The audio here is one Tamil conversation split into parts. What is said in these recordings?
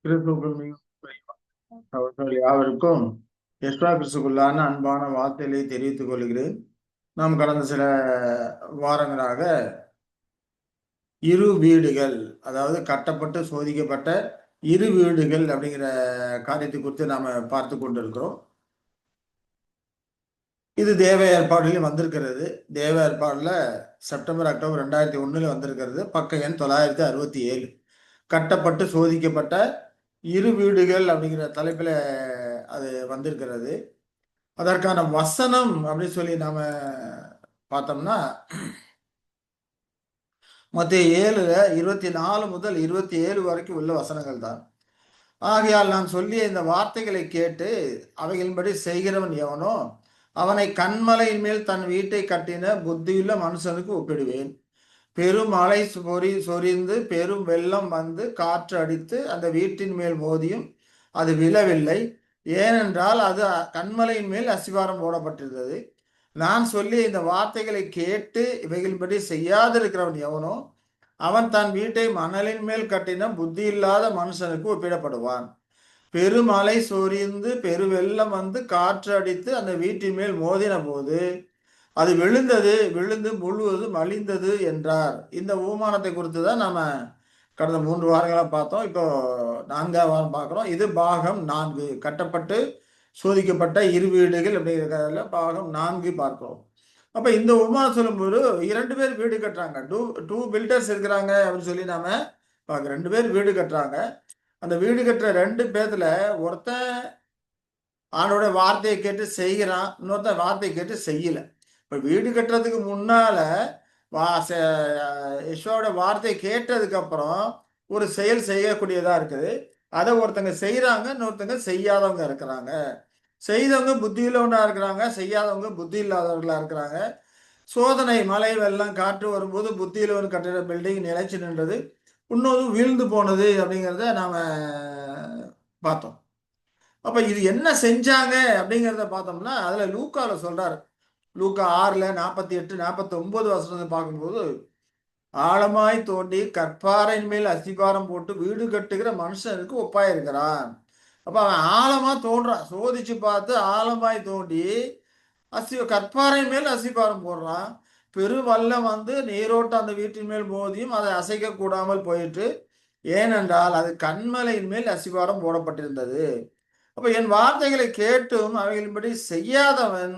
கிறிஸ்துவுக்குள் அவர்கள் யாவருக்கும் எஸ்ட்ரா கிறிஸ்துக்குள்ளான அன்பான வார்த்தைகளை தெரிவித்துக் கொள்கிறேன். நாம் கடந்த சில வாரங்களாக இரு வீடுகள், அதாவது கட்டப்பட்டு சோதிக்கப்பட்ட இரு வீடுகள் அப்படிங்கிற காரியத்தை குறித்து நாம பார்த்து கொண்டிருக்கிறோம். இது தேவ ஏற்பாடுலையும் வந்திருக்கிறது. தேவ ஏற்பாடுல செப்டம்பர் அக்டோபர் 2001 வந்திருக்கிறது. பக்க எண் 967. கட்டப்பட்டு சோதிக்கப்பட்ட இரு வீடுகள் அப்படிங்கிற தலைப்புல அது வந்திருக்கிறது. அதற்கான வசனம் அப்படின்னு சொல்லி நாம பார்த்தோம்னா மத்திய 7ல 24 முதல் 27 வரைக்கும் உள்ள வசனங்கள் தான். ஆகையால் நான் சொல்லிய இந்த வார்த்தைகளை கேட்டு அவைகளின்படி செய்கிறவன் எவனோ அவனை கண்மலையின் மேல் தன் வீட்டை கட்டின புத்தியுள்ள மனுஷனுக்கு ஒப்பிடுவேன். பெரும் மழை சொரிந்து பெரும் வெள்ளம் வந்து காற்று அடித்து அந்த வீட்டின் மேல் மோதியும் அது விழவில்லை. ஏனென்றால் அது கண்மலையின் மேல் அஸ்திவாரம் போடப்பட்டிருந்தது. நான் சொல்லி இந்த வார்த்தைகளை கேட்டு இவைகளின்படி செய்யாதிருக்கிறவன் எவனோ அவன் தன் வீட்டை மணலின் மேல் கட்டின புத்தி இல்லாத மனுஷனுக்கு ஒப்பிடப்படுவான். பெருமழை சொரிந்து பெருவெள்ளம் வந்து காற்று அடித்து அந்த வீட்டின் மேல் மோதின போது அது விழுந்து முழுவதும் அழிந்தது என்றார். இந்த உபமானத்தை குறித்து தான் நாம கடந்த 3 வாரங்களாக பார்த்தோம். இப்போ 4ஆம் வாரம் பார்க்குறோம். இது பாகம் 4, கட்டப்பட்டு சோதிக்கப்பட்ட இரு வீடுகள் அப்படிங்கிறதுல பாகம் 4 பார்க்கிறோம். அப்ப இந்த உபமானம் சொல்லும்போது 2 பேர் வீடு கட்டுறாங்க. டூ பில்டர்ஸ் இருக்கிறாங்க அப்படின்னு சொல்லி நாம பார்க்க 2 பேர் வீடு கட்டுறாங்க. அந்த வீடு கட்டுற 2 பேர்த்துல ஒருத்தன் ஆண்டோட வார்த்தையை கேட்டு செய்கிறான், இன்னொருத்தன் வார்த்தையை கேட்டு செய்யல. இப்ப வீடு கட்டுறதுக்கு முன்னால யெஷுவாவோட வார்த்தையை கேட்டதுக்கு அப்புறம் ஒரு செயல் செய்யக்கூடியதா இருக்குது. அதை ஒருத்தங்க செய்யறாங்க, இன்னொருத்தங்க செய்யாதவங்க இருக்கிறாங்க. செய்தவங்க புத்தியுள்ளவனா இருக்கிறாங்க, செய்யாதவங்க புத்தி இல்லாதவர்களா இருக்கிறாங்க. சோதனை, மழை, வெள்ளம், காற்று வரும்போது புத்தியுள்ளவன் கட்டிட பில்டிங் நிலைச்சு நின்றது, இன்னொரு வீழ்ந்து போனது அப்படிங்கிறத நாம பார்த்தோம். அப்ப இது என்ன செஞ்சாங்க அப்படிங்கிறத பார்த்தோம்னா அதுல லூக்கால சொல்றாரு. லூக்கா 6ல 48 49 வசனத்தை பார்க்கும்போது ஆழமாய் தோண்டி கற்பாறையின் மேல் அஸ்திபாரம் போட்டு வீடு கட்டுகிற மனுஷனுக்கு ஒப்பாயிருக்கிறான். அப்ப அவன் ஆழமா தோன்றான், சோதிச்சு பார்த்து ஆழமாய் தோண்டி கற்பாறையின் மேல் அஸ்திபாரம் போடுறான். பெருவெள்ளம் வந்து நீரோட்டம் அந்த வீட்டின் மேல் மோதியும் அதை அசைக்க கூடாமல் போயிட்டு, ஏனென்றால் அது கண்மலையின் மேல் அஸ்திபாரம் போடப்பட்டிருந்தது. அப்ப என் வார்த்தைகளை கேட்டும் அவைகளின்படி செய்யாதவன்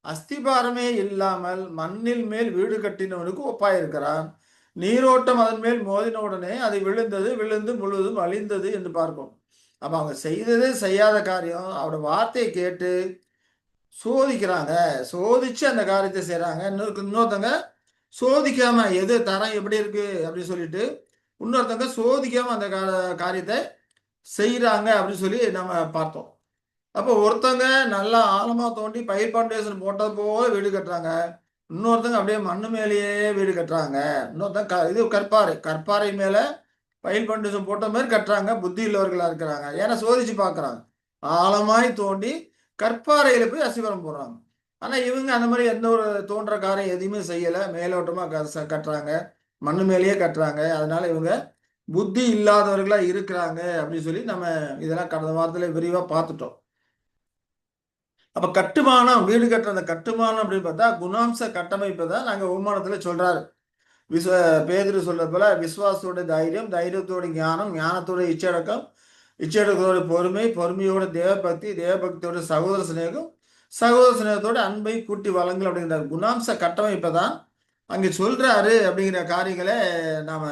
அஸ்திபாரமே இல்லாமல் மண்ணில் மேல் வீடு கட்டினவனுக்கு ஒப்பாயிருக்கிறான். நீரோட்டம் அதன் மேல் மோதின உடனே அது விழுந்து முழுவதும் அழிந்தது என்று பார்க்கும். அப்ப அவங்க செய்ததே செய்யாத காரியம் அவரோட வார்த்தையை கேட்டு சோதிக்கிறாங்க, சோதிச்சு அந்த காரியத்தை செய்யறாங்க. இன்னொருத்தங்க சோதிக்காம எது தரம் எப்படி இருக்கு அப்படின்னு சொல்லிட்டு இன்னொருத்தங்க சோதிக்காம அந்த காரியத்தை செய்யறாங்க அப்படின்னு சொல்லி நம்ம பார்த்தோம். அப்போ ஒருத்தங்க நல்லா ஆழமா தோண்டி பயிர் பவுண்டேஷன் போட்டது போல வீடு கட்டுறாங்க, இன்னொருத்தங்க அப்படியே மண்ணு மேலேயே வீடு கட்டுறாங்க. இன்னொருத்தங்க இது கற்பாறை மேல பயிர் பவுண்டேஷன் போட்ட மாதிரி கட்டுறாங்க, புத்தி உள்ளவர்களா இருக்கிறாங்க. ஏன்னா சோதிச்சு பார்க்கறாங்க, ஆழமாய் தோண்டி கற்பாறையில போய் அஸ்திவாரம் போடுறாங்க. ஆனா இவங்க அந்த மாதிரி எந்த ஒரு தோன்ற காரியம் எதுவுமே செய்யல, மேலோட்டமா கட்டுறாங்க, மண்ணு மேலேயே கட்டுறாங்க. அதனால இவங்க புத்தி இல்லாதவர்களா இருக்கிறாங்க அப்படின்னு சொல்லி நம்ம இதெல்லாம் கடந்த வாரத்துல விரிவா பார்த்துட்டோம். அப்ப கட்டுமானம், வீடு கட்டுற அந்த கட்டுமானம் அப்படின்னு பார்த்தா குணாம்ச கட்டமைப்பை தான் நாங்க உபமானத்துல சொல்றாரு. பேதுரு சொல்றது போல விசுவாசத்தோட தைரியம், தைரியத்தோட ஞானம், ஞானத்தோட இச்சடக்கம், இச்சடக்கத்தோட பொறுமை, பொறுமையோட தேவபக்தி, தேவபக்தியோட சகோதர சிநேகம், சகோதர சிநேகத்தோட அன்பை கூட்டி வழங்கல் அப்படிங்கிற குணாம்ச கட்டமைப்பை தான் அங்கே சொல்றாரு அப்படிங்கிற காரியங்களை நாம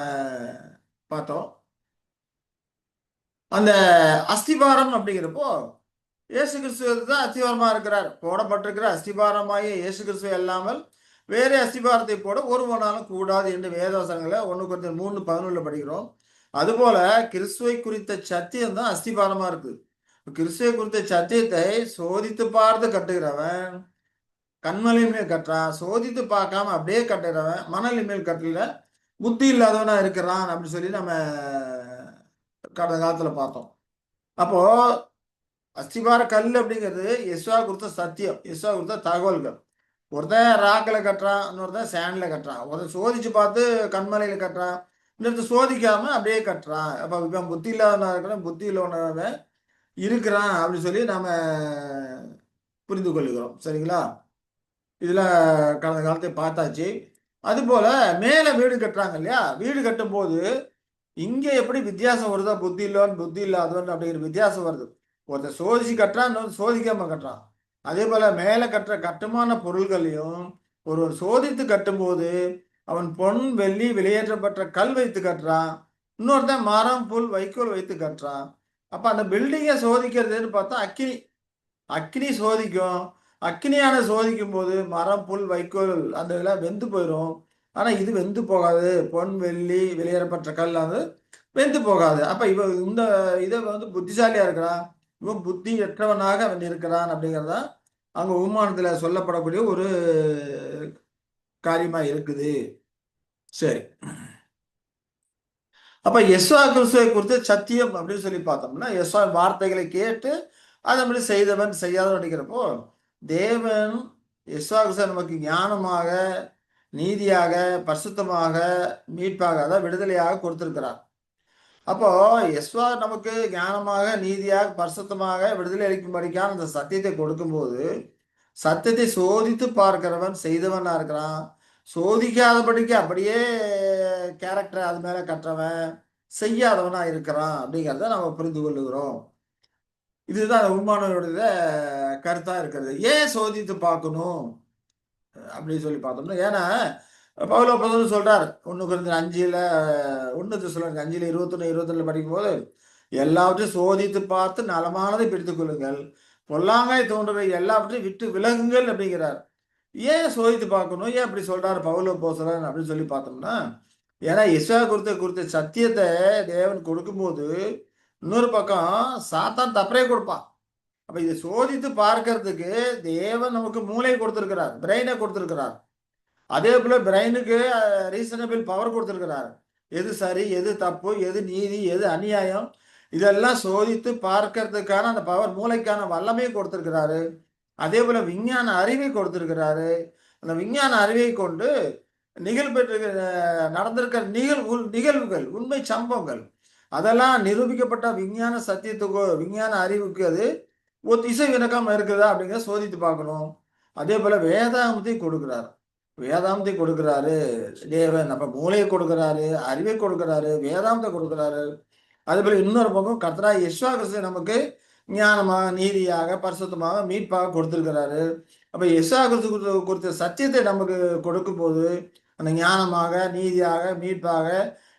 பார்த்தோம். அந்த அஸ்திபாரம் அப்படிங்கிறப்போ இயேசு கிறிஸ்துவ தான் அஸ்திபாரமா இருக்கிறார். போடப்பட்டிருக்கிற அஸ்திபாரமாகிய இயேசு கிறிஸ்துவ இல்லாமல் வேற அஸ்திபாரத்தை போட ஒருவனாலும் கூடாது என்று வேதவசனங்களை 1 Corinthians 3:11 படிக்கிறோம். அதுபோல கிறிஸ்துவை குறித்த சத்தியம் தான் அஸ்திபாரமா இருக்கு. கிறிஸ்துவை குறித்த சத்தியத்தை சோதித்து பார்த்து கட்டுகிறவன் கண்மலையின் மேல் கட்டுறான், சோதித்து பார்க்காம அப்படியே கட்டுகிறவன் மணலின் மேல் கட்டல புத்தி இல்லாதவனா இருக்கிறான் அப்படின்னு சொல்லி நம்ம கடந்த காலத்துல பார்த்தோம். அப்போ அஸ்திபார கல் அப்படிங்கிறது யெசுவா கொடுத்த சத்தியம், யெசுவா கொடுத்த தகவல்கள். ஒருத்தன் ராக்கில் கட்டுறான், இன்னொருத்தன் சேண்டில் கட்டுறான். ஒருத்தன் சோதிச்சு பார்த்து கண்மலையில் கட்டுறான், இன்னொருத்த சோதிக்காம அப்படியே கட்டுறான். அப்ப இவன் புத்தி இல்லாதவனா இருக்கிறான், புத்தி உள்ளவனவன் இருக்கிறான் அப்படின்னு சொல்லி நாம புரிந்து கொள்கிறோம். சரிங்களா? இதுல கடந்த காலத்தை பார்த்தாச்சு. அதுபோல மேல வீடு கட்டுறாங்க இல்லையா? வீடு கட்டும்போது இங்க எப்படி வித்தியாசம் வருதோ, புத்தி இல்லவன் புத்தி இல்லாதவன் அப்படிங்கிற வித்தியாசம் வருது. ஒருத்தன் சோதிச்சு கட்டுறான், இன்னொரு சோதிக்காம கட்டுறான். அதே போல மேல கட்டுற கட்டுமான பொருள்களையும் ஒருவர் சோதித்து கட்டும்போது அவன் பொன் வெள்ளி வெளியேற்றப்பட்ட கல் வைத்து கட்டுறான், இன்னொருத்தன் மரம் புல் வைக்கோல் வைத்து கட்டுறான். அப்ப அந்த பில்டிங்கை சோதிக்கிறதுன்னு பார்த்தா அக்கினி. அக்கினி சோதிக்கும். அக்கினியான சோதிக்கும் போது மரம் புல் வைக்கோல் அந்த இதெல்லாம் வெந்து போயிடும். ஆனா இது வெந்து போகாது. பொன் வெள்ளி வெளியேறப்பட்ட கல் வந்து வெந்து போகாது. அப்ப இந்த இதை வந்து புத்திசாலியா இருக்கிறான், இவன் புத்தியற்றவனாக அவன் இருக்கிறான் அப்படிங்கிறதா அங்க உமானத்துல சொல்லப்படக்கூடிய ஒரு காரியமா இருக்குது. சரி. அப்ப யெசுவா கிறிஸ்துவை குறித்து சத்தியம் அப்படின்னு சொல்லி பார்த்தோம்னா, யெசுவா வார்த்தைகளை கேட்டு அதன்படி செய்தவன் செய்யாதவன் அப்படிங்கிறப்போ, தேவன் யெசுவா கிறிஸ்துவை நமக்கு ஞானமாக, நீதியாக, பரிசுத்தமாக, மீட்பாக, அதாவது விடுதலையாக கொடுத்திருக்கிறார். அப்போ யெசுவா நமக்கு ஞானமாக, நீதியாக, பரிசுத்தமாக விடுதலை அளிக்கும்படிக்கான அந்த சத்தியத்தை கொடுக்கும்போது, சத்தியத்தை சோதித்து பார்க்கிறவன் செய்தவனா இருக்கிறான். சோதிக்காதபடிக்கு அப்படியே கேரக்டர் அது மேல கற்றவன் செய்யாதவனா இருக்கிறான் அப்படிங்கிறத நம்ம புரிந்து கொள்ளுகிறோம். இதுதான் உண்மானவருடைய கருத்தா இருக்கிறது. ஏன் சோதித்து பார்க்கணும் அப்படின்னு சொல்லி பார்த்தோம்னா, ஏன்னா பவுல் அப்போஸ்தலன் சொல்றார் 1 கொரிந்தியர் 5ல 1 தெசலோனிக்கர் 5ல 21, 22 படிக்கும்போது, எல்லாவற்றையும் சோதித்து பார்த்து நலமானதை பிடித்துக் கொள்ளுங்கள். பொல்லாங்காய் தோன்றுகிற எல்லாவற்றையும் விட்டு விலகுங்கள் அப்படிங்கிறார். ஏன் சோதித்து பார்க்கணும்? ஏன் அப்படி சொல்றாரு பவுல் அப்போஸ்தலன் அப்படின்னு சொல்லி பார்த்தோம்னா, ஏன்னா எஸ்ஐயா குறித்த குறித்த சத்தியத்தை தேவன் கொடுக்கும்போது, இன்னொரு பக்கம் சாத்தான் தப்பறையே கொடுப்பான். அப்ப இதை சோதித்து பார்க்கறதுக்கு தேவன் நமக்கு மூளை கொடுத்திருக்கிறார், பிரெயினை கொடுத்திருக்கிறார். அதே போல பிரெயினுக்கு ரீசனபிள் பவர் கொடுத்திருக்கிறார். எது சரி, எது தப்பு, எது நீதி, எது அநியாயம், இதெல்லாம் சோதித்து பார்க்கறதுக்கான அந்த பவர், மூளைக்கான வல்லமையை கொடுத்திருக்கிறாரு. அதே போல விஞ்ஞான அறிவை கொடுத்திருக்கிறாரு. அந்த விஞ்ஞான அறிவை கொண்டு நிகழ்பெற்று நடந்திருக்கிற நிகழ்வுகள், உண்மை சம்பவங்கள், அதெல்லாம் நிரூபிக்கப்பட்ட விஞ்ஞான சத்தியத்துக்கோ, விஞ்ஞான அறிவுக்கு அது இசை விளக்கம் இருக்குதா அப்படிங்கிறத சோதித்து பார்க்கணும். அதே போல வேதாகமத்தை கொடுக்கிறார். வேதாந்தத்தை கொடுக்கிறாரு தேவன். அப்ப மூளையை கொடுக்கிறாரு, அறிவை கொடுக்கிறாரு, வேதாந்தத்தை கொடுக்கிறாரு. அதே போல இன்னொரு பக்கம் கர்த்தராகிய இயேசு கிறிஸ்து நமக்கு ஞானமாக, நீதியாக, பரிசுத்தமாக, மீட்பாக கொடுத்திருக்கிறாரு. அப்ப இயேசு கிறிஸ்து குறித்த சத்தியத்தை நமக்கு கொடுக்கும்போது, அந்த ஞானமாக, நீதியாக, மீட்பாக,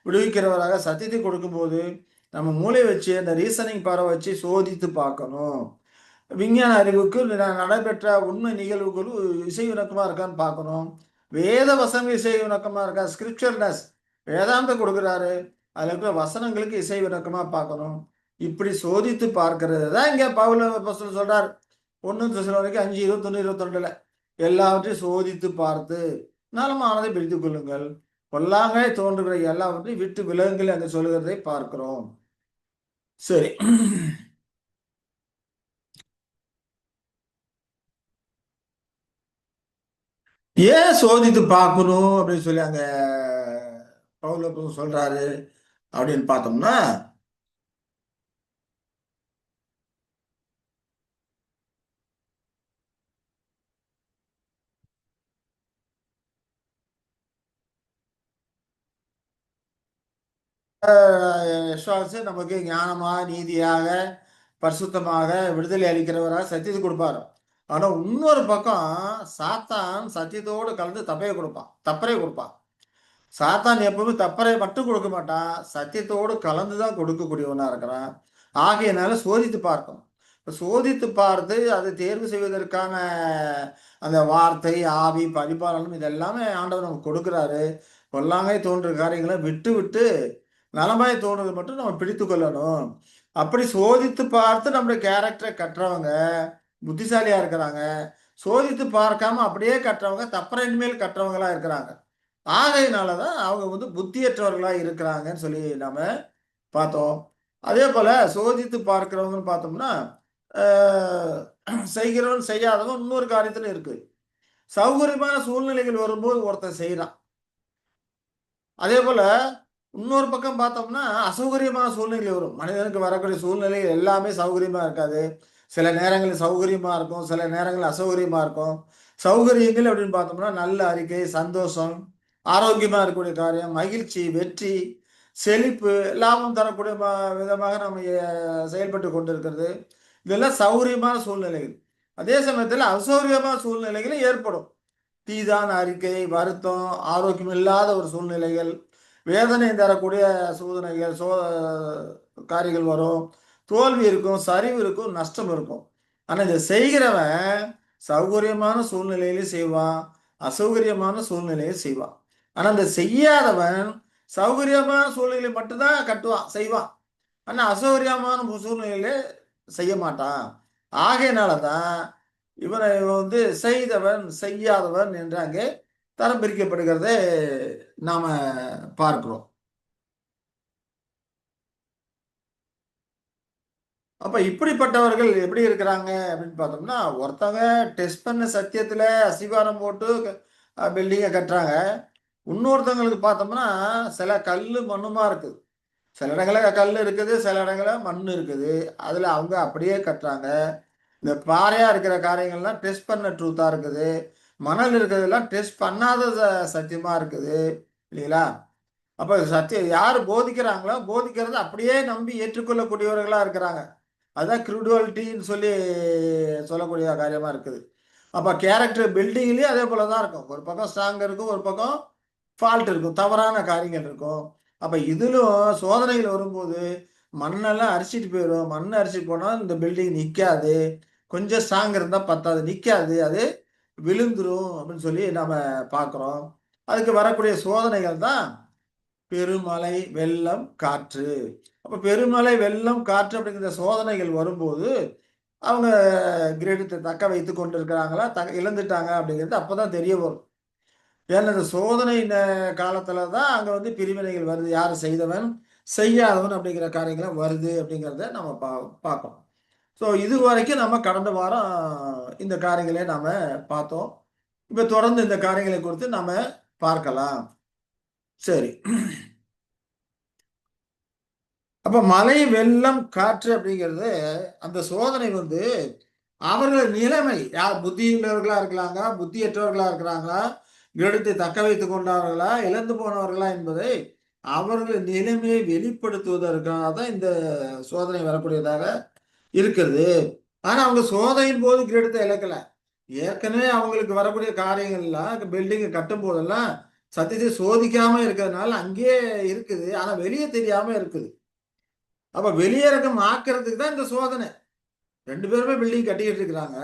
விடுவிக்கிறவராக சத்தியத்தை கொடுக்கும்போது, நம்ம மூளை வச்சு அந்த ரீசனிங் பவரை வச்சு சோதித்து பார்க்கணும். விஞ்ஞான அறிவுக்கு நடைபெற்ற உண்மை நிகழ்வுகள் இசை இணக்கமா இருக்கான்னு பார்க்கணும். வேத வசனங்கள் இசை இணக்கமா இருக்கா, ஸ்கிரிப்சர்னஸ் வேதாந்தம் கொடுக்குறாரு, அதுல இருக்கிற வசனங்களுக்கு இசை இணக்கமா பார்க்கணும். இப்படி சோதித்து பார்க்கிறது தான் இங்க பவுல் அப்போஸ்தலன் சொல்றார் 1 தெசலோனிக்கர் 5, 21, 22 எல்லாவற்றையும் சோதித்து பார்த்து நலமானதை பிடித்துக் கொள்ளுங்கள், பொல்லாங்காய் தோன்றுகிற எல்லாவற்றையும் விட்டு விலகுங்கள் என்று சொல்லுகிறதை பார்க்கிறோம். சரி. ஏன் சோதித்து பார்க்கணும் அப்படின்னு சொல்லி அங்க பவுல் அப்போஸ்தலன் சொல்றாரு அப்படின்னு பார்த்தோம்னா, விசுவாசி நமக்கு ஞானமாக, நீதியாக, பரிசுத்தமாக, விடுதலை அளிக்கிறவராக சத்தியத்தை கொடுப்பாரு. ஆனா இன்னொரு பக்கம் சாத்தான் சத்தியத்தோடு கலந்து தப்பையை கொடுப்பான், தப்பறை கொடுப்பான். சாத்தான் எப்பவுமே தப்பறை மட்டும் கொடுக்க மாட்டான், சத்தியத்தோடு கலந்துதான் கொடுக்கக்கூடியவனா இருக்கிறான். ஆகையினால சோதித்து பார்க்கணும். இப்ப சோதித்து பார்த்து அதை தேர்வு செய்வதற்கான அந்த வார்த்தை, ஆவி, பரிபாலனம் இதெல்லாமே ஆண்டவர் நமக்கு கொடுக்கிறாரு. பொல்லாங்காய் தோன்ற காரியங்களை விட்டு விட்டு நலமாய் தோன்றது மட்டும் நம்ம பிடித்து கொள்ளணும். அப்படி சோதித்து பார்த்து நம்முடைய கேரக்டரை கட்டுறவங்க புத்திசாலியா இருக்கிறாங்க. சோதித்து பார்க்காம அப்படியே கட்டுறவங்க தப்பறையின் மேல் கட்டுறவங்களா இருக்கிறாங்க. ஆகையினாலதான் அவங்க வந்து புத்தியற்றவர்களா இருக்கிறாங்கன்னு சொல்லி நாம பார்த்தோம். அதே போல சோதித்து பார்க்கிறவங்கன்னு பார்த்தோம்னா, செய்கிறவன் செய்யாதவன் இன்னொரு காரியத்துல இருக்கு. சௌகரியமான சூழ்நிலைகள் வரும்போது ஒருத்தன் செய்யறான். அதே போல இன்னொரு பக்கம் பார்த்தோம்னா அசௌகரியமான சூழ்நிலை வரும். மனிதனுக்கு வரக்கூடிய சூழ்நிலை எல்லாமே சௌகரியமா இருக்காது. சில நேரங்களில் சௌகரியமா இருக்கும், சில நேரங்கள் அசௌகரியமா இருக்கும். சௌகரியங்கள் அப்படின்னு பார்த்தோம்னா நல்ல அறிக்கை, சந்தோஷம், ஆரோக்கியமா இருக்கக்கூடிய காரியம், மகிழ்ச்சி, வெற்றி, செழிப்பு, லாபம் தரக்கூடிய விதமாக நம்ம செயல்பட்டு கொண்டிருக்கிறது. இதெல்லாம் சௌகரியமான சூழ்நிலைகள். அதே சமயத்தில் அசௌகரியமான சூழ்நிலைகளும் ஏற்படும். தீதான அறிக்கை, வருத்தம், ஆரோக்கியம் இல்லாத ஒரு சூழ்நிலைகள், வேதனை தரக்கூடிய சோதனைகள், காரியங்கள் வரும். தோல்வி இருக்கும், சரிவு இருக்கும், நஷ்டம் இருக்கும். ஆனா இதை செய்கிறவன் சௌகரியமான சூழ்நிலையிலும் செய்வான், அசௌகரியமான சூழ்நிலையும் செய்வான். ஆனா இந்த செய்யாதவன் சௌகரியமான சூழ்நிலை மட்டும்தான் கட்டுவான், செய்வான். ஆனா அசௌகரியமான சூழ்நிலையில செய்ய மாட்டான். ஆகையினாலதான் இவன் செய்தவன் செய்யாதவன் என்று அங்கே தரம் பிரிக்கப்படுகிறதை நாம பார்க்கிறோம். அப்ப இப்படிப்பட்டவர்கள் எப்படி இருக்கிறாங்க அப்படின்னு பார்த்தோம்னா, ஒருத்தவங்க டெஸ்ட் பண்ண சத்தியத்துல அஸ்திவாரம் போட்டு பில்டிங்கை கட்டுறாங்க. இன்னொருத்தவங்களுக்கு பார்த்தோம்னா சில கல்லு மண்ணுமா இருக்குது. சில இடங்கள்ல கல் இருக்குது, சில இடங்கள்ல மண் இருக்குது. அதுல அவங்க அப்படியே கட்டுறாங்க. இந்த பாறையா இருக்கிற காரியங்கள்லாம் டெஸ்ட் பண்ண ட்ரூத்தா இருக்குது. மணல் இருக்கிறதெல்லாம் டெஸ்ட் பண்ணாத சத்தியமா இருக்குது. இல்லைங்களா? அப்ப சத்தியம் யார் போதிக்கிறாங்களோ, போதிக்கிறத அப்படியே நம்பி ஏற்றுக்கொள்ளக்கூடியவர்களா இருக்கிறாங்க. அதான் கிரிடுவாலிட்டின்னு சொல்லக்கூடிய காரியமா இருக்குது. அப்ப கேரக்டர் பில்டிங்லயும் அதே போல தான் இருக்கும். ஒரு பக்கம் ஸ்ட்ராங் இருக்கும், ஒரு பக்கம் ஃபால்ட் இருக்கும். தவறான காரியங்கள் இருக்கும். அப்ப இதிலும் சோதனைகள் வரும்போது மண்ணெல்லாம் அரிச்சிட்டு போயிடும். மண் அரிச்சிட்டு போனா இந்த பில்டிங் நிக்காது. கொஞ்சம் ஸ்ட்ராங் இருந்தா பத்தாது, நிக்காது, அது விழுந்துரும் அப்படின்னு சொல்லி நாம பார்க்கிறோம். அதுக்கு வரக்கூடிய சோதனைகள் தான் பெருமழை, வெள்ளம், காற்று. அப்ப பெருமழை, வெள்ளம், காற்று அப்படிங்கிற சோதனைகள் வரும்போது அவங்க கிரேடத்தை தக்க வைத்துக் கொண்டிருக்கிறாங்களா, இழந்துட்டாங்க அப்படிங்கிறது அப்பதான் தெரிய வரும். ஏன்னா இந்த சோதனை காலத்துல தான் அங்க பிரிவினைகள் வருது. யார் செய்தவன், செய்யாதவன் அப்படிங்கிற காரியங்கள்லாம் வருது அப்படிங்கிறத நம்ம பார்க்கணும். ஸோ இது வரைக்கும் நம்ம கடந்த வாரம் இந்த காரியங்களை நாம பார்த்தோம். இப்ப தொடர்ந்து இந்த காரியங்களை குறித்து நாம பார்க்கலாம். சரி. அப்ப மழை, வெள்ளம், காற்று அப்படிங்கிறது அந்த சோதனை அவர்கள் நிலைமை யார் புத்தியுள்ளவர்களா இருக்கலாங்க, புத்தியற்றவர்களா இருக்கிறாங்களா, கிரீடத்தை தக்க வைத்துக் கொண்டார்களா, இழந்து போனவர்களா என்பதை அவர்கள் நிலைமையை வெளிப்படுத்துவதற்காக தான் இந்த சோதனை வரக்கூடியதாக இருக்கிறது. ஆனா அவங்க சோதனையின் போது கிரீடத்தை இழக்கல. ஏற்கனவே அவங்களுக்கு வரக்கூடிய காரியங்கள்லாம் பில்டிங் கட்டும் போதெல்லாம் சத்தியத்தை சோதிக்காம இருக்கிறதுனால அங்கேயே இருக்குது. ஆனா வெளியே தெரியாம இருக்குது. அப்ப வெளியரங்கம் ஆக்குறதுக்கு தான் இந்த சோதனை. 2 பேருமே பில்டிங் கட்டிக்கிட்டு இருக்கிறாங்க.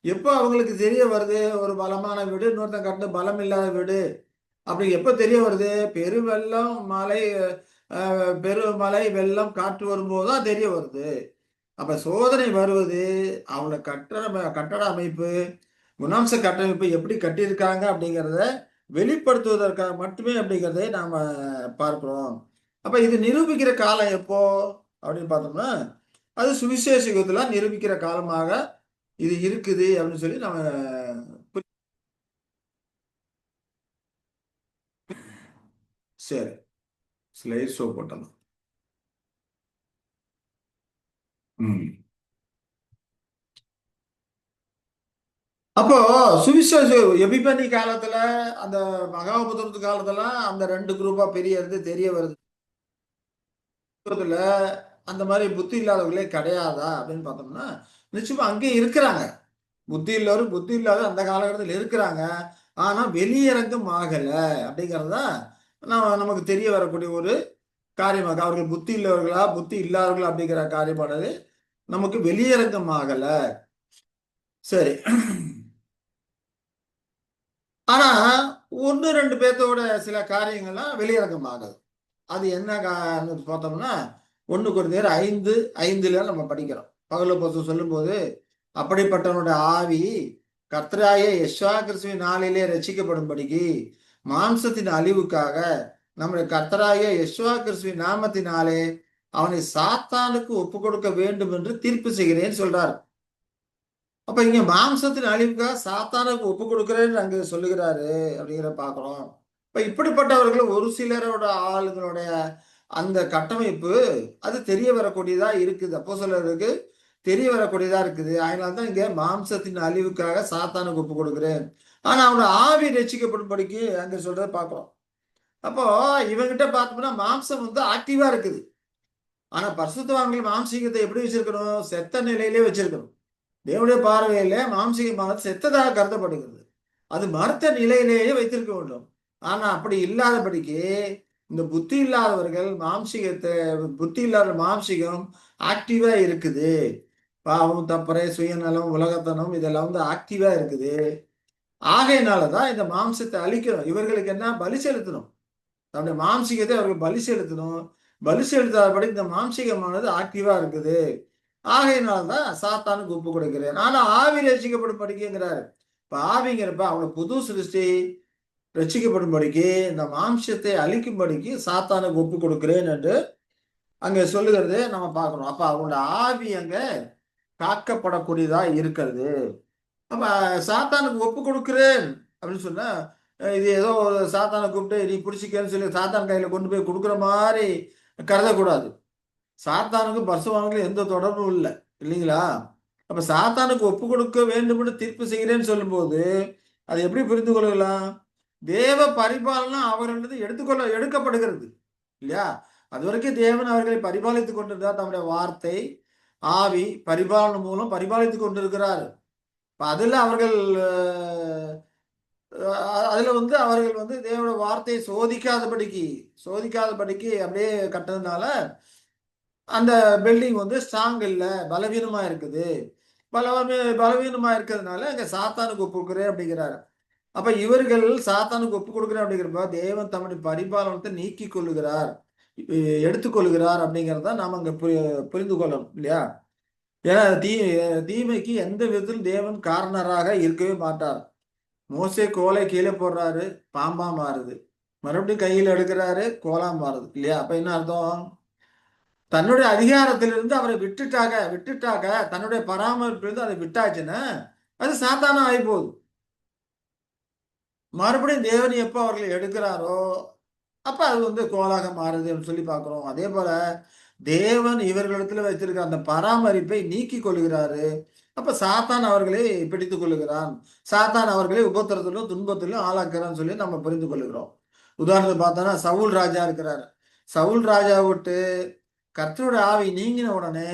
எப்போ அவங்களுக்கு தெரிய வருது ஒரு பலமான வீடு, இன்னொருத்தன் கட்டின பலம் இல்லாத வீடு அப்படி எப்ப தெரிய வருது? பெருவெள்ளம், மழை, பெருமழை, வெள்ளம், காற்று வரும்போது தான் தெரிய வருது. அப்ப சோதனை வருவது அவங்க கட்டட அமைப்பு, குணாம்ச கட்டமைப்பு எப்படி கட்டியிருக்காங்க அப்படிங்கிறத வெளிப்படுத்துவதற்காக மட்டுமே அப்படிங்கிறதை நாம பார்க்கிறோம். அப்ப இது நிரூபிக்கிற காலம் எப்போ அப்படின்னு பார்த்தோம்னா, அது சுவிசேஷ யுகத்துல நிரூபிக்கிற காலமாக இது இருக்குது அப்படின்னு சொல்லி நம்ம சரி, ஸ்லைட் ஷோ போட்டலாம். அப்போ சுவிசேஷ எபிபனி காலத்துல அந்த மகாபுத்திரத்து காலத்துல அந்த 2 குரூப்பா பெரியது தெரிய வருது. அந்த மாதிரி புத்தி இல்லாதவர்களே கிடையாதா அப்படின்னு பார்த்தோம்னா நிச்சயமா அங்கேயும் இருக்கிறாங்க. புத்தி இல்லவரும் புத்தி இல்லாத அந்த காலகட்டத்தில் இருக்கிறாங்க. ஆனா வெளியரங்கம் ஆகல அப்படிங்கிறது தான் நமக்கு தெரிய வரக்கூடிய ஒரு காரியமாக அவர்கள் புத்தி இல்லவர்களா புத்தி இல்லாதவர்களா அப்படிங்கிற காரியமானது நமக்கு வெளியரங்கம் ஆகல. சரி. ஆனா 1-2 பேர்த்தோட சில காரியங்கள்லாம் வெளியரங்கம் ஆகுது. அது என்ன பார்த்தோம்னா 1 கொரிந்தியர் 5:5 நம்ம படிக்கிறோம். பவுல் சொல்லும்போது அப்படிப்பட்டவனுடைய ஆவி கர்த்தராகிய யெசுவா கிறிஸ்துவின் நாளிலே ரட்சிக்கப்படும்படிக்கு மாம்சத்தின் அழிவுக்காக நம்முடைய கர்த்தராகிய யெசுவா கிறிஸ்துவின் நாமத்தினாலே அவனை சாத்தானுக்கு ஒப்பு கொடுக்க வேண்டும் என்று தீர்ப்பு செய்கிறேன்னு சொல்றாரு. அப்ப இங்க மாம்சத்தின் அழிவுக்காக சாத்தானுக்கு ஒப்பு கொடுக்கிறேன்னு அங்க சொல்லுகிறாரு அப்படிங்கிற பாக்குறோம். இப்ப இப்படிப்பட்டவர்கள் ஒரு சிலரோட ஆளுங்களுடைய அந்த கட்டமைப்பு அது தெரிய வரக்கூடியதா இருக்குது. அப்போஸ்தலருக்கு தெரிய வரக்கூடியதா இருக்குது. அதனாலதான் இங்க மாம்சத்தின் அழிவுக்காக சாத்தானுக்கு ஒப்பு கொடுக்கிறேன். ஆனா அவனோட ஆவி ரட்சிக்கப்படும்படிக்கு அங்க சொல்றத பார்க்கிறோம். அப்போ இவங்கிட்ட பார்த்தோம்னா மாம்சம் வந்து ஆக்டிவா இருக்குது. ஆனா பரிசுத்தவான்கள் மாம்சீகத்தை எப்படி வச்சிருக்கணும்? செத்த நிலையிலே வச்சிருக்கணும். தேவனுடைய பார்வையில மாம்சீகமானது செத்ததாக கருதப்படுகிறது. அது மறுத்த நிலையிலேயே வைத்திருக்க வேண்டும். ஆனா அப்படி இல்லாதபடிக்கு இந்த புத்தி இல்லாதவர்கள் மாம்சீகத்தை புத்தி இல்லாத மாம்சீகம் ஆக்டிவா இருக்குது. பாவம், தப்பறை, சுயநலம், உலகத்தனம் இதெல்லாம் வந்து ஆக்டிவா இருக்குது. ஆகையினாலதான் இந்த மாம்சத்தை அழிக்கணும். இவர்களுக்கு என்ன பலி செலுத்தணும். தன்னுடைய மாம்சீகத்தை அவர்கள் பலி செலுத்தணும். பலி செலுத்தாதபடி இந்த மாம்சீகமானது ஆக்டிவா இருக்குது. ஆகையினால்தான் சாத்தானுக்கு ஒப்பு கொடுக்கிறேன். ஆனா ஆவி ரட்சிக்கப்படும் படிக்குங்கிறாரு. இப்ப ஆவிங்கிறப்ப அவங்க புது சிருஷ்டி ரட்சிக்கப்படும்படிக்கு இந்த மாம்சத்தை அழிக்கும்படிக்கு சாத்தானுக்கு ஒப்பு கொடுக்கிறேன் என்று அங்க சொல்லுகிறது நம்ம பார்க்கிறோம். அப்ப அவங்களோட ஆவி அங்க காக்கப்படக்கூடியதா இருக்கிறது. அப்ப சாத்தானுக்கு ஒப்பு கொடுக்கிறேன் அப்படின்னு சொன்னா இது ஏதோ ஒரு சாத்தானை கூப்பிட்டு நீ பிடிச்சிக்கன்னு சொல்லி சாத்தான் கையில கொண்டு போய் கொடுக்குற மாதிரி கருதக்கூடாது. சாத்தானுக்கும் பரிசுத்தவான்களுக்கும் எந்த தொடர்பும் இல்லை, இல்லைங்களா? அப்ப சாத்தானுக்கு ஒப்பு கொடுக்க வேண்டும் என்று தீர்ப்பு செய்கிறேன்னு சொல்லும்போது அதை எப்படி புரிந்து கொள்ளலாம்? தேவ பரிபாலனம் அவர்களிடம் எடுக்கப்படுகிறது இல்லையா? அது வரைக்கும் தேவன் அவர்களை பரிபாலித்துக் கொண்டிருந்தார். தம்முடைய வார்த்தை, ஆவி பரிபாலனம் மூலம் பரிபாலித்துக் கொண்டிருக்கிறார். அதுல அவர்கள் அதுல வந்து அவர்கள் வந்து தேவனுடைய வார்த்தையை சோதிக்காதபடிக்கு அப்படியே கட்டதுனால அந்த பில்டிங் வந்து ஸ்ட்ராங் இல்லை, பலவீனமா இருக்குது. பலவீனமா இருக்கிறதுனால அங்க சாத்தானுக்கு ஒப்பு கொடுக்குறேன் அப்படிங்கிறாரு. அப்ப இவர்கள் சாத்தானுக்கு ஒப்பு கொடுக்குறேன் அப்படிங்கிறப்ப தேவன் தம்முடைய பரிபாலனத்தை நீக்கி கொள்ளுகிறார், எடுத்துக்கொள்ளுகிறார் அப்படிங்கிறத நாம அங்க புரிந்து கொள்ளணும் இல்லையா? ஏன்னா தீமைக்கு எந்த விதத்திலும் தேவன் காரணராக இருக்கவே மாட்டார். மோசே கோலை கீழே போடுறாரு, பாம்பா மாறுது. மறுபடியும் கையில் எடுக்கிறாரு, கோலா மாறுது இல்லையா? அப்ப என்ன அர்த்தம்? தன்னுடைய அதிகாரத்திலிருந்து அவரை விட்டுட்டாக தன்னுடைய பராமரிப்பிலிருந்து அதை விட்டாச்சுன்னா அது சாத்தானா ஆகி போகுது. மறுபடியும் தேவன் எப்போ அவர்களை எடுக்கிறாரோ அப்ப அது வந்து கோலாக மாறுதுன்னு சொல்லி பார்க்கிறோம். அதே போல தேவன் இவர்களிடத்துல வைத்திருக்கிற அந்த பராமரிப்பை நீக்கி கொள்கிறாரு. அப்ப சாத்தான் அவர்களை பிடித்துக் கொள்ளுகிறான். சாத்தான் அவர்களை உபத்திரத்திலும் துன்பத்திலும் ஆளாக்குறான்னு சொல்லி நம்ம புரிந்து கொள்ளுகிறோம். உதாரணத்துக்கு பார்த்தோன்னா சவுல் ராஜா இருக்கிறாரு. சவுல் ராஜா விட்டு கர்த்தருடைய ஆவி நீங்கின உடனே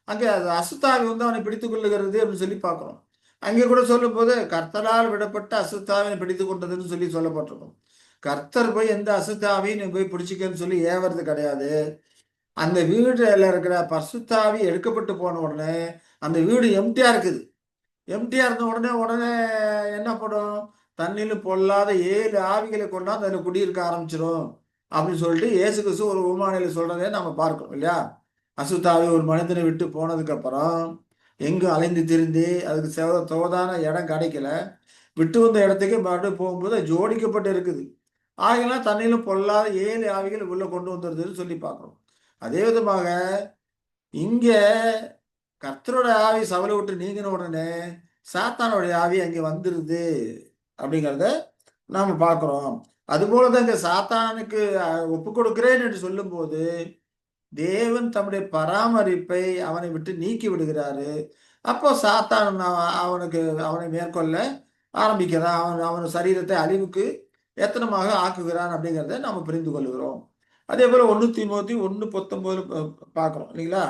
அங்கே அது அசுத்தாவி வந்து அவனை பிடித்துக் கொள்ளுகிறது அப்படின்னு சொல்லி பார்க்கிறோம். அங்கே கூட சொல்லும் போது கர்த்தரால் விடப்பட்ட அசுத்தாவினை பிடித்துக் கொண்டதுன்னு சொல்லி சொல்லப்பட்டிருக்கும். கர்த்தர் போய் எந்த அசுத்தாவியும் நீ போய் பிடிச்சிக்கன்னு சொல்லி ஏவறது கிடையாது. அந்த வீடுல இருக்கிற பசுத்தாவி எடுக்கப்பட்டு போன உடனே அந்த வீடு எம்டியா இருக்குது. எம்டியா இருந்த உடனே என்ன படும்? தண்ணிலும் பொல்லாத 7 ஆவிகளை கொண்டாந்து அதில் குடியிருக்க ஆரம்பிச்சிடும் அப்படின்னு சொல்லிட்டு இயேசு கிறிஸ்து ஒரு உமானில சொல்றதே நம்ம பார்க்கிறோம் இல்லையா? அசுத்தாவி ஒரு மனிதனை விட்டு போனதுக்கு அப்புறம் எங்கும் அலைந்து திரிந்து அதுக்கு தோதான இடம் கிடைக்கல. விட்டு வந்த இடத்துக்கு மறுபடியும் போகும்போது ஜோடிக்கப்பட்டு இருக்குது. ஆகியெல்லாம் தண்ணியிலும் பொல்லாத 7 ஆவிகள் உள்ள கொண்டு வந்துருதுன்னு சொல்லி பார்க்கிறோம். அதே விதமாக இங்க கர்த்தரோட ஆவி சவலை விட்டு நீங்கின உடனே சாத்தானுடைய ஆவி அங்கே வந்துருது அப்படிங்கிறத நாம பார்க்கிறோம். அதுபோலதான் இங்க சாத்தானுக்கு ஒப்பு கொடுக்கிறேன் என்று சொல்லும் போது தேவன் தம்முடைய பராமரிப்பை அவனை விட்டு நீக்கி விடுகிறாரு. அப்போ சாத்தான் அவனை மேற்கொள்ள ஆரம்பிக்கிறான். அவன் சரீரத்தை அழிவுக்கு எத்தனமாக ஆக்குகிறான் அப்படிங்கிறத நாம புரிந்து கொள்கிறோம். அதே போல 1 தீமோத்தேயு 1:19 பார்க்கிறோம் இல்லைங்களா?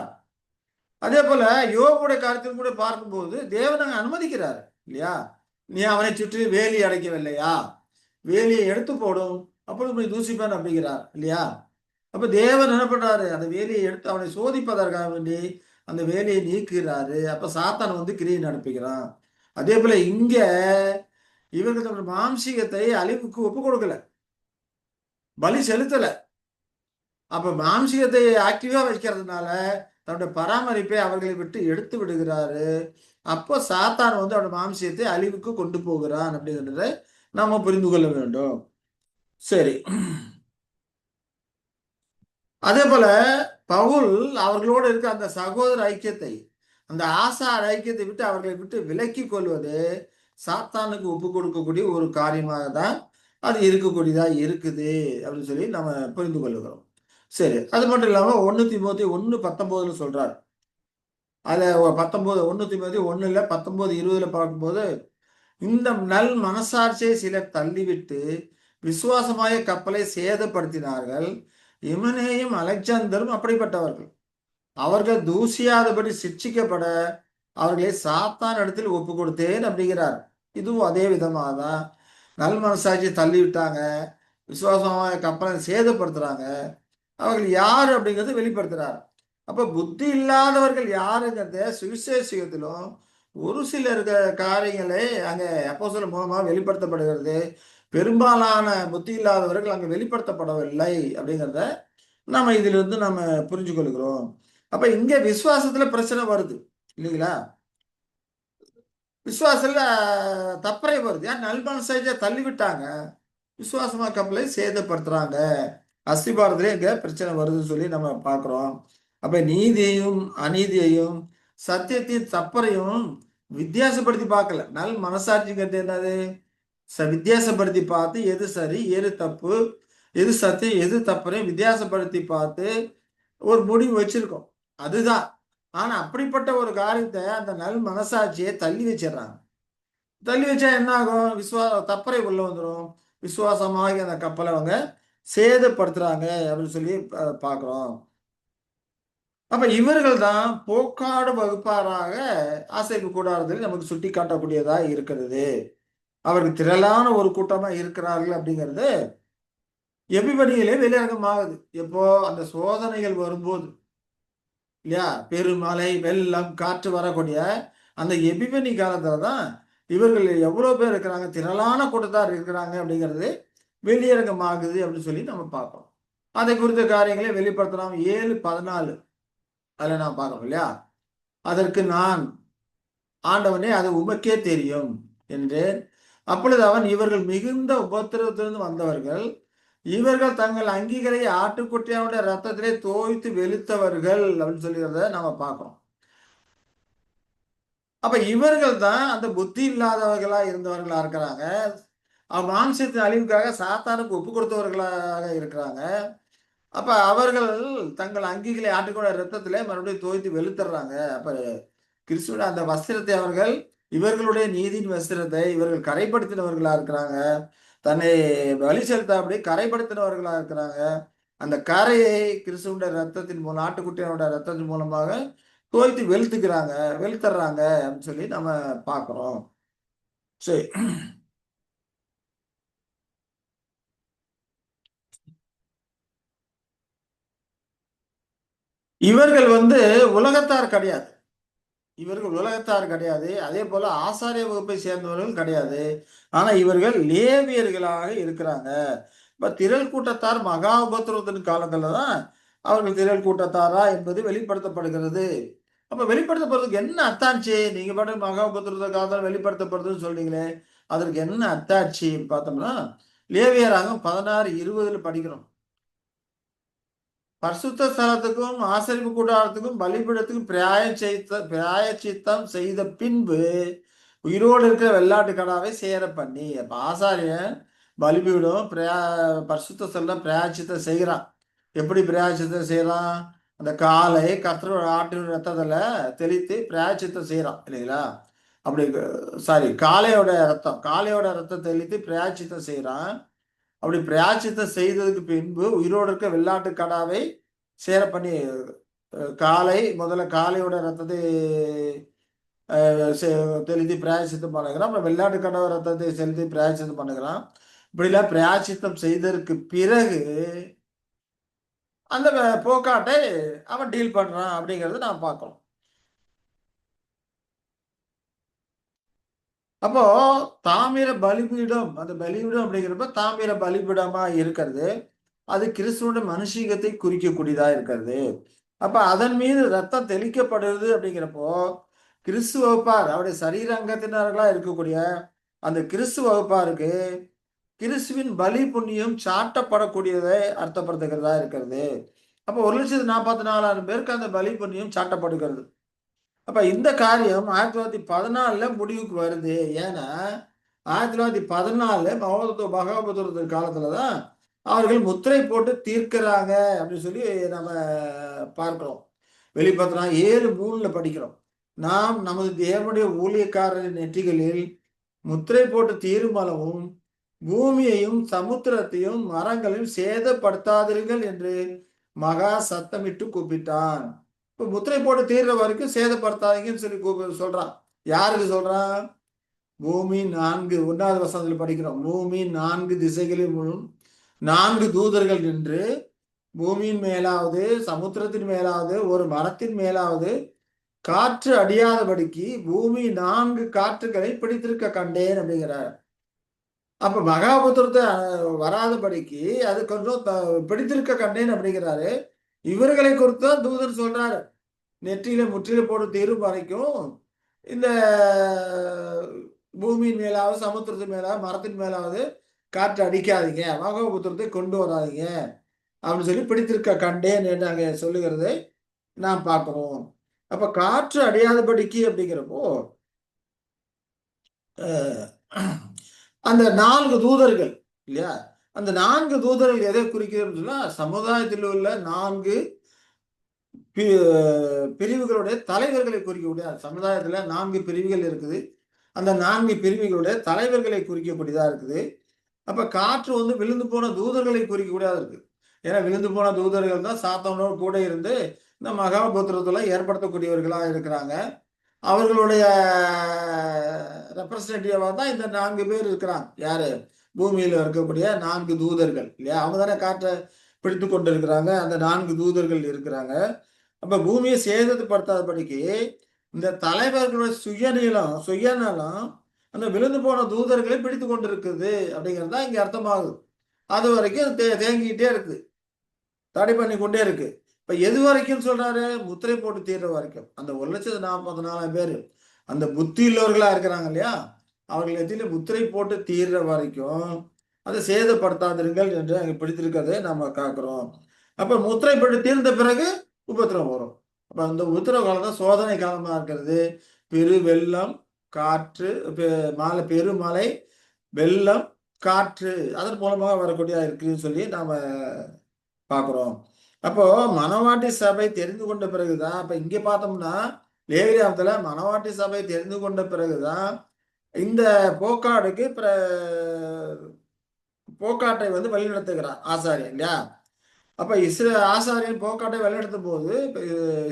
அதே போல யோபுடைய காரியத்திலும் கூட பார்க்கும்போது தேவன் அனுமதிக்கிறார் இல்லையா? நீ அவனை சுற்றி வேலி அடைக்கவில்லையா? வேலியை எடுத்து போடும், அப்பொழுது போய் தூசிப்பான் அப்படிங்கிறார் இல்லையா? அப்ப தேவன் என்ன பண்றாரு? அந்த வேலியை எடுத்து அவனை சோதிப்பதற்காக வேண்டி அந்த வேலையை நீக்குறாரு. அப்ப சாத்தான் வந்து கிரியை நடப்பிக்கிறான். அதே போல இங்க இவர்கள் மாம்சீகத்தை அழிவுக்கு ஒப்பு கொடுக்கல, பலி செலுத்தல. அப்ப மாம்சீகத்தை ஆக்டிவா வைக்கிறதுனால தன்னுடைய பராமரிப்பை அவர்களை விட்டு எடுத்து விடுகிறாரு. அப்போ சாத்தான் வந்து அவருடைய மாம்சீகத்தை அழிவுக்கு கொண்டு போகிறான் அப்படிங்கிறத நாம புரிந்து கொள்ள வேண்டும். சரி, அதே போல பவுல் அவர்களோடு இருக்க அந்த சகோதர ஐக்கியத்தை, அந்த ஆசார ஐக்கியத்தை விட்டு அவர்களை விட்டு விலக்கி கொள்வது சாத்தானுக்கு ஒப்பு கொடுக்கக்கூடிய ஒரு காரியமாக தான் அது இருக்கக்கூடியதா இருக்குது அப்படின்னு சொல்லி நம்ம புரிந்து கொள்ளுகிறோம். சரி, அது மட்டும் இல்லாம 1 தீமோத்தேயு 1:19 சொல்றார். அதுல 19 1 தீமோத்தேயு 1:19, 20 பார்க்கும்போது, இந்த நல் மனசாட்சியை சிலர் தள்ளிவிட்டு விசுவாசமாய கப்பலை சேதப்படுத்தினார்கள். இமனேயும் அலெக்சாந்தரும் அப்படிப்பட்டவர்கள். அவர்கள் தூசியாதபடி சிட்சிக்கப்பட அவர்களை சாத்தான் இடத்தில் ஒப்பு கொடுத்தேன் அப்படிங்கிறார். இதுவும் அதே விதமாக தான். நல் மனசாட்சியை தள்ளி விட்டாங்க, விசுவாசமாய கப்பலை சேதப்படுத்துறாங்க. அவர்கள் யார் அப்படிங்கிறது வெளிப்படுத்துறார். அப்ப புத்தி இல்லாதவர்கள் யாருங்கிறத சுவிசேஷத்திலும் ஒரு சிலர் காரியங்களே அங்க அப்போஸ்தலர் மூலமா வெளிப்படுத்தப்படுகிறது. பெரும்பாலான புத்தி இல்லாதவர்கள் அங்க வெளிப்படுத்தப்படவில்லை அப்படிங்கிறத நம்ம இதிலிருந்து நம்ம புரிஞ்சு கொள்கிறோம். அப்ப இங்க விசுவாசத்துல பிரச்சனை வருது இல்லைங்களா? விசுவாசத்துல தப்பறை வருது. ஏன் நல்மனசாட்சிய தள்ளி விட்டாங்க. விசுவாசமா கப்பலை சேதப்படுத்துறாங்க. அஸ்திபாரத்திலே இங்க பிரச்சனை வருதுன்னு சொல்லி நம்ம பார்க்கிறோம். அப்ப நீதியையும் அநீதியையும் சத்தியத்தையும் தப்பறையும் வித்தியாசப்படுத்தி பார்க்கல. நல் மனசாட்சிங்கிறது என்னது? வித்தியாசப்படுத்தி பார்த்து எது சரி, எது தப்பு, எது சத்தியம், எது தப்புன்னு வித்தியாசப்படுத்தி பார்த்து ஒரு முடிவு வச்சிருக்கோம். அதுதான். ஆனா அப்படிப்பட்ட ஒரு காரியத்த அந்த நல் மனசாட்சியை தள்ளி வச்சிடுறாங்க. தள்ளி வச்சா என்ன ஆகும்? தப்பறை உள்ள வந்துரும். விசுவாசமாகி அந்த கப்பலை அவங்க சேதப்படுத்துறாங்க அப்படின்னு சொல்லி பார்க்கிறோம். அப்ப இவர்கள் தான் போக்காடு வகுப்பாராக ஆசரிப்பு கூடாரத்தில் நமக்கு சுட்டி காட்டக்கூடியதா இருக்கிறது. அவர்கள் திரளான ஒரு கூட்டமா இருக்கிறார்கள் அப்படிங்கிறது எபிபனியிலே வெளியரங்கமாகுது. எப்போ அந்த சோதனைகள் வரும்போது இல்லையா? பெருமழை, வெள்ளம், காற்று வரக்கூடிய அந்த எபிபனி காலத்துல தான் இவர்கள் எவ்வளவு பேர் இருக்கிறாங்க, திரளான கூட்டத்தார் இருக்கிறாங்க அப்படிங்கிறது வெளியரங்கமாகுது அப்படின்னு சொல்லி நம்ம பார்க்கிறோம். அதை குறித்த காரியங்களை வெளிப்படுத்தலாம் 7:14 அதுல நான் பார்க்கிறோம் இல்லையா? அதற்கு நான் ஆண்டவனே அது உமக்கே தெரியும் என்றேன். அப்பொழுது அவன் இவர்கள் மிகுந்த உபத்திரவத்திலிருந்து வந்தவர்கள், இவர்கள் தங்கள் அங்கிகளை ஆட்டுக்குட்டியானுடைய ரத்தத்திலே தோய்த்து வெளுத்தவர்கள் அப்படின்னு சொல்லிக்கிறத நாம பார்க்கிறோம். அப்ப இவர்கள் தான் அந்த புத்தி இல்லாதவர்களா இருந்தவர்களா இருக்கிறாங்க. மாம்சத்தின் அழிவுக்காக சாத்தானுக்கு ஒப்பு கொடுத்தவர்களாக இருக்கிறாங்க. அப்ப அவர்கள் தங்கள் அங்கிகளை ஆட்டுக்குடைய ரத்தத்திலே மறுபடியும் தோய்த்து வெளுத்துறாங்க. அப்ப கிறிஸ்துவோட அந்த வஸ்திரத்தை அவர்கள் இவர்களுடைய நீதியின் வஸ்திரத்தை இவர்கள் கரைப்படுத்தினவர்களா இருக்கிறாங்க. தன்னை வழி செலுத்தாபடி கரைப்படுத்தினவர்களா இருக்கிறாங்க. அந்த கரையை கிறிஸ்துவோட ரத்தத்தின் மூலம் ஆட்டுக்குட்டியோட ரத்தத்தின் மூலமாக தோய்த்து வெளுத்துறாங்க அப்படின்னு சொல்லி நம்ம பார்க்கிறோம். சரி, இவர்கள் உலகத்தார் கிடையாது. இவர்கள் உலகத்தார் கிடையாது. அதே போல ஆசாரிய வகுப்பை சேர்ந்தவர்கள் கிடையாது. ஆனா இவர்கள் லேவியர்களாக இருக்கிறாங்க. இப்ப திரள் கூட்டத்தார் மகா உபத்திரவத்தின் காலத்துல தான் அவர்கள் திரள் கூட்டத்தாரா என்பது வெளிப்படுத்தப்படுகிறது. அப்ப வெளிப்படுத்தப்படுறதுக்கு என்ன அத்தாட்சி? நீங்க பாட்டு மகா உபத்திரவ காலத்துல வெளிப்படுத்தப்படுதுன்னு சொல்றீங்களே, அதற்கு என்ன அத்தாட்சி பார்த்தோம்னா, லேவியராகம் 16:20 படிக்கிறோம். பரிசுத்த ஸ்தலத்துக்கும் ஆசரிப்பு கூடாரத்துக்கும் பலிபீடத்துக்கும் பிராயச்சித்தம் செய்த பின்பு உயிரோடு இருக்கிற வெள்ளாட்டு கடாவை சேர பண்ணி, அப்ப ஆசாரியன் பலிபீடம் பரிசுத்த ஸ்தலம் பிராயச்சித்தம் செய்கிறான். எப்படி பிராயச்சித்தம் செய்யறான்? அந்த காலை கர்த்தரோட ஆட்டின் ரத்தத்துல தெளித்து பிராயச்சித்தம் செய்யறான் இல்லைங்களா? அப்படி சாரி, காளையோட ரத்தம் தெளித்து பிராயச்சித்தம் செய்யறான். அப்படி பிராயச்சித்தம் செய்ததுக்கு பின்பு உயிரோடு இருக்க வெள்ளாட்டு கடாவை சேர பண்ணி காளை முதல்ல காளையோட ரத்தத்தை தெளித்து பிராயச்சித்தம் பண்ணுகிறான். அப்புறம் வெள்ளாட்டு கடவுள் ரத்தத்தை செலுத்தி பிராயச்சித்தம் பண்ணுகிறான். இப்படிலாம் பிராயச்சித்தம் செய்ததற்கு பிறகு அந்த போக்காட்டை அவன் டீல் பண்றான் அப்படிங்கறத நான் பார்க்கிறோம். அப்போ தாமிர பலிபீடம், அந்த பலிபீடம் அப்படிங்கிறப்ப தாமிர பலிபீடமா இருக்கிறது. அது கிறிஸ்துவோட மனுஷீகத்தை குறிக்கக்கூடியதா இருக்கிறது. அப்ப அதன் மீது ரத்தம் தெளிக்கப்படுறது அப்படிங்கிறப்போ கிறிஸ்து வகுப்பார் அவருடைய சரீர அங்கத்தினர்களா இருக்கக்கூடிய அந்த கிறிஸ்து வகுப்பாருக்கு கிறிஸ்துவின் பலி புண்ணியம் சாட்டப்படக்கூடியதை அர்த்தப்படுத்துகிறதா இருக்கிறது. அப்ப 1,44,000 பேருக்கு அந்த பலி புண்ணியம் சாட்டப்படுகிறது. அப்ப இந்த காரியம் 1914 முடிவுக்கு வருது. ஏன்னா 1914 மகாபுத்திர காலத்துல தான் அவர்கள் முத்திரை போட்டு தீர்க்கிறாங்க அப்படின்னு சொல்லி நம்ம பார்க்கிறோம். வெளிப்படுத்தினா 7:3 படிக்கிறோம். நாம் நமது தேவனுடைய ஊழியக்காரரின் நெற்றிகளில் முத்திரை போட்டு தீருமளவும் பூமியையும் சமுத்திரத்தையும் மரங்களையும் சேதப்படுத்தாதீர்கள் என்று மகா சத்தமிட்டு கூப்பிட்டான். இப்ப முத்திரை போட்டு தீர்ற வரைக்கும் சேதப்படுத்தாதீங்கன்னு சொல்லி சொல்றான். யாருக்கு சொல்றான்? பூமி 1வது வசனத்தில் படிக்கிறோம். பூமி 4 திசைகளிலும் 4 தூதர்கள் நின்று பூமியின் மேலாவது சமுத்திரத்தின் மேலாவது ஒரு மரத்தின் மேலாவது காற்று அடியாதபடிக்கு பூமி 4 காற்றுகளை பிடித்திருக்க கண்டேன் அப்படிங்கிறார். அப்ப மகாபுத்திரத்தை வராதபடிக்கு அது கொஞ்சம் பிடித்திருக்க கண்டேன் அப்படிங்கிறாரு. இவர்களை குறித்து தான் தூதர் சொல்றாரு. நெற்றியில முற்றில போட்டு தீரும் வரைக்கும் இந்த பூமியின் மேலாவது சமுத்திரத்தின் மேலாவது மரத்தின் மேலாவது காற்று அடிக்காதீங்க, மகாபுத்திரத்தை கொண்டு வராதீங்க அப்படின்னு சொல்லி பிடித்திருக்க கண்டேன் என்று அங்கே சொல்லுகிறதை நாம் பார்க்கிறோம். அப்ப காற்று அடியாதபடிக்கு அப்படிங்கிறப்போ அந்த 4 தூதர்கள் இல்லையா, அந்த 4 தூதர்கள் எதை குறிக்கிறதுன்னு சொன்னா சமுதாயத்தில் உள்ள 4 பிரிவுகளுடைய தலைவர்களை குறிக்கக்கூடிய, சமுதாயத்துல 4 பிரிவுகள் இருக்குது. அந்த 4 பிரிவுகளுடைய தலைவர்களை குறிக்கக்கூடியதா இருக்குது. அப்ப காற்று வந்து விழுந்து போன தூதர்களை குறிக்கக்கூடியதா இருக்கு. ஏன்னா விழுந்து போன தூதர்கள் தான் சாத்தானோடு கூட இருந்து இந்த மகாபுத்திரத்துல ஏற்படுத்தக்கூடியவர்களா இருக்கிறாங்க. அவர்களுடைய ரெப்ரசன்டேட்டிவா தான் இந்த 4 பேர் இருக்கிறாங்க. யாரு? பூமியில இருக்கக்கூடிய 4 தூதர்கள் இல்லையா, அவங்க தானே காற்றை பிடித்து கொண்டு இருக்கிறாங்க. அந்த 4 தூதர்கள் இருக்கிறாங்க. அப்ப பூமியை சேதப்படுத்தாதபடிக்கு இந்த தலைவர்களுடைய சுயநலம் அந்த விழுந்து போன தூதர்களை பிடித்து கொண்டு இருக்குது அப்படிங்கிறது தான் இங்க அர்த்தமாகுது. அது வரைக்கும் தேங்கிக்கிட்டே இருக்கு, தடை பண்ணி கொண்டே இருக்கு. இப்ப எது வரைக்கும் சொல்றாரு? முத்திரை போட்டு தீர்ற வரைக்கும். அந்த 1,44,000 பேர் அந்த புத்தி உள்ளவர்களா இருக்கிறாங்க இல்லையா, அவர்கள் எதில முத்திரை போட்டு தீர்ற வரைக்கும் அதை சேதப்படுத்தாதிருங்கள் என்று அங்கே பிடித்திருக்கிறதை நம்ம காக்கிறோம். அப்ப முத்திரை போட்டு தீர்ந்த பிறகு உபத்திரம் வரும். அப்ப அந்த உபத்திர காலம் தான் சோதனை காலமா இருக்கிறது. பெரு வெள்ளம், காற்று, பெருமழை, வெள்ளம், காற்று அதன் மூலமாக வரக்கூடியதா இருக்குன்னு சொல்லி நாம பார்க்கிறோம். அப்போ மணவாட்டி சபை தெரிந்து கொண்ட பிறகுதான், அப்ப இங்க பார்த்தோம்னா லேவியாத்துல மணவாட்டி சபை தெரிந்து கொண்ட பிறகுதான் இந்த போக்காடுக்கு போக்காட்டை வந்து வழிநடத்துகிறார் ஆசாரியன் இல்லையா. அப்ப ஆசாரியன் போக்காட்டை வழிநடத்தும் போது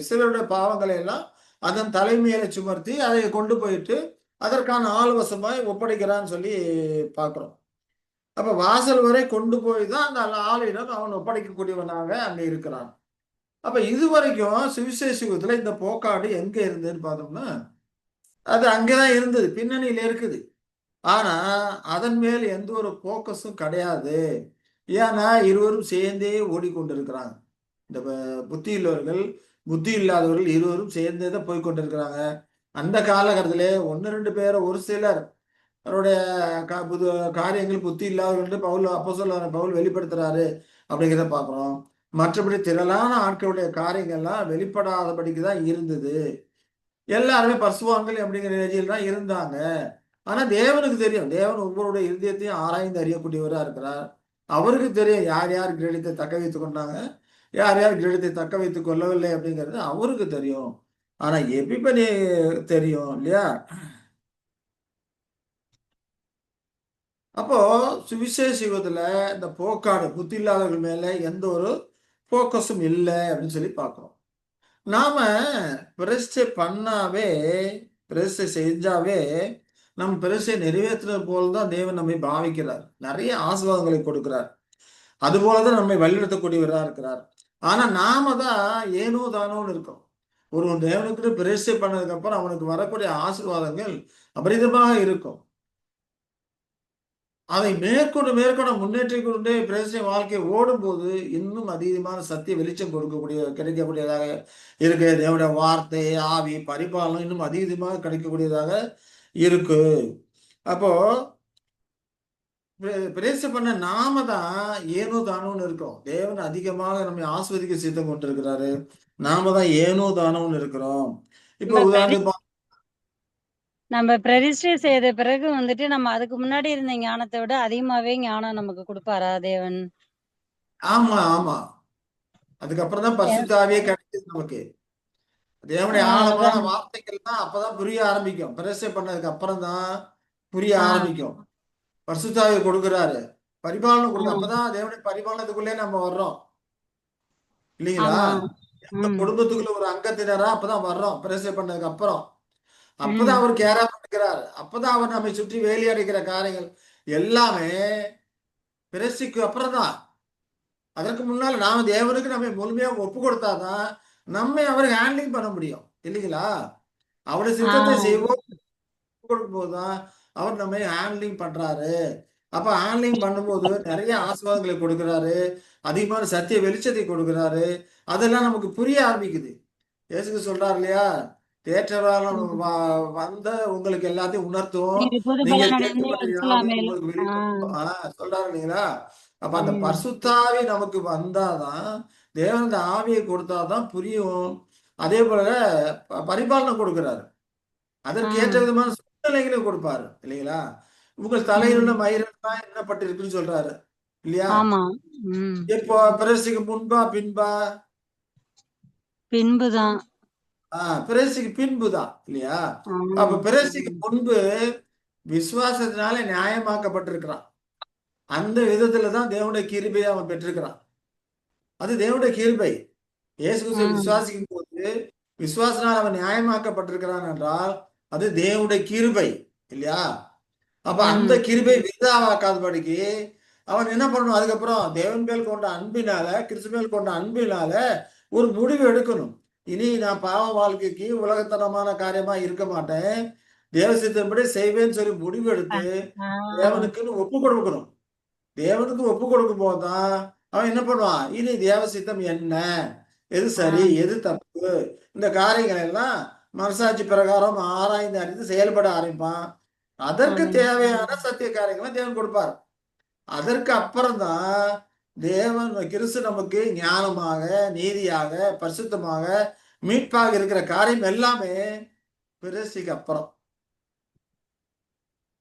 இஸ்ரவேலுடைய பாவங்களை எல்லாம் அதன் தலைமையில சுமர்த்தி அதை கொண்டு போயிட்டு அதற்கான ஆள்வசமாய் ஒப்படைக்கிறான்னு சொல்லி பார்க்கிறோம். அப்ப வாசல் வரை கொண்டு போய் தான் அந்த ஆளிடம் அவன் ஒப்படைக்கக்கூடியவனாக அங்க இருக்கிறான். அப்ப இது வரைக்கும் சுவிசேஷ யுகத்துல இந்த போக்காடு எங்க இருந்ததுன்னு பார்த்தோம்னா அது அங்கதான் இருந்தது, பின்னணியில இருக்குது. ஆனா அதன் மேல் எந்த ஒரு போக்கஸும் கிடையாது. ஏன்னா இருவரும் சேர்ந்தே ஓடிக்கொண்டிருக்கிறாங்க. இந்த புத்தி உள்ளவர்கள் புத்தி இல்லாதவர்கள் இருவரும் சேர்ந்தே தான் போய் கொண்டிருக்கிறாங்க. அந்த காலகட்டத்திலே 1-2 பேரை ஒரு சிலர் அவருடைய காரியங்கள் புத்தி இல்லாதவர்கள் பவுல் வெளிப்படுத்துறாரு அப்படிங்கிறத பார்க்கிறோம். மற்றபடி திரளான ஆட்களுடைய காரியங்கள்லாம் வெளிப்படாதபடிக்கு தான் இருந்தது. எல்லாருமே பரிசுவான்கள் அப்படிங்கிற நிலையில் தான் இருந்தாங்க. ஆனா தேவனுக்கு தெரியும், தேவன் ஒவ்வொருடைய இருதயத்தையும் ஆராய்ந்து அறியக்கூடியவரா இருக்கிறார். அவருக்கு தெரியும் யார் யார் கிரீடத்தை தக்க வைத்துக் கொண்டாங்க, யார் யார் கிரீடத்தை தக்க வைத்துக் கொள்ளவில்லை அப்படிங்கிறது அவருக்கு தெரியும். ஆனா எபிபனி தெரியும் இல்லையா. அப்போ சுவிசேஷ யுகத்துல இந்த போக்காடு புத்தி இல்லாதவர்கள் மேல எந்த ஒரு போக்கஸும் இல்லை அப்படின்னு சொல்லி பார்க்கிறோம். நாம பிரதிஷ்டை பண்ணாவே, பிரதிஷ்டை செஞ்சாவே நம் பிரதிஷ்டை நிறைவேற்றுறது போலதான் தேவன் நம்மை பாவிக்கிறார், நிறைய ஆசீர்வாதங்களை கொடுக்கிறார். அது போலதான் நம்மை வழிநடத்தக்கூடியவராக இருக்கிறார். ஆனா நாம தான் ஏனோ தானோன்னு இருக்கோம். ஒரு தேவனுக்கு பிரதிஷ்டை பண்ணதுக்கு அப்புறம் அவனுக்கு வரக்கூடிய ஆசீர்வாதங்கள் அபரிதமாக இருக்கும். அதை மேற்கொண்டு முன்னேற்றிக் கொண்டே பிரதிஷ்டை வாழ்க்கை ஓடும் போது இன்னும் அதிகமான சத்திய வெளிச்சம் கிடைக்கக்கூடியதாக இருக்கு. தேவனுடைய வார்த்தை, ஆவி, பரிபாலனம் இன்னும் அதிகமாக கிடைக்கக்கூடியதாக இருக்கு. அப்போ பிரேச பண்ண நாம தான் ஏனோ தானோன்னு இருக்கோம். தேவன் அதிகமாக நம்மை ஆஸ்வதிக்க சித்தம் கொண்டிருக்கிறாரு, நாம தான் ஏனோ தானோன்னு இருக்கிறோம். இப்போ உதாரணத்துக்கு நம்ம பிரதிஷ்டை செய்த பிறகு வந்துட்டு நம்ம அதுக்கு முன்னாடி இருந்த ஞானத்தை விட அதிகமாவே ஞானம் நமக்கு கொடுப்பாரா தேவன்? ஆமா ஆமா, அதுக்கப்புறம் தான் பரிசுத்த ஆவியே கிடைக்குது நமக்கு. தேவனுடைய ஆழமான அதான். வார்த்தைகள்லாம் அப்பதான் புரிய ஆரம்பிக்கும். பிரதிஷ்டை பண்ணதுக்கு அப்புறம் தான் புரிய ஆரம்பிக்கும். பரிசுத்த ஆவியை கொடுக்குறாரு, பரிபாலனை கொடுக்க, அப்பதான் தேவனுடைய பரிபாலனத்துக்குள்ளே நம்ம வர்றோம் இல்லைங்களா? ஆமா. குடும்பத்துக்குள்ள ஒரு அங்கத்தினரா அப்பதான் வர்றோம் பிரதிஷ்டை பண்ணதுக்கு அப்புறம். அப்பதான் அவர் கேரா பண்ணுகிறார். அப்பதான் அவர் நம்மை சுற்றி வேலி அடைக்கிற காரியங்கள் எல்லாமே பிரதிஷ்டைக்கு அப்புறம் தான். அதற்கு முன்னால நாம தேவனுக்கு நம்ம முழுமையா ஒப்பு கொடுத்தாதான் நம்மை அவர் ஹேண்ட்லிங் பண்ண முடியும் இல்லைங்களா? அவருடைய சித்தத்தை செய்வோம் கொடுக்கும் போதுதான் அவர் நம்மை ஹேண்ட்லிங் பண்றாரு. அப்ப ஹேண்ட்லிங் பண்ணும்போது நிறைய ஆசீர்வாதங்களை கொடுக்கிறாரு, அதிகமான சத்திய வெளிச்சத்தை கொடுக்கிறாரு. அதெல்லாம் நமக்கு புரிய ஆரம்பிக்குது. இயேசு சொல்றாரு இல்லையா, தேற்றவாளன் வந்த உங்களுக்கு எல்லாத்தையும் உணர்த்தும், நீங்கள் கேட்கப்பட்ட யாவையும் உங்களுக்கு வெளிப்படுத்தும் சொல்றாரு இல்லைங்களா? அப்ப அந்த பரிசுத்தாவி நமக்கு வந்தாதான், தேவன் அந்த ஆவியை கொடுத்தாதான் புரியும். அதே போல பரிபாலனை கொடுக்கிறாரு, அதற்கு ஏற்ற விதமான சூழ்நிலைகளையும் கொடுப்பாரு இல்லைங்களா? உங்கள் தலையில் உள்ள மயிரெல்லாம் எண்ணப்பட்டிருக்குன்னு சொல்றாரு இல்லையா? இப்போ பிரேசிக்கு முன்பா பின்பா? பின்புதான். பிரேசிக்கு பின்புதான் இல்லையா? அப்ப பிரேசிக்கு முன்பு விசுவாசத்தினால நியாயமாக்கப்பட்டிருக்கிறான். அந்த விதத்துலதான் தேவனுடைய கிருபையை அவன் பெற்றிருக்கிறான். அது தேவனுடைய கிருபை. இயேசு விசுவாசிக்கும் போது விசுவாசனால் அவன் நியாயமாக்கப்பட்டிருக்கிறான் என்றால் அது தேவனுடைய கிருபை இல்லையா? அப்ப அந்த கிருபை விருதாவாக்காதபடிக்கு அவன் என்ன பண்ணணும்? அதுக்கப்புறம் தேவன் மேல் கொண்ட அன்பினால, கிறிஸ்து மேல் கொண்ட அன்பினால ஒரு முடிவு எடுக்கணும். இனி நான் பாவ வாழ்க்கைக்கு உலகத்தனமான காரியமா இருக்க மாட்டேன், தேவசித்தப்படி செய்வேன்னு சொல்லி முடிவு எடுத்து தேவனுக்குன்னு ஒப்பு கொடுக்கணும். தேவனுக்கு ஒப்பு கொடுக்கும் போதுதான் அவன் என்ன பண்ணுவான்? இனி தேவசித்தம் என்ன, எது சரி எது தப்பு, இந்த காரியங்கள் எல்லாம் மனசாட்சி பிரகாரம் ஆராய்ந்து அறிந்து செயல்பட ஆரம்பிப்பான். அதற்கு தேவையான சத்திய காரியங்களை தேவன் கொடுப்பார். அதற்கு அப்புறம் தான் தேவன் கிறிஸ்து நமக்கு ஞானமாக, நீதியாக, பரிசுத்தமாக, மீட்பாக இருக்கிற காரியம் எல்லாமே பிரேசிக்கு அப்புறம்.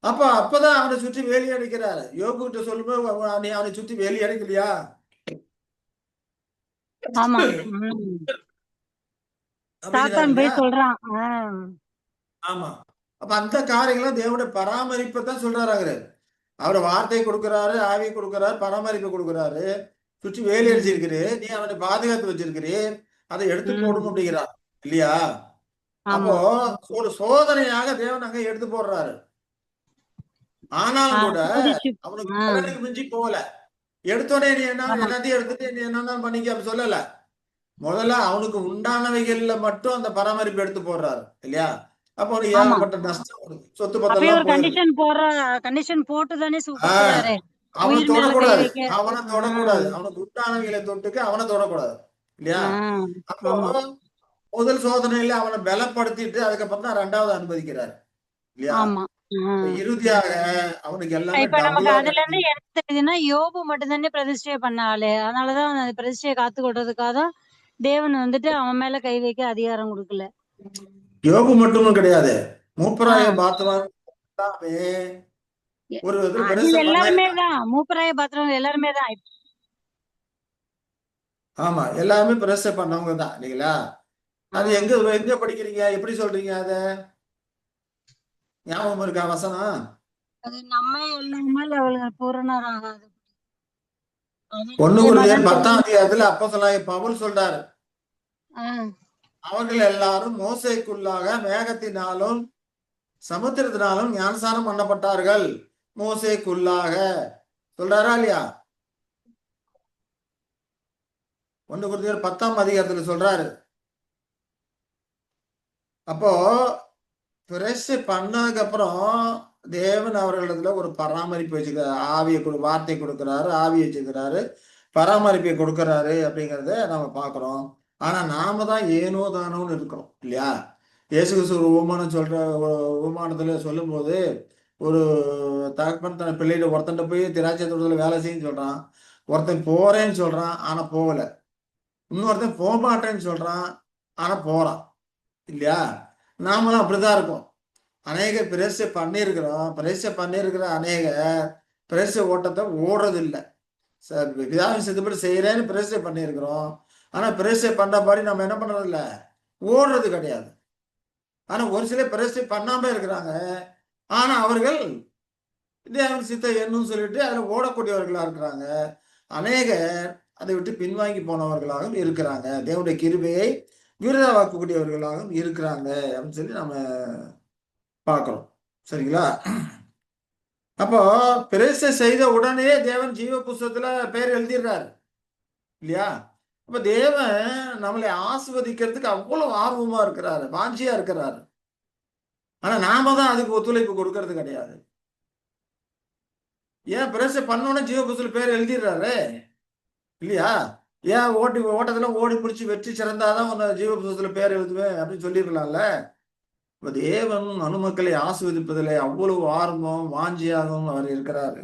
அப்பதான் அவனை சுற்றி வேலி அடைக்கிறாரு. யோகு கிட்ட சொல்லும்போது நீ அவனை சுற்றி வேலி அடைக்கலையா? ஆமா. அப்ப அந்த காரியங்களும் தேவனுடைய பராமரிப்பை தான் சொல்றாரு. அவரை வார்த்தையை கொடுக்கிறாரு, ஆவியை கொடுக்கிறாரு, பராமரிப்பை கொடுக்கிறாரு, சுற்றி வேலி அடிச்சிருக்கிறே, நீ அவனை பாதுகாத்து வச்சிருக்கிறே, அதை எடுத்து போடணும் அப்படிங்கிறார் இல்லையா? அப்போ ஒரு சோதனையாக தேவன் அங்க எடுத்து போடுறாரு. ஆனாலும் கூட அவனுக்கு பலனுக்கு மிஞ்சி போகல. எடுத்தோடனே நீ என்ன எல்லாத்தையும் எடுத்துட்டு நீ என்னன்னு பண்ணிக்க அப்படி சொல்லல. முதல்ல அவனுக்கு உண்டானவைகள்ல மட்டும் அந்த பராமரிப்பு எடுத்து போடுறாரு இல்லையா? அப்போ அவனுக்கு ஏகப்பட்ட நஷ்டம், சொத்து பத்தெல்லாம் அவனை தொடக்கூடாது, அவனை தொடக்கூடாது, அவனுக்கு உண்டானவைகளை தொட்டுக்கு அவனை தொடக்கூடாது இல்லையா? அப்போ முதல் சோதனையில அவனை பலப்படுத்திட்டு அதுக்கப்புறம் தான் ரெண்டாவது அனுமதிக்கிறாரு இல்லையா? இறுதியாக அவனுக்கு எல்லாமே அதுல இருந்து என்ன தெரியுதுன்னா, யோபு மட்டும் தானே பிரதிஷ்டை பண்ண ஆளு. அதனாலதான் அந்த பிரதிஷ்டையை காத்து கொள்றதுக்காக தான் தேவன் வந்துட்டு அவன் மேல கை வைக்க அதிகாரம் கொடுக்கல. யோபு மட்டும் கிடையாது, மூப்பராய பாத்திரம் ஒரு எல்லாருமே தான், மூப்பராய பாத்திரம் எல்லாருமே தான். ஆமா, எல்லாமே பிரதிஷ்டை பண்ணவங்க தான் இல்லைங்களா? அது எங்க படிக்கிறீங்க, எப்படி சொல்றீங்க? அத ஞாபகம் இருக்கா வசனம்? அது நம்ம இல்லாமல் அவர்கள் பூரணராகாது. 1 கொரிந்தியர் 10ஆம் அதிகாரத்துல அப்போஸ்தலனாகிய பவுல் சொல்றாரு, அவர்கள் எல்லாரும் மோசேக்குள்ளாக மேகத்தினாலும் சமுத்திரத்தினாலும் ஞானஸ்நானம் பண்ணப்பட்டார்கள். மோசேக்குள்ளாக சொல்றாரா இல்லையா? 1 கொரிந்தியர் 10ஆம் அதிகாரத்துல சொல்றாரு. அப்போ பிரேசிச்சு பண்ணதுக்கு அப்புறம் தேவன் அவர்களிடத்துல ஒரு பராமரிப்பு வச்சுக்கிறாரு. ஆவியை வார்த்தை கொடுக்கிறாரு, ஆவியை வச்சுக்கிறாரு, பராமரிப்பை கொடுக்கிறாரு அப்படிங்கிறத நம்ம பாக்குறோம். ஆனா நாம தான் ஏனோ தானோன்னு இருக்கிறோம் இல்லையா? இயேசு கிறிஸ்து ஒரு உபமானம் உபமானத்துல சொல்லும் போது, ஒரு தகப்பன் தன் பிள்ளைகிட்ட ஒருத்தன் போய் திராட்சை தோட்டத்துல வேலை செய்யுன்னு சொல்றான், ஒருத்தன் போறேன்னு சொல்றான் ஆனா போகல, இன்னொருத்தன் போக மாட்டேன்னு சொல்றான் ஆனா போறான் இல்லையா? நாமளும் அப்படிதான் இருக்கோம். அநேக பிரேசை பண்ணியிருக்கிறோம். பிரேசை பண்ணியிருக்கிற அநேக பிரேசை ஓட்டத்தை ஓடுறது இல்லை. பிதாவின் சித்தப்படி செய்யறேன்னு பிரேசை பண்ணியிருக்கிறோம். ஆனா பிரேசை பண்ண மாதிரி நம்ம என்ன பண்றது இல்லை, ஓடுறது கிடையாது. ஆனா ஒரு சிலர் பிரேசை பண்ணாம இருக்கிறாங்க. ஆனா அவர்கள் தேவன் சித்த என்னும் சொல்லிட்டு அதுல ஓடக்கூடியவர்களா இருக்கிறாங்க. அநேக அதை விட்டு பின்வாங்கி போனவர்களாகவும் இருக்கிறாங்க. தேவனுடைய கிருபையை விருதாவாக்கக்கூடியவர்களாகவும் இருக்கிறாங்க அப்படின்னு சொல்லி நம்ம பார்க்கிறோம். சரிங்களா? அப்போ பிரேசை செய்த உடனே தேவன் ஜீவ புஸ்தகத்துல பேர் எழுதிடுறாரு இல்லையா? அப்ப தேவன் நம்மளை ஆசிர்வதிக்கிறதுக்கு அவ்வளவு ஆர்வமா இருக்கிறாரு, வாஞ்சியா இருக்கிறாரு. ஆனா நாம தான் அதுக்கு ஒத்துழைப்பு கொடுக்கறது கிடையாது. ஏன் பிரேசை பண்ணோன்னே ஜீவ புஸ்தகத்துல பேர் எழுதிடுறாரு இல்லையா? ஏன் ஓட்டத்துல ஓடி பிடிச்சி வெற்றி சிறந்தாதான் உன்னை ஜீவ புஸ்தகத்துல பேர் எழுதுவேன் அப்படின்னு சொல்லியிருக்கலாம்ல. இப்ப தேவன் மனுமக்களை ஆசிர்வதிப்பதில் அவ்வளவு ஆர்வம் வாஞ்சியாகவும் அவர் இருக்கிறாரு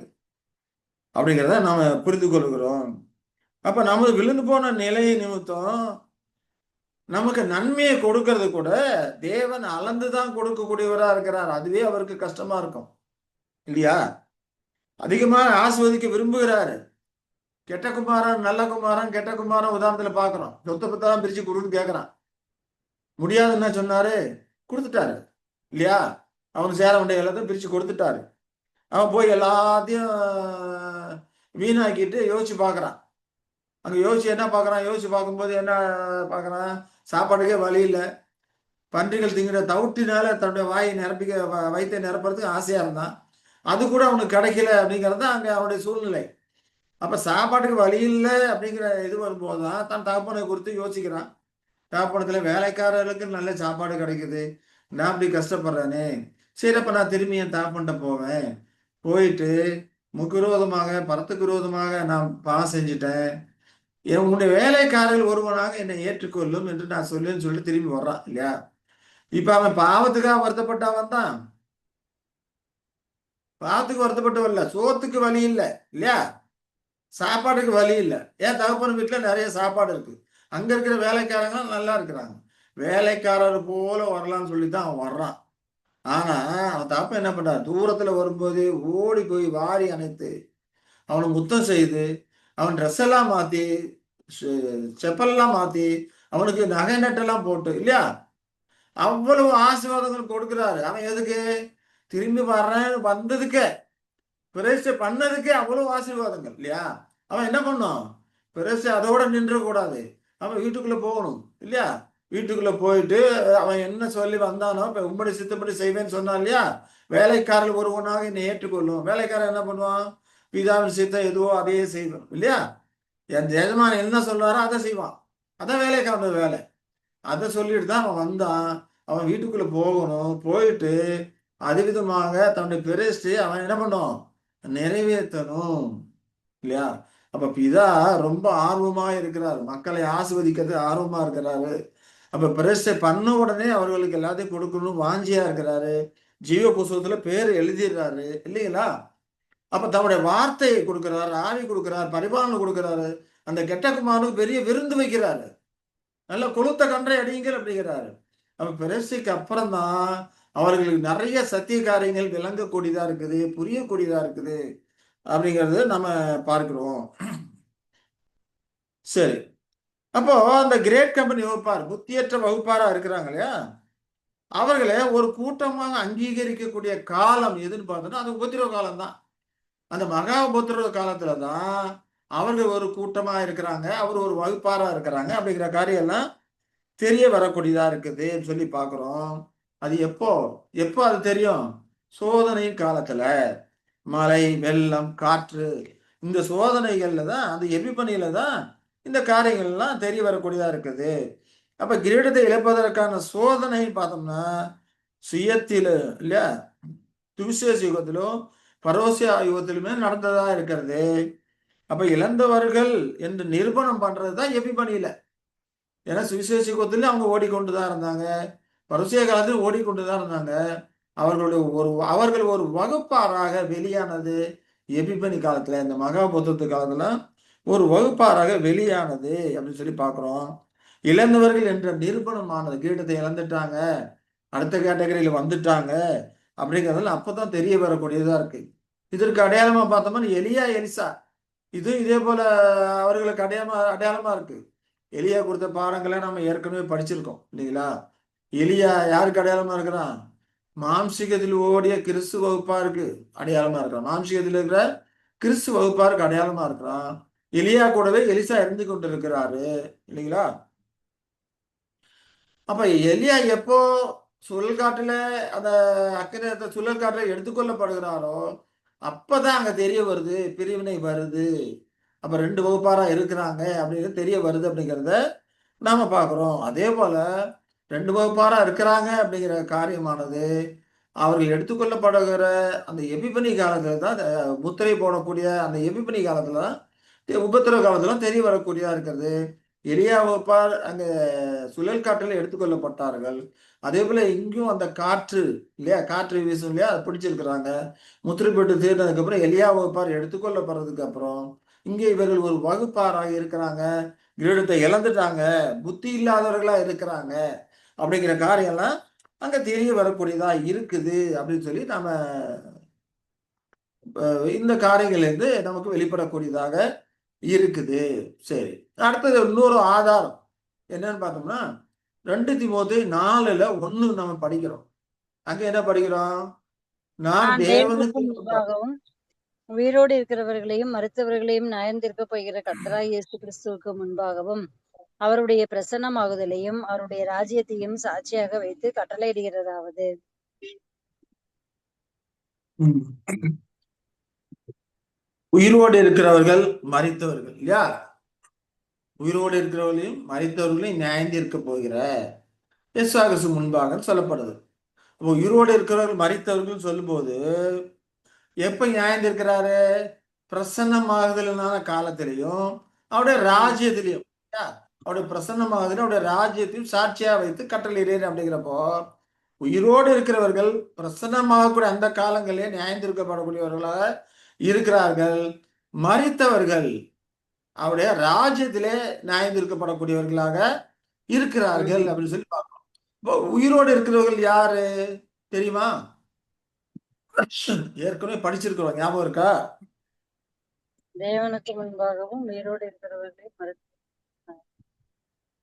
அப்படிங்கிறத நாம புரிந்து கொள்கிறோம். அப்ப நம்ம விழுந்து போன நிலை நிமித்தம் நமக்கு நன்மையை கொடுக்கறது கூட தேவன் அளந்துதான் கொடுக்கக்கூடியவரா இருக்கிறார். அதுவே அவருக்கு கஷ்டமா இருக்கும் இல்லையா? அதிகமா ஆசிர்வதிக்க விரும்புகிறாரு. கெட்ட குமாரன் நல்ல குமாரன், கெட்ட குமாரன் உதாரணத்துல பாக்குறோம். சொத்தை பத்தான் பிரிச்சு கொடுன்னு கேட்கறான். முடியாதுன்னா சொன்னாரு, கொடுத்துட்டாரு இல்லையா? அவனுக்கு சேர வேண்டிய எல்லாத்தையும் பிரிச்சு கொடுத்துட்டாரு. அவன் போய் எல்லாத்தையும் வீணாக்கிட்டு யோசிச்சு பார்க்கறான். அங்க யோசிச்சு என்ன பார்க்கறான்? யோசிச்சு பார்க்கும்போது என்ன பார்க்கறான்? சாப்பாட்டுக்கே வழி இல்லை. பன்றிகள் திங்கிற தவிட்டினால தன்னுடைய வாயை வயிற்றை நிரப்புறதுக்கு ஆசையா இருந்தான். அது கூட அவனுக்கு கிடைக்கல அப்படிங்கிறது தான் அங்க அவனுடைய சூழ்நிலை. அப்ப சாப்பாட்டுக்கு வழி இல்லை அப்படிங்கிற இது வரும்போதுதான் தன் தகப்பனை குறித்து யோசிக்கிறான். தகப்பனத்துல வேலைக்காரர்களுக்கு நல்ல சாப்பாடு கிடைக்குது, நான் அப்படி கஷ்டப்படுறேனே, சரி அப்ப நான் திரும்பி என் தகப்பன்ட்ட போவேன். போயிட்டு முக்கு விரோதமாக பரத்துக்கு விரோதமாக நான் பாவம் செஞ்சுட்டேன், உன்னுடைய வேலைக்காரர்கள் ஒருவனாக என்னை ஏற்றுக்கொள்ளும் என்று நான் சொல்லுன்னு சொல்லி திரும்பி வர்றான் இல்லையா? இப்ப அவன் பாவத்துக்காக வருத்தப்பட்டவன் தான். பாவத்துக்கு வருத்தப்பட்டு வரல, சோத்துக்கு வழி இல்லை இல்லையா? சாப்பாட்டுக்கு வழி இல்லை. ஏன் தகப்பன் வீட்டுல நிறைய சாப்பாடு இருக்கு, அங்க இருக்கிற வேலைக்காரங்க நல்லா இருக்கிறாங்க, வேலைக்காரர் போல வரலாம்னு சொல்லித்தான் அவன் வர்றான். ஆனா அவன் தகப்பன் என்ன பண்றான்? தூரத்துல வரும்போது ஓடி போய் வாரி அணைத்து அவனை முத்தம் செய்து அவன் ட்ரெஸ் எல்லாம் மாத்தி செப்பல்லாம் மாத்தி அவனுக்கு நகை நட்டெல்லாம் போட்டு இல்லையா அவ்வளவு ஆசீர்வாதங்கள் கொடுக்கிறாரு. அவன் எதுக்கு? திரும்பி வர்றேன் வந்ததுக்கு, பிரேசை பண்ணதுக்கே அவ்வளவு ஆசீர்வாதங்கள் இல்லையா? அவன் என்ன பண்ணும்? பிரேசை அதோட நின்ற கூடாது, அவன் வீட்டுக்குள்ள போகணும் இல்லையா? வீட்டுக்குள்ள போயிட்டு அவன் என்ன சொல்லி வந்தானோ, இப்ப உம்முடைய சித்தப்படி செய்வேன்னு சொன்னான் இல்லையா? வேலைக்காரர்கள் ஒருவனாக என்னை ஏற்றுக்கொள்ளும். வேலைக்காரன் என்ன பண்ணுவான்? பிதாவின் சித்தம் எதுவோ அதையே செய்வான் இல்லையா? என் எஜமான் என்ன சொல்றாரோ அதை செய்வான். அதான் வேலைக்காரனோட வேலை. அதை சொல்லிட்டு தான் அவன் வந்தான். அவன் வீட்டுக்குள்ள போகணும். போயிட்டு அதுவிதமாக தன்னுடைய பிரேஸ்ட் அவன் என்ன பண்ணும்? நிறைவேற்றணும் இல்லையா? அப்ப பிதா ரொம்ப ஆர்வமா இருக்கிறார், மக்களை ஆசிர்வதிக்கிறது ஆர்வமா இருக்கிறாரு. அப்ப பிரேஸ்டை பண்ண உடனே அவர்களுக்கு எல்லாத்தையும் கொடுக்கணும் வாஞ்சியா இருக்கிறாரு. ஜீவ புஸ்தகத்துல பேர் எழுதிடுறாரு இல்லைங்களா? அப்ப தன்னுடைய வார்த்தையை கொடுக்கிறாரு, ஆவி கொடுக்கிறார், பரிபாலனை கொடுக்கிறாரு. அந்த கெட்ட குமாரனுக்கு பெரிய விருந்து வைக்கிறாரு. நல்ல கொளுத்த கன்றை அடியுங்கள் அப்படிங்கிறாரு. அப்ப பிரேஸ்டைக்கு அப்புறம் தான் அவர்களுக்கு நிறைய சத்திய காரியங்கள் விளங்கக்கூடியதா இருக்குது, புரியக்கூடியதா இருக்குது அப்படிங்கிறது நம்ம பார்க்கிறோம். சரி, அப்போ அந்த கிரேட் கம்பெனி வகுப்பார், புத்தியற்ற வகுப்பாரா இருக்கிறாங்க இல்லையா, அவர்களை ஒரு கூட்டமாக அங்கீகரிக்கக்கூடிய காலம் எதுன்னு பார்த்தோம்னா அது உபத்திரவ காலம் தான். அந்த மகா உபத்திரவ காலத்துல தான் அவர்கள் ஒரு கூட்டமா இருக்கிறாங்க, அவர் ஒரு வகுப்பாரா இருக்கிறாங்க அப்படிங்கிற காரியம் எல்லாம் தெரிய வரக்கூடியதா இருக்குது சொல்லி பார்க்கிறோம். அது எப்போ எப்போ அது தெரியும்? சோதனையின் காலத்துல, மழை வெள்ளம் காற்று இந்த சோதனைகள்ல தான், அந்த எபிபனியில தான் இந்த காரியங்கள் எல்லாம் தெரிய வரக்கூடியதா இருக்குது. அப்ப கிரீடத்தை இழப்பதற்கான சோதனை பார்த்தோம்னா சுயத்தில இல்லையா, துவிசேஷ யுகத்திலும் பரோசியா யுகத்திலுமே நடந்ததா இருக்கிறது. அப்ப இழந்தவர்கள் என்று நிரூபணம் பண்றதுதான் எபிபனியில. ஏன்னா சுவிசேஷ யுகத்திலும் அவங்க ஓடிக்கொண்டுதான் இருந்தாங்க, பரிசேய காலத்தில் ஓடிக்கொண்டுதான் இருந்தாங்க. அவர்கள் ஒரு வகுப்பாராக வெளியானது எபிபனி காலத்துல, இந்த மகாபுத்தத்து காலத்துல ஒரு வகுப்பாராக வெளியானது அப்படின்னு சொல்லி பார்க்கிறோம். இழந்தவர்கள் என்ற நிரூபணமானது, கிரீடத்தை இழந்துட்டாங்க, அடுத்த கேட்டகரியில வந்துட்டாங்க அப்படிங்கிறதுல அப்பதான் தெரிய வரக்கூடியதா இருக்கு. இதற்கு அடையாளமா பார்த்தோம்னா எலியா எலிசா இது இதே போல அவர்களுக்கு அடையாளமா இருக்கு. எலியா கொடுத்த பாடங்களை நம்ம ஏற்கனவே படிச்சிருக்கோம் இல்லைங்களா? எலியா யாருக்கு அடையாளமா இருக்கிறான்? மாம்சிகத்தில் ஓடிய கிறிஸ்து வகுப்பாருக்கு அடையாளமா இருக்கிறான். மாம்சிகத்தில் இருக்கிற கிறிஸ்து வகுப்பாருக்கு அடையாளமா இருக்கிறான். எலியா கூடவே எலிசா இருந்து கொண்டு இருக்கிறாரு இல்லைங்களா? அப்ப எலியா எப்போ சுழல் காட்டுல அந்த அக்கிரத்தை சுழல் காட்டுல எடுத்துக்கொள்ளப்படுகிறாரோ அப்பதான் அங்க தெரிய வருது, பிரிவினை வருது. அப்ப ரெண்டு வகுப்பாரா இருக்கிறாங்க அப்படிங்கிறது தெரிய வருது அப்படிங்கிறத நாம பார்க்கிறோம். அதே போல ரெண்டு வகுப்பாரா இருக்கிறாங்க அப்படிங்கிற காரியமானது அவர்கள் எடுத்துக்கொள்ளப்படுகிற அந்த எபிபனி காலத்துல தான் முத்திரை போடக்கூடிய அந்த எபிபனி காலத்துல தான் உபத்திரவ காலத்துல தெரிய வரக்கூடியதா இருக்கிறது. எலியா வகுப்பார் அங்க சுழல் காற்றில் எடுத்துக்கொள்ளப்பட்டார்கள். அதே போல இங்கும் அந்த காற்று இல்லையா, காற்று வீசும் இல்லையா, அதை பிடிச்சிருக்கிறாங்க. முத்திரை போட்டு தீர்ந்ததுக்கு அப்புறம் எலியா வகுப்பார் எடுத்துக்கொள்ளப்படுறதுக்கு அப்புறம் இங்கே இவர்கள் ஒரு வகுப்பாராக இருக்கிறாங்க, கிரீடத்தை இழந்துட்டாங்க, புத்தி இல்லாதவர்களா இருக்கிறாங்க அப்படிங்கிற காரியம்லாம் அங்க தெரிய வரக்கூடியதா இருக்குது அப்படின்னு சொல்லி நாம இந்த காரியங்கள் இருந்து நமக்கு வெளிப்படக்கூடியதாக இருக்குது. சரி, அடுத்தது இன்னொரு ஆதாரம் என்னன்னு பார்த்தோம்னா 2 தீமோத்தேயு 4:1 நம்ம படிக்கிறோம். அங்க என்ன படிக்கிறோம்? நான் தேவனுக்கு தேவனுக்கு முன்பாகவும் உயிரோடு இருக்கிறவர்களையும் மருத்துவர்களையும் நியாயந்திருக்க போகிற கர்த்தராய் இயேசு கிறிஸ்துவுக்கு முன்பாகவும் அவருடைய பிரசன்னமாகுதலையும் அவருடைய ராஜ்யத்தையும் சாட்சியாக வைத்து கட்டளையிடுகிறதாவது, உயிரோடு இருக்கிறவர்கள் மரித்தவர்கள் இல்லையா, உயிரோடு இருக்கிறவர்களையும் மரித்தவர்களையும் நியாயந்திருக்க போகிற இயேசு முன்பாக சொல்லப்படுது. அப்போ உயிரோடு இருக்கிறவர்கள் மரித்தவர்கள் சொல்லும்போது எப்ப நியாயந்திருக்கிறாரு? பிரசன்னமாகுதலான காலத்திலையும் அவருடைய ராஜ்யத்திலையும் அவருடைய பிரசன்னமாகுதல் அவருடைய ராஜ்யத்தையும் சாட்சியா வைத்து கட்டளையிடுறேன் அப்படிங்கிறப்போ உயிரோடு இருக்கிறவர்கள் பிரசன்னமாகக்கூடிய அந்த காலங்களிலே நியாயந்திருக்கப்படக்கூடியவர்களாக இருக்கிறார்கள். மரித்தவர்கள் அவருடைய ராஜ்யத்திலே நியாயந்திருக்கப்படக்கூடியவர்களாக இருக்கிறார்கள் அப்படின்னு சொல்லி பார்க்கணும். இப்போ உயிரோடு இருக்கிறவர்கள் யாரு தெரியுமா? ஏற்கனவே படிச்சிருக்கிறோம், ஞாபகம் இருக்கா? தேவனுக்கு முன்பாகவும் உயிரோடு இருக்கிறவர்களையும்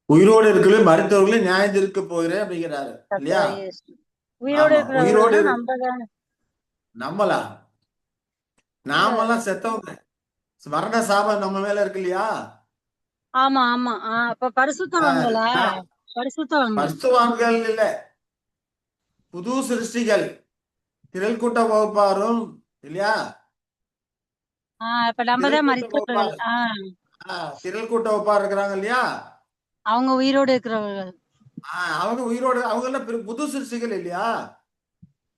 உயிரோடு இருக்கிற மருத்துவர்களை நியாயந்திருக்க போகிறேன் அப்படிங்கிறாரு இல்லையா? கர்த்தராகிய இயேசு. உயிரோடு ஆமா, உயிரோடு இருக்கிறவர்கள்னா நம்மதான். நம்மளா? நாமெல்லாம் செத்தவங்க, மரண சாபம் நம்ம மேல இருக்கு இல்லையா? ஆமா ஆமா அப்ப பரிசுத்தவான்களா? பரிசுத்தவான்கள். பரிசுத்தவான்கள் இல்ல, புது சிருஷ்டிகள், திரள் கூட்ட வகுப்பாரும் இல்லையா? இப்ப நம்ம திரள் தான் கூட்ட மரித்தவர்கள். வகுப்பார், திரள் கூட்ட வகுப்பார் இருக்கிறாங்க இல்லையா? அவங்க உயிரோடு இருக்கிறவர்கள். அவங்க உயிரோடு, அவங்க எல்லாம் புது சிருஷ்டிகள் இல்லையா?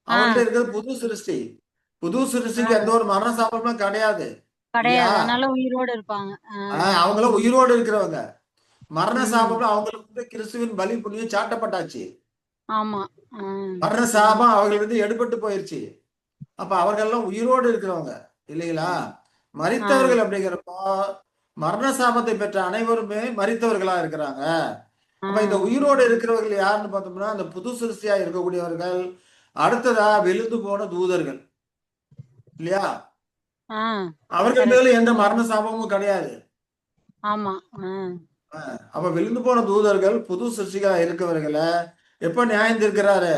அவங்கள்ட்ட இருக்கிறது புது சிருஷ்டி. புது சிருஷ்டிக்கு எந்த ஒரு மரண சாபமும் கிடையாது இல்லையா? கிடையாது, அதனால உயிரோடு இருப்பாங்க. அவங்களும் உயிரோடு இருக்கிறவங்க. மரண சாபம் அவங்களுக்கு கிறிஸ்துவின் பலி புண்ணியம் சாட்டப்பட்டாச்சு. ஆமா. மரண சாபம் அவங்களுக்கு எடுபட்டு போயிருச்சு. அப்ப அவர்கள்லாம் உயிரோடு இருக்கிறவங்க இல்லைங்களா? மரித்தவர்கள் அப்படிங்கிறப்போ மரண சாபத்தை பெற்ற அனைவருமே மரித்தவர்களா இருக்கிறாங்க. அப்ப இந்த உயிரோடு இருக்கிறவர்கள் யாருன்னு பார்த்தோம்னா அந்த புது சிருஷ்டியா இருக்கக்கூடியவர்கள். அடுத்ததா விழுந்து போன தூதர்கள் இல்லையா? அவர்கள் மேல எந்த மரண சாபமும் கிடையாது. ஆமா. அப்ப விழுந்து போன தூதர்கள் புது சிருஷ்டிகளா இருக்கவர்களை எப்ப நியாயந்திருக்கிறாரு?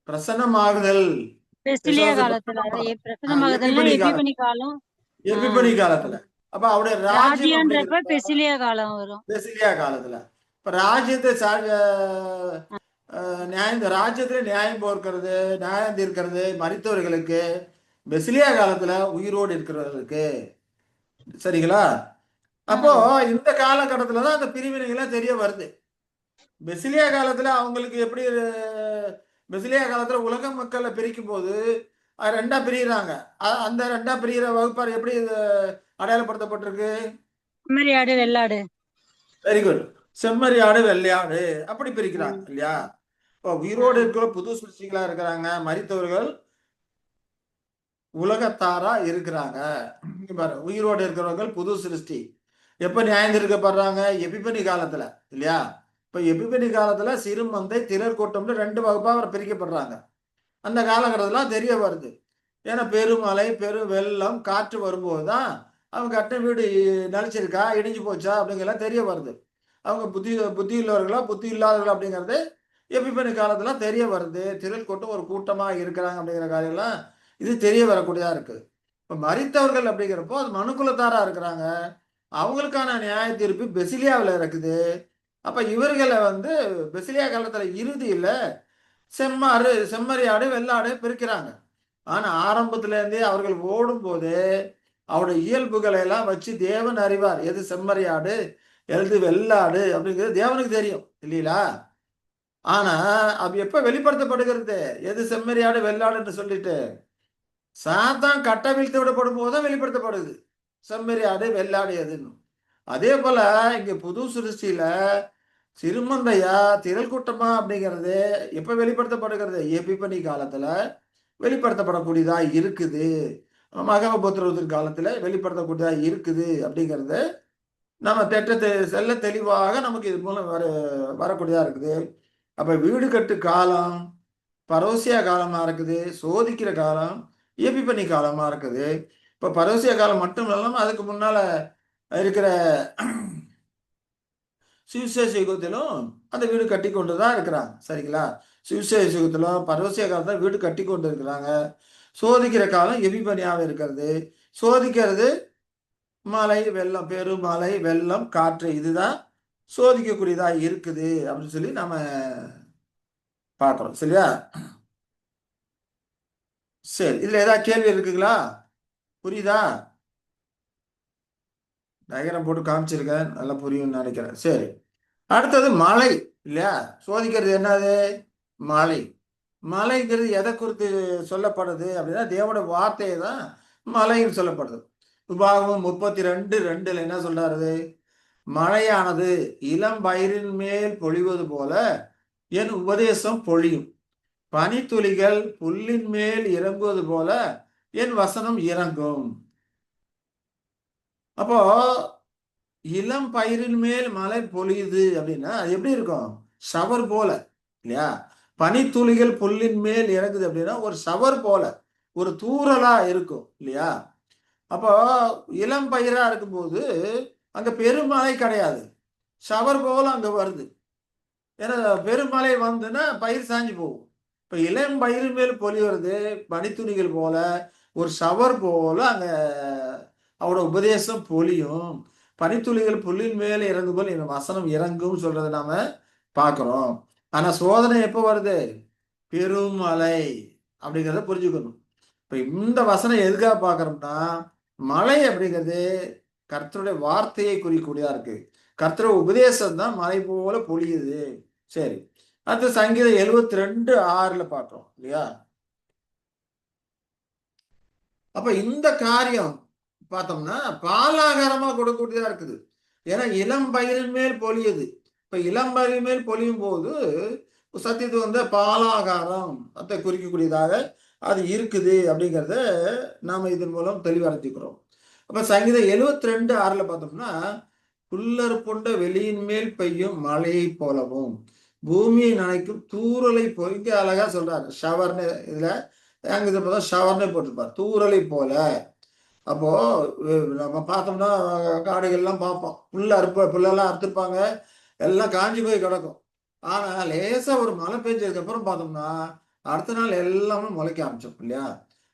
பிரசன்னமாகுதல் எபிபனி காலத்துல. அப்ப அவருடைய ராஜ்யம் பெசிலியா காலம் வரும். பெசிலியா காலத்துல இப்ப ராஜ்யத்தை ராஜ்யத்துல நியாயம் போர்க்கிறது, நியாயம் தீர்க்கிறது மரித்தவர்களுக்கு பெசிலியா காலத்துல உயிரோடு இருக்கிறவர்களுக்கு. சரிங்களா? அப்போ இந்த காலகட்டத்துலதான் அந்த பிரிவினைகள்லாம் தெரிய வருது. பெசிலியா காலத்துல அவங்களுக்கு எப்படி, பெசிலியா காலத்துல உலக மக்களை பிரிக்கும் போது ரெண்டா பிரிகிறாங்க. அந்த ரெண்டா பிரிகிற வகுப்பார் எப்படி அடையாளப்படுத்தப்பட்டிருக்கு? செம்மறியாடு வெள்ளாடு. Very good. செம்மறியாடு வெள்ளையாடு அப்படி பிரிக்கிறாங்க இல்லையா? இப்போ உயிரோடு இருக்கிற புது சிருஷ்டிகளா இருக்கிறாங்க, மரித்தவர்கள் உலகத்தாரா இருக்கிறாங்க. உயிரோடு இருக்கிறவர்கள் புது சிருஷ்டி எப்ப நியாயந்திருக்கப்படுறாங்க? எபிபனி காலத்துல இல்லையா? இப்ப எபிபனி காலத்துல சிறுமந்தை திரள் கூட்டம்னு 2 வகுப்பா அவர் பிரிக்கப்படுறாங்க. அந்த காலகட்டத்துல தெரிய வருது. ஏன்னா பெருமழை, பெரும் வெள்ளம், காற்று வரும்போது தான் அவங்க கட்டின வீடு நிலைச்சிருக்கா, இடிஞ்சு போச்சா அப்படிங்கிறலாம் தெரிய வருது. அவங்க புத்தி புத்தி உள்ளவர்களா, புத்தி இல்லாதவர்களா அப்படிங்கிறது எபிபனி காலத்துல தெரிய வருது. திரள் கூட்டம் ஒரு கூட்டமா இருக்கிறாங்க அப்படிங்கிற காரியம்லாம் இது தெரிய வரக்கூடியதா இருக்கு. இப்ப மரித்தவர்கள் அப்படிங்கிறப்போ அது மனுக்குலத்தாரா இருக்கிறாங்க. அவங்களுக்கான நியாய தீர்ப்பு பெசிலியாவில் இருக்குது. அப்ப இவர்களை பெசிலியா காலத்துல இறுதியில செம்மறியாடு வெள்ளாடு பிரிக்கிறாங்க. ஆனா ஆரம்பத்துல இருந்தே அவர்கள் ஓடும்போது அவருடைய இயல்புகளை எல்லாம் வச்சு தேவன் அறிவார். எது செம்மறியாடு, எது வெள்ளாடு அப்படிங்கிறது தேவனுக்கு தெரியும் இல்லீங்களா? ஆனா அது எப்ப வெளிப்படுத்தப்படுகிறது? எது செம்மறியாடு வெள்ளாடுன்னு சொல்லிட்டு சாத்தான் கட்டவிழ்த்து விடப்படும் போதுதான் வெளிப்படுத்தப்படுது. செம்மறியாடு வெள்ளாடு எதுன்னு. அதே போல இங்க புது சிருஷ்டியில சிறுமந்தையா திரள் கூட்டமா அப்படிங்கிறது எப்ப வெளிப்படுத்தப்படுகிறது? எபிபனி காலத்துல வெளிப்படுத்தப்படக்கூடியதா இருக்குது. மகாபுத்திரத்தின் காலத்துல வெளிப்படுத்தக்கூடியதா இருக்குது அப்படிங்கிறது நம்ம செல்ல தெளிவாக நமக்கு இது மூலம் வரக்கூடியதா இருக்குது. அப்ப வீடு கட்டு காலம் பரோசியா காலமா இருக்குது, சோதிக்கிற காலம் எபிபனி காலமா இருக்குது. இப்ப பரோசியா காலம் மட்டும் இல்லாம அதுக்கு முன்னால இருக்கிற சுவிசேஷ யுகத்திலும் அந்த வீடு கட்டி கொண்டுதான் இருக்கிறாங்க. சரிங்களா? சுவிசேஷ யுகத்திலும் பரவசிய காலத்துல வீடு கட்டி கொண்டு இருக்கிறாங்க. சோதிக்கிற காலம் எபிபனியாக இருக்கிறது. சோதிக்கிறது மழை, வெள்ளம், பெருமழை, வெள்ளம், காற்று இதுதான் சோதிக்கக்கூடியதா இருக்குது அப்படின்னு சொல்லி நம்ம பார்க்கிறோம். சரியா? சரி, இதுல ஏதாவது கேள்வி இருக்குங்களா? புரியுதா? டயக்ராம் போட்டு காமிச்சிருக்கேன், நல்லா புரியும்னு நினைக்கிறேன். சரி, அடுத்தது மழை இல்லையா? சோதிக்கிறது என்னது? மழை. மழைங்கிறது எதை குறித்து சொல்லப்படுது அப்படின்னா தேவனோட வார்த்தையை தான் மழைன்னு சொல்லப்படுது. உபாகமம் 32:2 என்ன சொல்றாரு? மழையானது இளம் பயிரின் மேல் பொழிவது போல என் உபதேசம் பொழியும், பனித்துளிகள் புல்லின் மேல் இறங்குவது போல என் வசனம் இறங்கும். அப்போ இளம் பயிரின் மேல் மழை பொழியுது அப்படின்னா அது எப்படி இருக்கும்? ஷவர் போல இல்லையா? பனித்துளிகள் புல்லின் மேல் இறங்குது அப்படின்னா ஒரு ஷவர் போல ஒரு தூறலா இருக்கும் இல்லையா? அப்போ இளம் பயிரா இருக்கும்போது அங்க பெருமழை கிடையாது, ஷவர் போல அங்க வருது. ஏன்னா பெருமழை வந்துன்னா பயிர் சாஞ்சு போகும். இப்ப இளம் பயிர் மேல் பொழிவது பனித்துளிகள் போல ஒரு ஷவர் போல அங்க அவரோட உபதேசம் பொழியும், பனித்துளிகள் புல்லின் மேல இறங்கும் போல் என் வசனம் இறங்கும் சொல்றதை நாம பார்க்கிறோம். ஆனா சோதனை எப்போ வருது? பெருமழை அப்படிங்கிறத புரிஞ்சுக்கணும். இப்ப இந்த வசனம் எதுக்காக பார்க்கறோம்னா மழை அப்படிங்கிறது கர்த்தருடைய வார்த்தையை குறிக்கூடியதா இருக்கு. கர்த்தருடைய உபதேசம் தான் மழை போல பொழியுது. சரி, அடுத்து சங்கீதம் 72:6 பார்க்கிறோம் இல்லையா? அப்ப இந்த காரியம் பார்த்தோம்னா பாலாகாரமா கொடுக்கக்கூடியதா இருக்குது. ஏன்னா இளம் பயிரின் மேல் பொழியுது. இப்ப இளம் பயிரின் மேல் பொழியும் போது சத்தியத்துக்கு பாலாகாரம் அதை குறிக்கக்கூடியதாக அது இருக்குது அப்படிங்கிறத நாம இதன் மூலம் தெளிவடைஞ்சுக்கிறோம். அப்ப சங்கீதம் 72:6 பார்த்தோம்னா புல்லர் பொண்ட வெளியின் மேல் பெய்யும் மழையை போலவும் பூமியை நனைக்கும் தூறலை போல், இங்க அழகா சொல்றாரு ஷவர்னு. இதுல அங்க ஷவர்னு போட்டிருப்பார், தூறலை போல. அப்போ நம்ம பார்த்தோம்னா காடுகள்லாம் பார்ப்போம், புல்லெல்லாம் அறுத்துருப்பாங்க, எல்லாம் காஞ்சி போய் கிடக்கும். ஆனா லேசா ஒரு மழை பெஞ்சதுக்கு அப்புறம் பார்த்தோம்னா அடுத்த நாள் எல்லாமே முளைக்க ஆரம்பிச்சோம் இல்லையா?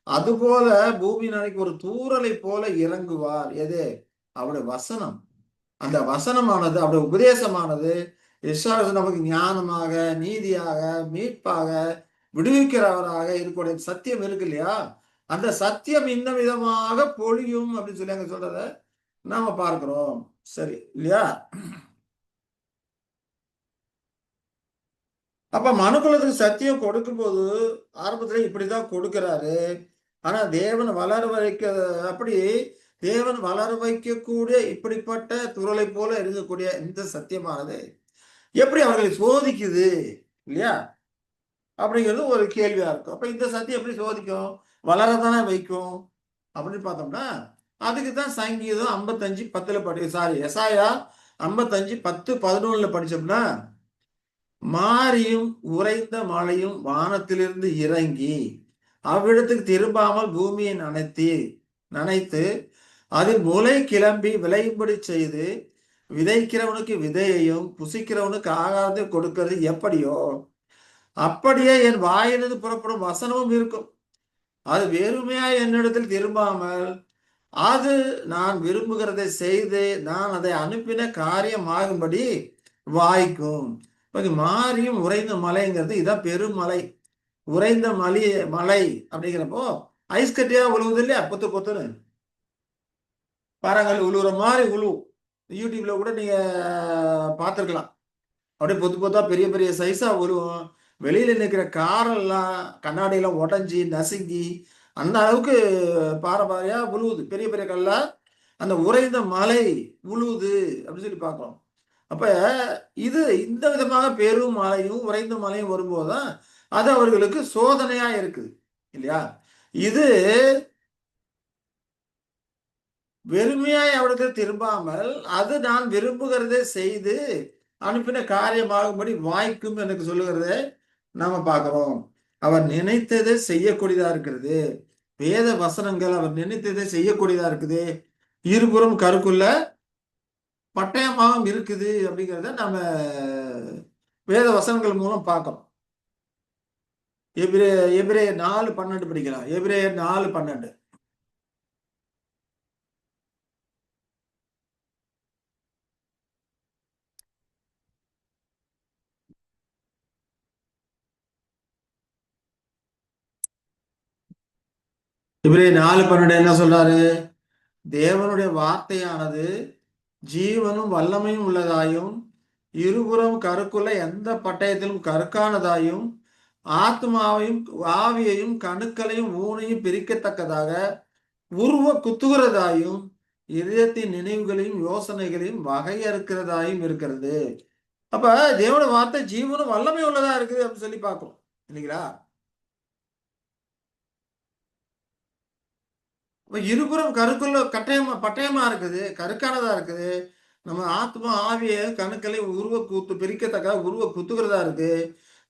அது போல பூமி நாளைக்கு ஒரு தூறலை போல இறங்குவார். எது? அவருடைய வசனம். அந்த வசனமானது அவருடைய உபதேசமானது நமக்கு ஞானமாக, நீதியாக, மீட்பாக, விடுவிக்கிறவராக இருக்கக்கூடிய சத்தியம் இருக்கு இல்லையா? அந்த சத்தியம் இந்த விதமாக பொழியும் அப்படின்னு சொல்லி அங்க சொல்றத நாம பார்க்கிறோம். சரி இல்லையா? அப்ப மனுக்குலத்துக்கு சத்தியம் கொடுக்கும்போது ஆரம்பத்துல இப்படிதான் கொடுக்கிறாரு. ஆனா தேவன் வளர வைக்க அப்படி தேவன் வளர வைக்கக்கூடிய இப்படிப்பட்ட துறளை போல இருக்கக்கூடிய இந்த சத்தியமானது எப்படி அவர்களை சோதிக்குது இல்லையா அப்படிங்கிறது ஒரு கேள்வியா இருக்கும். அப்ப இந்த சத்தியம் எப்படி சோதிக்கும்? வளரதானே வைக்கும் அப்படின்னு பார்த்தோம்னா அதுக்கு தான் சங்கீதம் 55:10 எசாயா 55:10-11 படிச்சோம்னா மாரியும் உறைந்த மழையும் வானத்திலிருந்து இறங்கி அவ்விடத்துக்கு திரும்பாமல் பூமியை நனைத்து அதில் முளை கிளம்பி விளையும்படி செய்து விதைக்கிறவனுக்கு விதையையும் புசிக்கிறவனுக்கு ஆகாரத்தை கொடுக்கிறது எப்படியோ அப்படியே என் வாயிலிருந்து புறப்படும் வசனமும் இருக்கும். அது வெறுமையா என்னிடத்தில் திரும்பாமல் அது நான் விரும்புகிறதை செய்து நான் அதை அனுப்பின காரியமாகும்படி வாய்க்கும். மாரியும் உறைந்த மலைங்கிறது இதான் பெருமலை. உறைந்த மலை அப்படிங்கிறப்போ ஐஸ் கட்டியா உழுவுது இல்லையா, பொத்து பொத்துன்னு பாறாங்கல் உழுவுற மாதிரி உழுவும். யூடியூப்ல கூட நீங்க பார்த்துருக்கலாம். அப்படியே பொத்து பொத்தா பெரிய பெரிய சைஸா உழுவும். வெளியில நிற்கிற காரெல்லாம் கண்ணாடியெல்லாம் உடஞ்சி நசுங்கி அந்த அளவுக்கு பாறை பாறையா உழுவுது, பெரிய பெரிய கல்லா அந்த உறைந்த மலை உழுவுது அப்படின்னு சொல்லி பார்க்கிறோம். அப்ப இது இந்த விதமாக பெரும் மழையும் உறைந்த மழையும் வரும்போதுதான் அது அவர்களுக்கு சோதனையா இருக்குது இல்லையா. இது வெறுமையாய் அவருக்கு திரும்பாமல் அது நான் விரும்புகிறதை செய்து அனுப்பின காரியமாகும்படி வாய்க்கும் எனக்கு சொல்லுகிறதை நாம பார்க்கிறோம். அவர் நினைத்ததை செய்யக்கூடியதா இருக்கிறது. வேத வசனங்கள் அவர் நினைத்ததை செய்யக்கூடியதா இருக்குது. இருபுறம் கருக்குள்ள பட்டயமாகவும் இருக்குது அப்படிங்கிறத நம்ம வேத வசனங்கள் மூலம் பார்க்கிறோம். எபிரேயர் 4:12 படிக்கலாம். எபிரேயர் 4:12. எபிரேயர் 4:12 என்ன சொல்றாரு? தேவனுடைய வார்த்தையானது ஜீவனும் வல்லமையும் உள்ளதாயும் இருபுறம் கருக்குள்ள எந்த பட்டயத்திலும் கருக்கானதாயும் ஆத்மாவையும் ஆவியையும் கணுக்களையும் ஊனையும் பிரிக்கத்தக்கதாக உருவ குத்துகிறதாயும் இதயத்தின் நினைவுகளையும் யோசனைகளையும் வகையறுக்கிறதாயும் இருக்கிறது. அப்ப தேவனுடைய வார்த்தை ஜீவனும் வல்லமை உள்ளதா இருக்குது அப்படின்னு சொல்லி பார்க்கிறோம் இல்லைங்களா. இருபுறம் கருக்குள்ள பட்டயமா இருக்குது, கருக்கானதா இருக்குது. நம்ம ஆத்மா ஆவிய கணுக்களை உருவ கூத்து பிரிக்கத்தக்க உருவ குத்துகிறதா இருக்கு.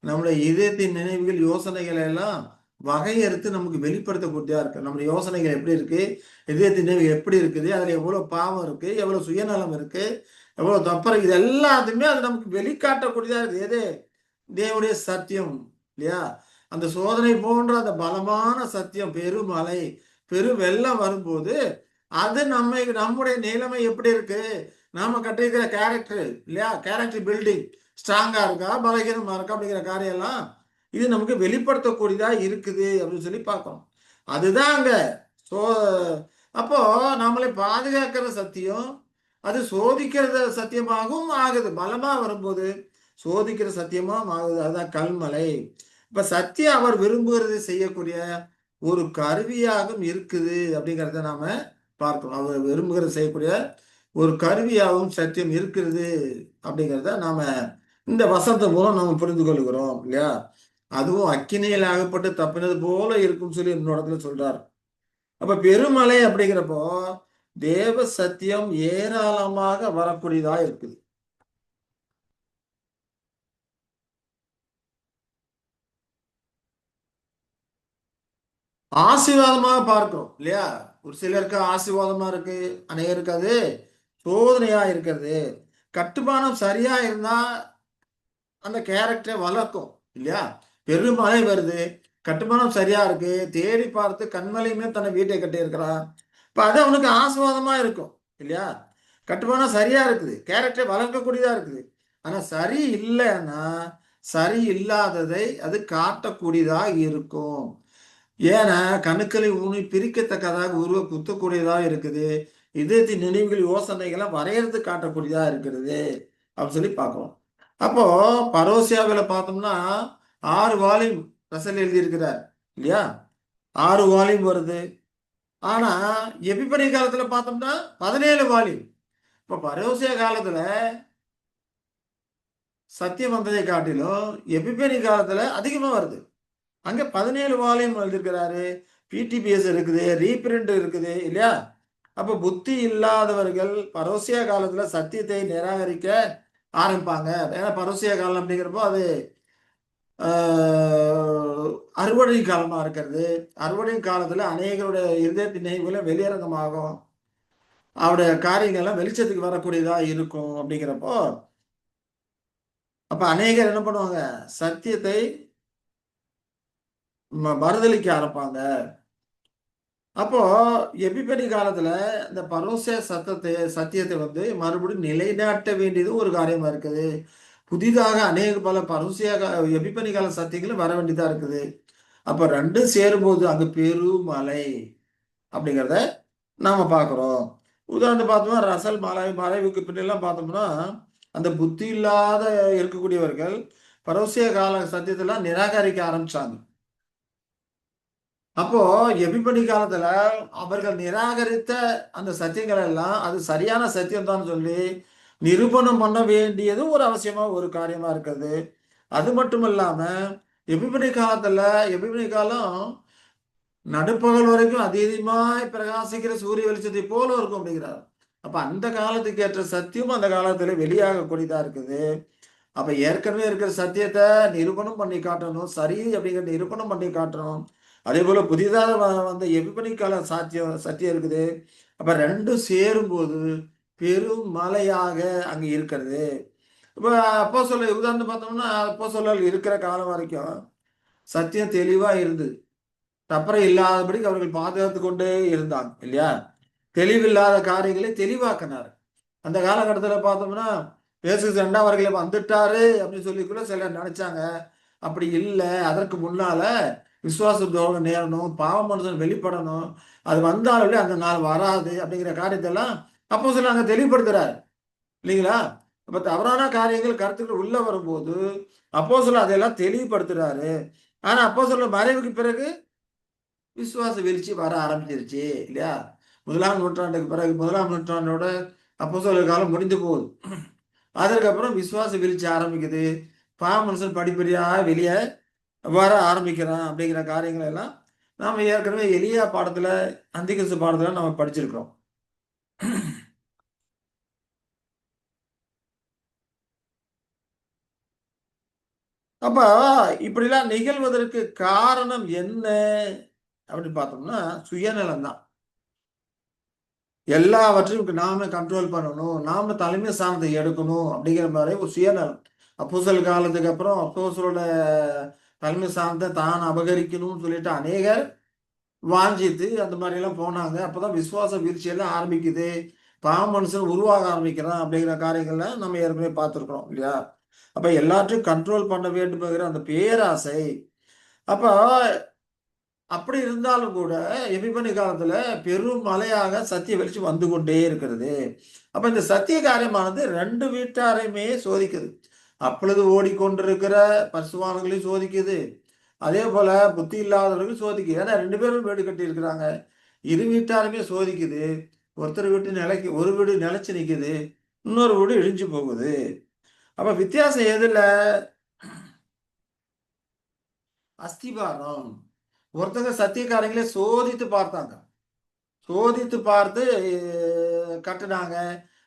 நம்முடைய இதயத்தின் நினைவுகள் யோசனைகளை எல்லாம் வகையறுத்து நமக்கு வெளிப்படுத்தக்கூடியதா இருக்கு. நம்முடைய யோசனைகள் எப்படி இருக்கு, இதயத்தின் நினைவு எப்படி இருக்குது, அதுல எவ்வளவு பாவம் இருக்கு, எவ்வளவு சுயநலம் இருக்கு, எவ்வளவு தப்பற, இது எல்லாத்தையுமே அது நமக்கு வெளிக்காட்டக்கூடியதா இருக்கு. எது? தேவனுடைய சத்தியம் இல்லையா. அந்த சோதனை போன்ற அந்த பலமான சத்தியம் பெருமலை பெரு வெள்ளம் வரும்போது அது நம்முடைய நிலைமை எப்படி இருக்கு, நாம கட்டிருக்கிற கேரக்டர் இல்லையா, கேரக்டர் பில்டிங் ஸ்ட்ராங்கா இருக்கா பலகீனமா இருக்கா அப்படிங்கிற காரியம் எல்லாம் இது நமக்கு வெளிப்படுத்தக்கூடியதா இருக்குது அப்படின்னு சொல்லி பார்க்கணும். அதுதான் அங்க அப்போ நம்மளை பாதுகாக்கிற சத்தியம் அது சோதிக்கிற சத்தியமாகவும் ஆகுது. பலமா வரும்போது சோதிக்கிற சத்தியமாகவும் ஆகுது. அதுதான் கல்மலை. இப்ப சத்தியம் அவர் விரும்புகிறதை செய்யக்கூடிய ஒரு கருவியாகவும் இருக்குது அப்படிங்கிறத நாம பார்க்கணும். அவர் விரும்புகிறத செய்யக்கூடிய ஒரு கருவியாகவும் சத்தியம் இருக்கிறது அப்படிங்கிறத நாம இந்த வசனத்தின் மூலம் நம்ம புரிந்து கொள்கிறோம் இல்லையா. அதுவும் அக்கினியில் ஆகப்பட்டு தப்பினது போல இருக்கும் சொல்லி இந்த இடத்துல சொல்றார். அப்ப பெருமலை அப்படிங்கிறப்போ தேவ சத்தியம் ஏராளமாக வரக்கூடியதா இருக்குது. ஆசீர்வாதமாக பார்க்கிறோம் இல்லையா. ஒரு சிலருக்கு ஆசீர்வாதமா இருக்கு, அநேகருக்கு அது சோதனையா இருக்கிறது. கட்டுமானம் சரியா இருந்தா அந்த கேரக்டரை வளர்க்கும் இல்லையா. பெருமழை வருது, கட்டுமானம் சரியா இருக்கு, தேடி பார்த்து கண்மலையுமே தன்னை வீட்டை கட்டி இருக்கிறான். இப்ப அது அவனுக்கு ஆசீர்வாதமா இருக்கும் இல்லையா. கட்டுமானம் சரியா இருக்குது, கேரக்டரை வளர்க்கக்கூடியதா இருக்குது. ஆனா சரி இல்லைன்னா சரி இல்லாததை அது காட்டக்கூடியதா இருக்கும். ஏன்னா கணுக்களை ஊனி பிரிக்கத்தக்கதாக உருவ குத்தக்கூடியதாக இருக்குது. இதயத்தின் நினைவுகள் யோசனைகளை வரையறது காட்டக்கூடியதா இருக்கிறது அப்படின்னு சொல்லி பார்க்கிறோம். அப்போ பரோசியாவில் பார்த்தோம்னா 6 வால்யூம் ரசல் எழுதியிருக்கிறார் இல்லையா. 6 வால்யூம் வருது. ஆனா எபிபனி காலத்துல பார்த்தோம்னா 17 வால்யூம். இப்ப பரோசியா காலத்துல சத்தியம் வந்ததை காட்டிலும் எபிபனி காலத்துல அதிகமா வருது. அங்க 17 வால்யூம் எழுதியிருக்கிறாரு. பிடிபிஎஸ் இருக்குது, ரீபிரிண்ட் இருக்குது இல்லையா. அப்ப புத்தி இல்லாதவர்கள் பரோசியா காலத்துல சத்தியத்தை நிராகரிக்க ஆரம்பிப்பாங்க. ஏன்னா பருவசிய காலம் அப்படிங்கிறப்போ அது அறுவடை காலமா இருக்கிறது. அறுவடை காலத்துல அநேகருடைய இருதயத்தின் நினைவுகளை வெளியரங்கமாகும். அவருடைய காரியங்கள்லாம் வெளிச்சத்துக்கு வரக்கூடியதா இருக்கும் அப்படிங்கிறப்போ, அப்ப அநேகர் என்ன பண்ணுவாங்க? சத்தியத்தை மறுதலிக்க ஆரம்பிப்பாங்க. அப்போ எபிபனி காலத்துல இந்த பரோச சத்தியத்தை வந்து மறுபடியும் நிலைநாட்ட வேண்டியது ஒரு காரியமா இருக்குது. புதிதாக அநேக பல பரோசிய எபிபனி கால சத்தியங்களும் வர வேண்டியதா இருக்குது. அப்ப ரெண்டும் சேரும்போது அங்க பெருமலை அப்படிங்கிறத நாம பார்க்கிறோம். உதாரணத்துக்கு பார்த்தோம்னா ரசல் மறைவுக்கு பின்னெல்லாம் பார்த்தோம்னா அந்த புத்தி இல்லாத இருக்கக்கூடியவர்கள் பரோசிய கால சத்தியத்தெல்லாம் நிராகரிக்க ஆரம்பிச்சாங்க. அப்போ எபிபனி காலத்துல அவர்கள் நிராகரித்த அந்த சத்தியங்கள் எல்லாம் அது சரியான சத்தியம் தான் சொல்லி நிரூபணம் பண்ண வேண்டியது ஒரு அவசியமா ஒரு காரியமா இருக்குது. அது மட்டும் இல்லாம எபிபனி காலம் நடுப்பகல் வரைக்கும் அதிகமாய் பிரகாசிக்கிற சூரிய வெளிச்சத்தை போல இருக்கும் அப்படிங்கிறார். அப்ப அந்த காலத்துக்கு ஏற்ற சத்தியம் அந்த காலத்துல வெளியாகக்கூடியதா இருக்குது. அப்ப ஏற்கனவே இருக்கிற சத்தியத்தை நிரூபணம் பண்ணி காட்டணும், சரி அப்படிங்கிற நிரூபணம் பண்ணி காட்டணும். அதே போல புதிதாக வந்த எபிபனி கால சத்தியம் இருக்குது. அப்ப ரெண்டும் சேரும்போது பெரும் மலையாக அங்க இருக்கிறது. இப்ப அப்போ சொல்ல உதாரணம் பார்த்தோம்னா அப்போ இருக்கிற காலம் வரைக்கும் சத்தியம் தெளிவா இருந்தது. தப்பறை இல்லாதபடி அவர்கள் பாதுகாத்து கொண்டே இருந்தாங்க இல்லையா? தெளிவில்லாத காரியங்களை தெளிவாக்கினார். அந்த காலகட்டத்தில் பார்த்தோம்னா இயேசு 2ஆம் வருகையில வந்துட்டாரு அப்படின்னு சொல்லி கூட சிலர் நினைச்சாங்க. அப்படி இல்லை. அதற்கு முன்னால விசுவாசத்தோட நேரணும், பாவ மனுஷன் வெளிப்படணும், அது வந்தாலே அந்த நாள் வராது அப்படிங்கிற காரியத்தெல்லாம் அப்போ சில அங்க தெளிவுபடுத்துறாரு இல்லைங்களா? அப்ப தவறான காரியங்கள் கருத்துக்கள் உள்ள வரும்போது அப்போ சில அதெல்லாம் தெளிவுபடுத்துறாரு. ஆனா அப்போ சொல்ல மறைவுக்கு பிறகு விசுவாச வீழ்ச்சி வர ஆரம்பிச்சிருச்சு இல்லையா? முதலாம் நூற்றாண்டுக்கு பிறகு முதலாம் நூற்றாண்டோட அப்போஸ்தலர் காலம் முடிந்து போகுது. அதற்கப்புறம் விசுவாச வீழ்ச்சி ஆரம்பிக்குது. மனுஷன் படிப்படியா வெளியே வர ஆரம்பிக்கிறான் அப்படிங்கிற காரியங்கள் எல்லாம் நாம ஏற்கனவே எலியா பாடத்துல அந்திகிறிஸ்து பாடத்துல நம்ம படிச்சிருக்கிறோம். அப்ப இப்படிலாம் நிகழ்வதற்கு காரணம் என்ன அப்படின்னு பார்த்தோம்னா சுயநலம் தான். எல்லாவற்றையும் நாம கண்ட்ரோல் பண்ணணும், நாம தலைமை சார்ந்து எடுக்கணும் அப்படிங்கிற மாதிரி ஒரு சுயநலம். அப்போஸ்தலர் காலத்துக்கு அப்புறம் அப்போஸ்தலரோட தலைமை சார்ந்த தான் அபகரிக்கணும்னு சொல்லிட்டு அநேகர் வாஞ்சித்து அந்த மாதிரி எல்லாம் போனாங்க. அப்பதான் விசுவாச வீழ்ச்சி எல்லாம் ஆரம்பிக்குது. மனுஷன் உருவாக ஆரம்பிக்கிறான் அப்படிங்கிற காரியங்கள்ல நம்ம ஏற்கனவே பார்த்துருக்கிறோம் இல்லையா? அப்ப எல்லாத்தையும் கண்ட்ரோல் பண்ண வேண்டும்ங்கிற அந்த பேராசை. அப்ப அப்படி இருந்தாலும் கூட எபிபனி காலத்துல பெரும் மலையாக சத்திய வெளிச்சம் வந்து கொண்டே இருக்கிறது. அப்ப இந்த சத்திய காரியமானது 2 வீட்டாரையுமே சோதிக்குது. அப்பொழுது ஓடிக்கொண்டிருக்கிற பரிசுத்தவான்களையும் சோதிக்குது. அதே போல புத்தி இல்லாதவர்களும் சோதிக்குது. ஏன்னா 2 பேரும் வீடு கட்டி இருக்கிறாங்க. இரு வீட்டாருமே சோதிக்குது. ஒரு வீடு நிலைச்சு நிக்குது, இன்னொரு வீடு இடிஞ்சு போகுது. அப்ப வித்தியாசம் எதுல? அஸ்திபாரம். ஒருத்தங்க சத்தியக்காரங்களே சோதித்து பார்த்தாங்க, சோதித்து பார்த்து கட்டுனாங்க.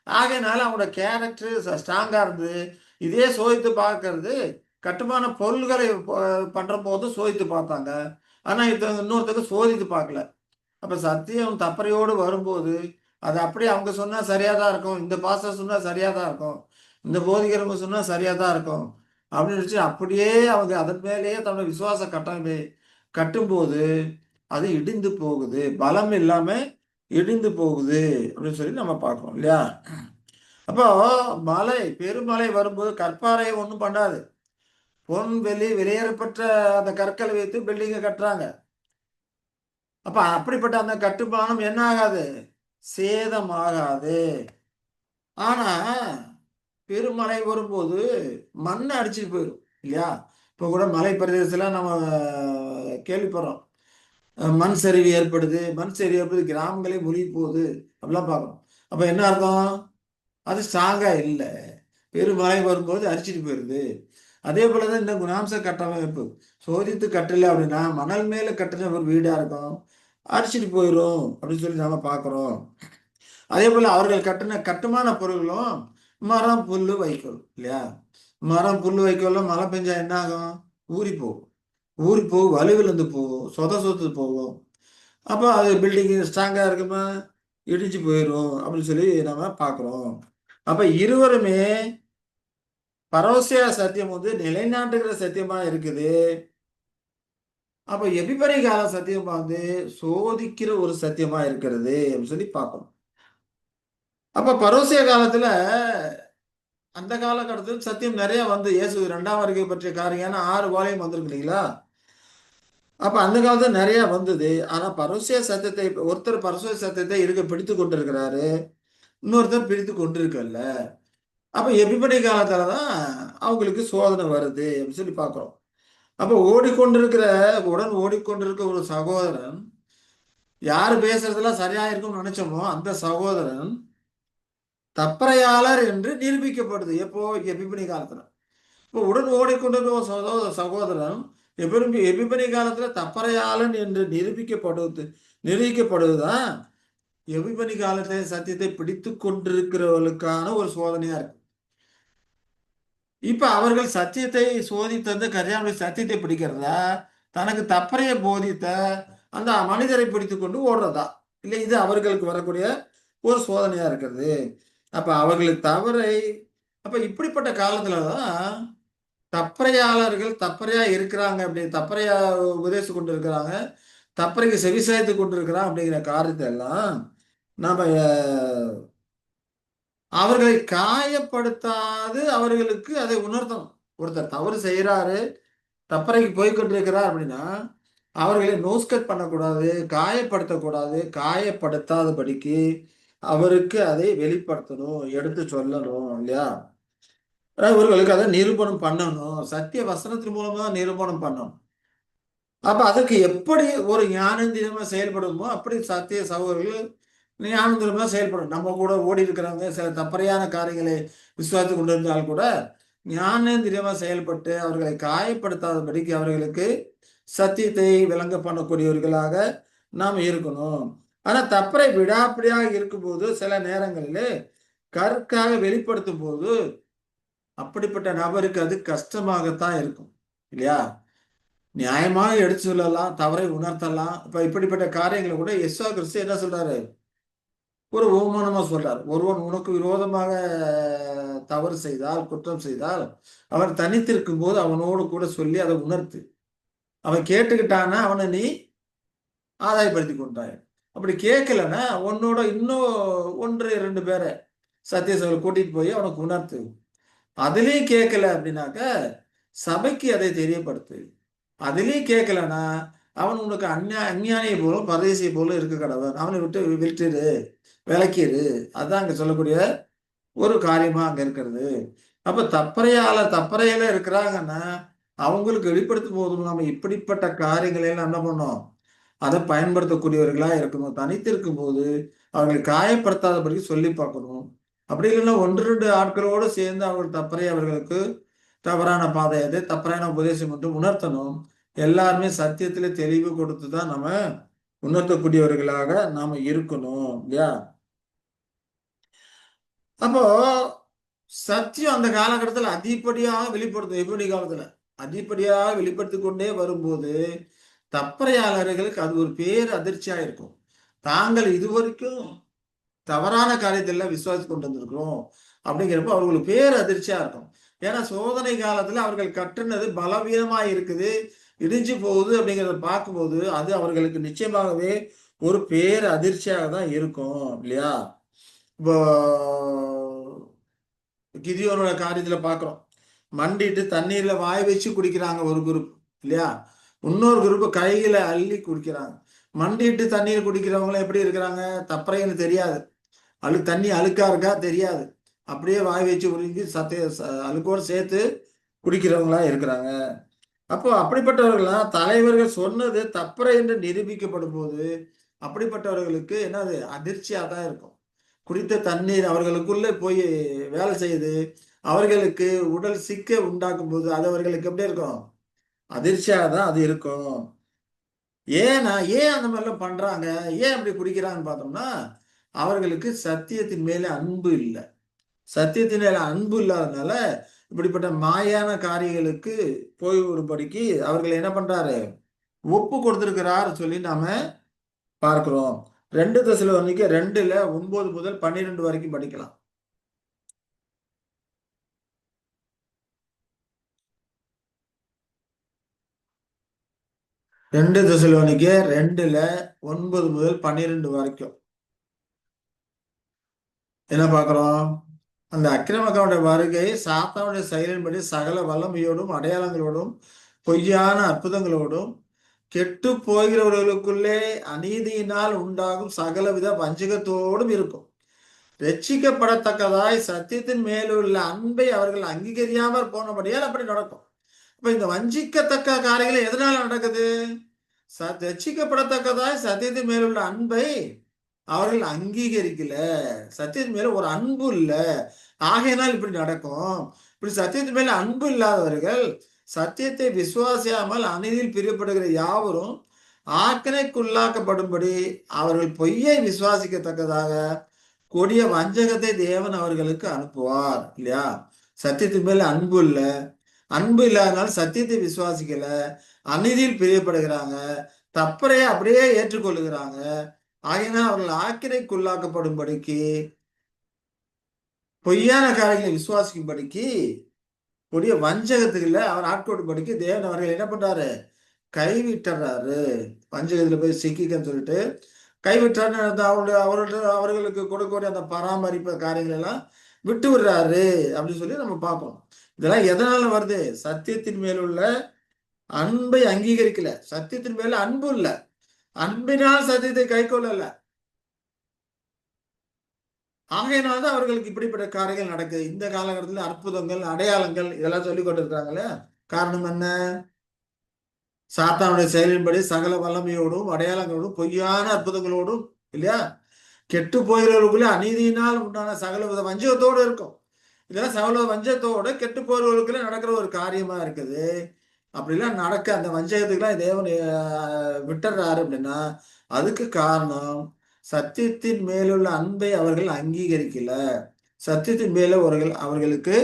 ஆகையினால அவங்களோட கேரக்டர் ஸ்ட்ராங்கா இருந்தது. இதே சோதித்து பார்க்கறது கட்டுமான பொருள்களை பண்ற போது சோதித்து பார்த்தாங்க. ஆனா இன்னொருத்தங்க சோதித்து பார்க்கல. அப்ப சத்தியம் தப்பறையோடு வரும்போது அது அப்படியே அவங்க சொன்னா சரியா தான் இருக்கும், இந்த பாஸ்டர் சொன்னா சரியா தான் இருக்கும், இந்த போதிக்கிறவங்க சொன்னா சரியா தான் இருக்கும் அப்படின்னு நினைச்சு அப்படியே அவங்க அதன் மேலேயே தன்னோட விசுவாச கட்டமைப்பை கட்டும்போது அது இடிந்து போகுது, பலம் இல்லாம இடிந்து போகுது அப்படின்னு சொல்லி நம்ம பார்க்கிறோம் இல்லையா? அப்போ பெருமழை வரும்போது கற்பாறை ஒன்றும் பண்ணாது. பொன் வெளி வெளியேறப்பட்ட அந்த கற்களை வைத்து பில்டிங்கை கட்டுறாங்க. அப்ப அப்படிப்பட்ட அந்த கட்டுமானம் என்ன ஆகாது? சேதமாகாது. ஆனா பெருமழை வரும்போது மண்ணை அடிச்சுட்டு போயிடும் இல்லையா? இப்போ கூட மலை பிரதேசத்துல நம்ம கேள்விப்படுறோம், மண் சரிவு ஏற்படுது, மண் சரிவு ஏற்படுது, கிராமங்களே மூழ்கி போகுது அப்படிலாம் பார்க்கணும். அப்ப என்ன அர்த்தம்? அது ஸ்ட்ராங்கா இல்லை. பெருமழை வரும்போது அரிச்சிட்டு போயிடுது. அதே போலதான் இந்த குணாம்ச கட்டமைப்பு சோதித்து கட்டல அப்படின்னா மணல் மேல கட்டின ஒரு வீடா இருக்கும், அரிச்சிட்டு போயிடும் அப்படின்னு சொல்லி நாம பார்க்கிறோம். அதே போல அவர்கள் கட்டின கட்டுமான பொருள்களும் மரம் புல்லு வைக்கோல் இல்லையா? மரம் புல்லு வைக்கோல்ல மழை பெஞ்சா என்ன ஆகும்? ஊறி போகும். ஊறி போகும், வலுவிழந்து போகும், சொத்து போகும். அப்போ அது பில்டிங் ஸ்ட்ராங்கா இருக்குமா? இடிஞ்சு போயிடும் அப்படின்னு சொல்லி நம்ம பார்க்குறோம். அப்ப இருவருமே பரோசிய சத்தியம் வந்து நிலைநாட்டுகிற சத்தியமா இருக்குது. அப்ப எபிபரி கால சத்தியமா வந்து சோதிக்கிற ஒரு சத்தியமா இருக்கிறது அப்படின்னு சொல்லி பார்க்கணும். அப்ப பரோசிய காலத்துல அந்த காலகட்டத்தில் சத்தியம் நிறைய வந்து இயேசு 2ஆம் வருகை பற்றிய காரியம் 6 வால்யூம் வந்திருக்கு இல்லைங்களா? அப்ப அந்த காலத்துல நிறைய வந்தது. ஆனா பரோசிய சத்தியத்தை ஒருத்தர் பரோசிய சத்தியத்தை இருக்க பிடித்து கொண்டிருக்கிறாரு, இன்னொருத்தர் பிடித்து கொண்டிருக்கல. அப்ப எபிபடி காலத்துல தான் அவங்களுக்கு சோதனை வருது அப்படின்னு சொல்லி பார்க்கிறோம். அப்ப உடன் ஓடிக்கொண்டிருக்க ஒரு சகோதரன், யாரு பேசுறதெல்லாம் சரியா இருக்கும்னு நினைச்சோமோ அந்த சகோதரன் தப்பறையாளர் என்று நிரூபிக்கப்படுது. எப்போ? எபிபனி காலத்துல. இப்போ உடன் ஓடிக்கொண்டிருக்க ஒரு சகோதரன் எபிபனி காலத்துல தப்பறையாளன் என்று நிரூபிக்கப்படுவதுதான் எபிபனி காலத்தை சத்தியத்தை பிடித்து கொண்டிருக்கிறவர்களுக்கான ஒரு சோதனையா இருக்கு. இப்ப அவர்கள் சத்தியத்தை சோதித்தந்து கரியாவுடைய சத்தியத்தை பிடிக்கிறதா, தனக்கு தப்பறைய போதித்த அந்த மனிதரை பிடித்து கொண்டு ஓடுறதா? இல்லை, இது அவர்களுக்கு வரக்கூடிய ஒரு சோதனையா இருக்கிறது. அப்ப அவர்களுக்கு அப்ப இப்படிப்பட்ட காலத்துலதான் தப்பறையாளர்கள் தப்பறையா இருக்கிறாங்க, அப்படி தப்பறையா உபதேசித்து கொண்டு இருக்கிறாங்க, தப்பறைக்கு செவிசாய்த்து கொண்டு இருக்கிறான் அப்படிங்கிற காரியத்தை எல்லாம் நாம அவர்களை காயப்படுத்தாது அவர்களுக்கு அதை உணர்த்தணும். ஒருத்தர் தவறு செய்யறாரு, தப்பறைக்கு போய்கொண்டிருக்கிறார் அப்படின்னா அவர்களை நோஸ்கட் பண்ணக்கூடாது, காயப்படுத்தக்கூடாது. காயப்படுத்தாதபடிக்கு அவருக்கு அதை வெளிப்படுத்தணும், எடுத்து சொல்லணும் இல்லையா? இவர்களுக்கு அதை நிரூபணம் பண்ணணும், சத்திய வசனத்தின் மூலமா நிரூபணம் பண்ணணும். அப்ப அதுக்கு எப்படி ஒரு ஞானந்திரமா செயல்படுமோ அப்படி சத்திய சகோதரர்கள் ஞானந்திரமா செயல்படும். நம்ம கூட ஓடி இருக்கிறவங்க சில தப்பறையான காரியங்களை விசுவாசித்து கொண்டிருந்தால் கூட ஞானேந்திரியமா செயல்பட்டு அவர்களை காயப்படுத்தாதபடிக்கு அவர்களுக்கு சத்தியத்தை விளங்க பண்ணக்கூடியவர்களாக நாம் இருக்கணும். ஆனா தப்பறை விடாப்பிடியாக இருக்கும்போது சில நேரங்களிலே கற்காக வெளிப்படுத்தும் போது அப்படிப்பட்ட நபருக்கு அது கஷ்டமாகத்தான் இருக்கும் இல்லையா? நியாயமாக எடுத்து சொல்லலாம், தவறை உணர்த்தலாம். இப்ப இப்படிப்பட்ட காரியங்களை கூட இயேசு கிறிஸ்து என்ன சொல்றாரு? ஒரு ஓமானமா சொல்றார். ஒருவன் உனக்கு விரோதமாக தவறு செய்தால், குற்றம் செய்தால், அவன் தனித்திருக்கும் போது அவனோடு கூட சொல்லி அதை உணர்த்து. அவன் கேட்டுக்கிட்டானா அவனை நீ ஆதாயப்படுத்தி கொண்டாய். அப்படி கேட்கலன்னா உன்னோட இன்னும் 1 2 பேரை சத்தியசபையில் கூட்டிட்டு போய் அவனுக்கு உணர்த்து. அதுலயும் கேட்கல அப்படின்னாக்க சபைக்கு அதை தெரியப்படுத்து. அதுலயும் கேட்கலன்னா அவன் உனக்கு அஞ்ஞானியை போலும் பரதேசியை போலும் இருக்க கடவன். அவனை விட்டு விட்டுரு, விளக்கிடு. அதுதான் அங்க சொல்லக்கூடிய ஒரு காரியமா அங்க இருக்கிறது. அப்ப தப்பறையில இருக்கிறாங்கன்னா அவங்களுக்கு வெளிப்படுத்தும் போதும் நம்ம இப்படிப்பட்ட காரியங்களை எல்லாம் என்ன பண்ணோம்? அதை பயன்படுத்தக்கூடியவர்களா இருக்கணும். தனித்து இருக்கும் போது அவர்களை காயப்படுத்தாதபடி சொல்லி பார்க்கணும். அப்படி இல்லைன்னா 1 2 ஆட்களோடு சேர்ந்து அவர்களுக்கு தவறான பாதை அது, தவறான உபதேசம் என்று உணர்த்தணும். எல்லாருமே சத்தியத்திலே தெளிவு கொடுத்துதான் நம்ம உணர்த்தக்கூடியவர்களாக நாம இருக்கணும் இல்லையா? அப்போ சத்தியம் அந்த காலகட்டத்தில் அதிகப்படியாக வெளிப்படுத்தும். எப்படி காலத்துல அதிகப்படியாக வெளிப்படுத்தி கொண்டே வரும்போது தப்பறையாளர்களுக்கு அது ஒரு பேர் அதிர்ச்சியா இருக்கும். தாங்கள் இதுவரைக்கும் தவறான காரியத்தில் விசுவாசி கொண்டு வந்திருக்கிறோம் அப்படிங்கிறப்ப அவர்களுக்கு பேர் அதிர்ச்சியா இருக்கும். ஏன்னா சோதனை காலத்துல அவர்கள் கற்றுனது பலவீனமா இருக்குது, இடிஞ்சு போகுது அப்படிங்கிறத பார்க்கும்போது அது அவர்களுக்கு நிச்சயமாகவே ஒரு பேர் அதிர்ச்சியாக தான் இருக்கும் இல்லையா? இப்போ கிதியோனோட காரியத்துல பாக்குறோம். மண்டிட்டு தண்ணீர்ல வாய் வச்சு குடிக்கிறாங்க ஒரு குரூப் இல்லையா? இன்னொரு குரூப் கையில அள்ளி குடிக்கிறாங்க. மண்டிட்டு தண்ணீர் குடிக்கிறவங்க எப்படி இருக்கிறாங்க? தப்பறைன்னு தெரியாது, தண்ணி அழுக்கா இருக்கா தெரியாது, அப்படியே வாய் வச்சு உறிஞ்சி அழுக்கோடு சேர்த்து குடிக்கிறவங்களா இருக்கிறாங்க. அப்போ அப்படிப்பட்டவர்கள்லாம் தலைவர்கள் சொன்னது தப்பறை என்று நிரூபிக்கப்படும் போது அப்படிப்பட்டவர்களுக்கு என்னது அதிர்ச்சியா தான் இருக்கும். குடித்த தண்ணீர் அவர்களுக்குள்ளே போய் வேலை செய்யுது, அவர்களுக்கு உடல் சிக்க உண்டாக்கும் போது அது அவர்களுக்கு எப்படி இருக்கும்? அதிர்ச்சியாக தான் அது இருக்கும். ஏன் அந்த மாதிரிலாம் பண்றாங்க, ஏன் அப்படி குடிக்கிறாங்கன்னு பார்த்தோம்னா அவர்களுக்கு சத்தியத்தின் மேல அன்பு இல்லை. சத்தியத்தின் மேல அன்பு இல்லாதனால இப்படிப்பட்ட மாயான காரியங்களுக்கு போய் விடும்படிக்கு அவர்கள் என்ன பண்றாரு, ஒப்பு கொடுத்திருக்கிறார் சொல்லி நாம பார்க்கிறோம். 2 தெசலோனிக்கேயர் 2:9 முதல் 12 வரைக்கும் படிக்கலாம். 2 தெசலோனிக்கேயர் 2:9 முதல் 12 வரைக்கும் என்ன பார்க்கிறோம்? அந்த அக்கிரமக்காரனுடைய வருகை சாத்தானுடைய செயலின்படி சகல வல்லமையோடும் அடையாளங்களோடும் பொய்யான அற்புதங்களோடும் கெட்டு போகிறவர்களுக்குள்ளே அநீதியினால் உண்டாகும் சகலவித வஞ்சகத்தோடும் இருக்கும். ரட்சிக்கப்படத்தக்கதாய் சத்தியத்தின் மேலுள்ள அன்பை அவர்கள் அங்கீகரியாமல் போனபடியால் அப்படி நடக்கும். இப்ப இந்த வஞ்சிக்கத்தக்க காரியங்கள் எதனால நடக்குது? ரட்சிக்கப்படத்தக்கதாய் சத்தியத்தின் மேலுள்ள அன்பை அவர்கள் அங்கீகரிக்கல. சத்தியத்தின் மேல ஒரு அன்பு இல்ல. ஆகையினால் இப்படி நடக்கும். இப்படி சத்தியத்தின் மேல அன்பு இல்லாதவர்கள் சத்தியத்தை விசுவாசியாமல் அநீதியில் பிரியப்படுகிற யாவரும் ஆக்கினைக்குள்ளாக்கப்படும்படி அவர்கள் பொய்யை விசுவாசிக்கத்தக்கதாக கொடிய வஞ்சகத்தை தேவன் அவர்களுக்கு அனுப்புவார். இல்லையா? சத்தியத்தின் மேல அன்பு இல்ல. அன்பு இல்லாதனால சத்தியத்தை விசுவாசிக்கல, அநீதியில் பிரியப்படுகிறாங்க, தப்பறையை அப்படியே ஏற்றுக்கொள்ளுகிறாங்க. ஆகினால் அவர்கள் ஆக்கினைக்குள்ளாக்கப்படும்படிக்கு பொய்யான காரியங்களை விசுவாசிக்கும்படிக்கு கொடிய வஞ்சகத்துக்குள்ள அவர் ஆட்கொடும்படிக்கு தேவன் அவர்கள் என்ன பண்றாரு, கைவிட்டுறாரு. வஞ்சகத்துல போய் சிக்கிக்கன்னு சொல்லிட்டு கைவிட்டாரு. அவர்களுக்கு கொடுக்கக்கூடிய அந்த பராமரிப்பு காரியங்கள் எல்லாம் விட்டு விடுறாரு அப்படின்னு சொல்லி நம்ம பார்ப்போம். இதெல்லாம் எதனால வருது? சத்தியத்தின் மேலுள்ள அன்பை அங்கீகரிக்கல. சத்தியத்தின் மேல அன்பு இல்ல. அன்பினால் சத்தியத்தை கை கொள்ளல. ஆகையினால்தான் அவர்களுக்கு இப்படிப்பட்ட காரியங்கள் நடக்குது. இந்த காலகட்டத்தில் அற்புதங்கள், அடையாளங்கள் இதெல்லாம் சொல்லிக் கொண்டிருக்கிறாங்களே. காரணம் என்ன? சாத்தானுடைய செயலின்படி சகல வல்லமையோடும் அடையாளங்களோடும் பொய்யான அற்புதங்களோடும், இல்லையா, கெட்டு போகிறவர்களுக்குள்ளே அநீதியினால் உண்டான சகலவித வஞ்சகத்தோடு இருக்கும். இதெல்லாம் சகல வஞ்சகத்தோட கெட்டு போகிறவர்களுக்குள்ள நடக்கிற ஒரு காரியமா இருக்குது. அப்படிலாம் நடக்க அந்த வஞ்சகத்துக்கெல்லாம் தேவன் விட்டுறாரு அப்படின்னா அதுக்கு காரணம் சத்தியத்தின் மேலுள்ள அன்பை அவர்கள் அங்கீகரிக்கல. சத்தியத்தின் மேல அவர்களுக்கு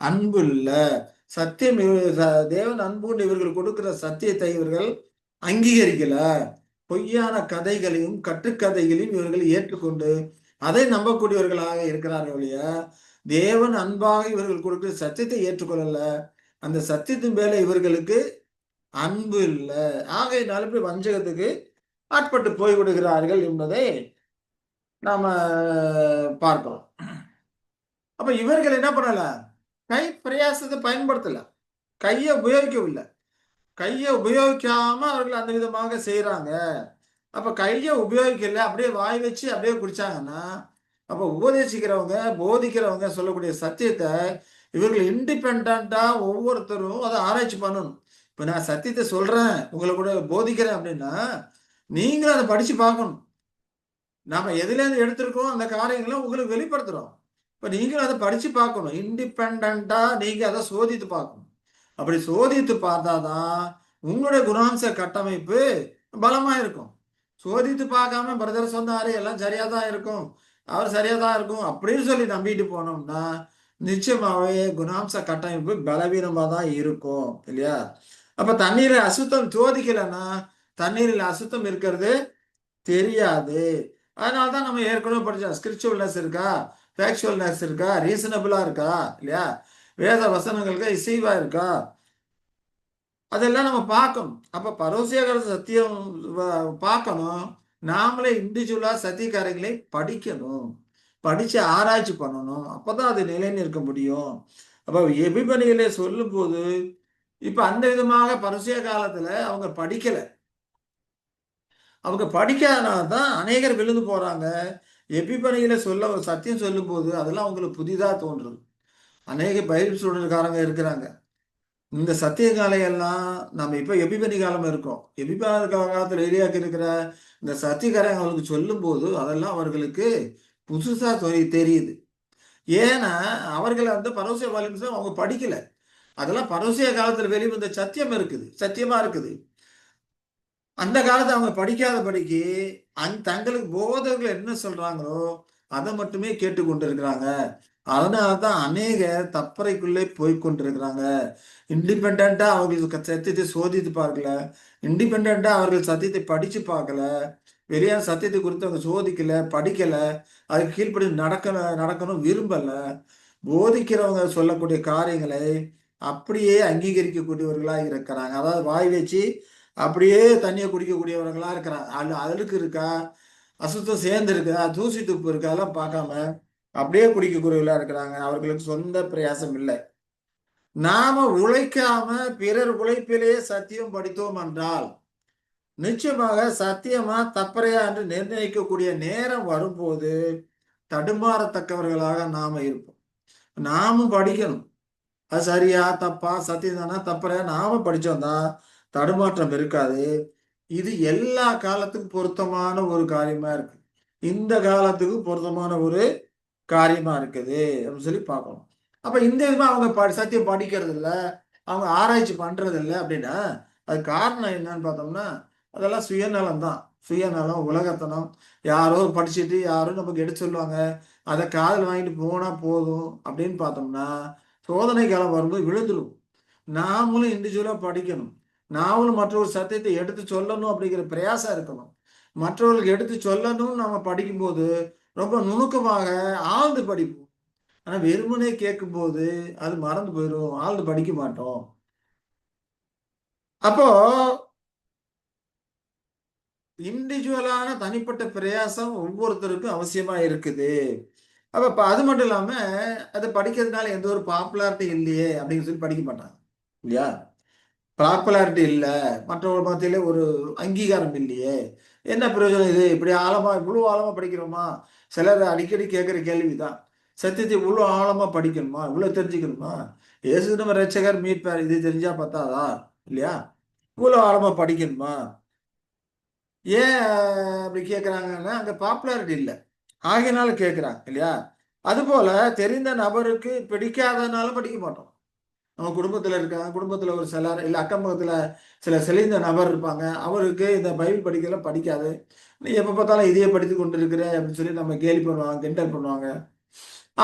அன்பு இல்லை. சத்தியம் தேவன் அன்புன்னு இவர்கள் கொடுக்கிற சத்தியத்தை இவர்கள் அங்கீகரிக்கல. பொய்யான கதைகளையும் கட்டுக்கதைகளையும் இவர்கள் ஏற்றுக்கொண்டு அதை நம்பக்கூடியவர்களாக இருக்கிறார்கள் ஒழிய தேவன் அன்பாக இவர்கள் கொடுக்கிற சத்தியத்தை ஏற்றுக்கொள்ளல. அந்த சத்தியத்தின் மேல இவர்களுக்கு அன்பு இல்லை. ஆகையினால இப்படி வஞ்சகத்துக்கு ஆட்பட்டு போய்விடுகிறார்கள் என்பதை நாம பார்க்கிறோம். அப்ப இவர்கள் என்ன பண்ணல? கை பிரயாசத்தை பயன்படுத்தல, கையை உபயோகிக்கவில்லை. கையை உபயோகிக்காம அவர்கள் அந்த விதமாக செய்யறாங்க. அப்ப கையை உபயோகிக்கல, அப்படியே வாய் வச்சு அப்படியே குடிச்சாங்கன்னா அப்ப உபதேசிக்கிறவங்க போதிக்கிறவங்க சொல்லக்கூடிய சத்தியத்தை இவர்கள் இண்டிபெண்டா ஒவ்வொருத்தரும் அதை ஆராய்ச்சி பண்ணணும். இப்ப நான் சத்தியத்தை சொல்றேன், உங்களை கூட போதிக்கிறேன் அப்படின்னா நீங்களும் அதை படிச்சு பார்க்கணும். நாம எதுல இருந்து எடுத்திருக்கோம் அந்த காரியங்களை உங்களுக்கு வெளிப்படுத்துறோம். இப்ப நீங்களும் அதை படிச்சு பார்க்கணும். இண்டிபெண்டா நீங்க அதை சோதித்து பார்க்கணும். அப்படி சோதித்து பார்த்தாதான் உங்களுடைய குணாம்ச கட்டமைப்பு பலமா இருக்கும். சோதித்து பார்க்காம பிரதர் சொன்னாரு எல்லாம் சரியாதான் இருக்கும், அவர் சரியாதான் இருக்கும் அப்படின்னு சொல்லி நம்பிட்டு போனோம்னா நிச்சயமாவே குணாம்ச கட்டமைப்பு பலவீனமா தான் இருக்கும். இல்லையா? அப்ப தண்ணீரில் அசுத்தம் சோதிக்கலைன்னா தண்ணீரில் அசுத்தம் இருக்கிறது தெரியாது. அதனாலதான் நம்ம ஏற்கனவே படிச்சோம், ஸ்பிரிச்சுவல்னஸ் இருக்கா, ஃபேக்சுவல்னஸ் இருக்கா, ரீசனபிளா இருக்கா, இல்லையா, வேத வசனங்களுக்கு இசைவா இருக்கா, அதெல்லாம் நம்ம பார்க்கணும். அப்ப பரோசியகால சத்தியம் பார்க்கணும். நாமளே இண்டிவிஜுவலா சத்தியக்காரங்களை படிக்கணும், படிச்சு ஆராய்ச்சி பண்ணணும். அப்பதான் அது நிலை நிற்க முடியும். அப்ப எபிபனிகளை சொல்லும் போது இப்ப அந்த விதமாக பரிசுய காலத்துல அவங்க படிக்கல. அவங்க படிக்காதனால்தான் அநேகர் விழுந்து போறாங்க. எபிபனியில சத்தியம் சொல்லும் போது அதெல்லாம் அவங்களுக்கு புதிதா தோன்றுது. அநேக பைபிள் ஸ்டூடெண்ட்காரங்க இருக்கிறாங்க. இந்த சத்திய காலையெல்லாம் நம்ம இப்ப எபிபனி காலம் இருக்கோம். எபிபனி காலத்துல ஏரியாவுக்கு இருக்கிற இந்த சத்தியக்காரங்க அவங்களுக்கு சொல்லும் போது அதெல்லாம் அவர்களுக்கு புதுசா தெரியுது. ஏன்னா அவர்களை வந்து பரவசிய வாலிபம் அவங்க படிக்கல. அதெல்லாம் பரவசிய காலத்துல வெளிவந்த சத்தியம் இருக்குது, சத்தியமா இருக்குது. அந்த காலத்தை அவங்க படிக்காதபடிக்கு தங்களுக்கு போதகர்கள் என்ன சொல்றாங்களோ அதை மட்டுமே கேட்டுக்கொண்டு இருக்கிறாங்க. அதனாலதான் அநேக தப்பறைக்குள்ளே போய் கொண்டிருக்கிறாங்க. இண்டிபெண்டா அவர்கள் சத்தியத்தை சோதித்து பார்க்கல. இண்டிபெண்டா அவர்கள் சத்தியத்தை படிச்சு பார்க்கல. வெளியான சத்தியத்தை குறித்து அவங்க சோதிக்கல, படிக்கல, அதுக்கு கீழ்ப்படி நடக்கணும் விரும்பல. போதிக்கிறவங்க சொல்லக்கூடிய காரியங்களை அப்படியே அங்கீகரிக்கக்கூடியவர்களா இருக்கிறாங்க. அதாவது வாய் வச்சு அப்படியே தண்ணியை குடிக்கக்கூடியவர்களா இருக்கிறாங்க. அழுக்கு இருக்கா, அசுத்தம் சேர்ந்து இருக்கா, தூசி துப்பு இருக்கா, அதெல்லாம் பார்க்காம அப்படியே குடிக்கக்கூடியவர்களா இருக்கிறாங்க. அவர்களுக்கு சொந்த பிரயாசம் இல்லை. நாம உழைக்காம பிறர் உழைப்பிலேயே சத்தியம் படித்தோம் என்றால் நிச்சயமாக சத்தியமா தப்பறையா என்று நிர்ணயிக்கக்கூடிய நேரம் வரும்போது தடுமாறத்தக்கவர்களாக நாம இருப்போம். நாமும் படிக்கணும். அது சரியா தப்பா சத்தியம் தானா தப்பறையா நாம படிச்சோம்தான் தடுமாற்றம் இருக்காது. இது எல்லா காலத்துக்கும் பொருத்தமான ஒரு காரியமா இருக்கு. இந்த காலத்துக்கு பொருத்தமான ஒரு காரியமா இருக்குது அப்படின்னு சொல்லி பார்க்கணும். அப்ப இந்த விதமா அவங்க சத்தியம் படிக்கிறது இல்லை, அவங்க ஆராய்ச்சி பண்றது இல்லை அப்படின்னா அது காரணம் என்னன்னு பார்த்தோம்னா அதெல்லாம் சுயநலம் தான். சுயநலம், உலகத்தனம். யாரோ படிச்சுட்டு யாரும் நமக்கு எடுத்து சொல்லுவாங்க, அதை காதில் வாங்கிட்டு போனா போதும் அப்படின்னு பார்த்தோம்னா சோதனை காலம் வரும்போது விழுந்துடும். நாமளும் இண்டிவிஜுவலா படிக்கணும். நாமளும் மற்றொரு சத்தியத்தை எடுத்து சொல்லணும் அப்படிங்கிற பிரயாசம் இருக்கணும். மற்றவர்களுக்கு எடுத்து சொல்லணும்னு நம்ம படிக்கும்போது ரொம்ப நுணுக்கமாக ஆழ்ந்து படிப்போம். ஆனா வெறுமனே கேட்கும்போது அது மறந்து போயிடும், ஆழ்ந்து படிக்க மாட்டோம். அப்போ இண்டிவிஜுவலான தனிப்பட்ட பிரயாசம் ஒவ்வொருத்தருக்கும் அவசியமா இருக்குது. அப்ப அது மட்டும் இல்லாம அதை படிக்கிறதுனால எந்த ஒரு பாப்புலாரிட்டி இல்லையே அப்படின்னு சொல்லி படிக்க மாட்டாங்க இல்லையா? பாப்புலாரிட்டி இல்லை, மற்றவர்கள் மத்தியில ஒரு அங்கீகாரம் இல்லையே, என்ன பிரயோஜனம் இது? இப்படி ஆழமா இவ்வளவு ஆழமா படிக்கிறோமா? சிலர் அடிக்கடி கேட்கிற கேள்விதான், சத்தியத்தை இவ்வளவு ஆழமா படிக்கணுமா, இவ்வளவு தெரிஞ்சுக்கணுமா? இயேசு நம்ம ரட்சகர் மீட்பார், இது தெரிஞ்சா பத்தாதா? இல்லையா? இவ்வளவு ஆழமா படிக்கணுமா? ஏன் அப்படி கேட்குறாங்கன்னா அங்க பாப்புலாரிட்டி இல்லை, ஆகையினால கேட்குறாங்க இல்லையா? அதுபோல தெரிந்த நபருக்கு பிடிக்காதனால படிக்க மாட்டோம். நம்ம குடும்பத்துல இருக்காங்க, குடும்பத்துல ஒரு சிலர் இல்ல அக்கம் பக்கத்துல சில செழிந்த நபர் இருப்பாங்க, அவருக்கு இந்த பைபிள் படிக்கிறதுல பிடிக்காது. நீ எப்ப பார்த்தாலும் இதையே படித்து கொண்டு இருக்கிற அப்படின்னு சொல்லி நம்ம கேலி பண்ணுவாங்க, கிண்டல் பண்ணுவாங்க.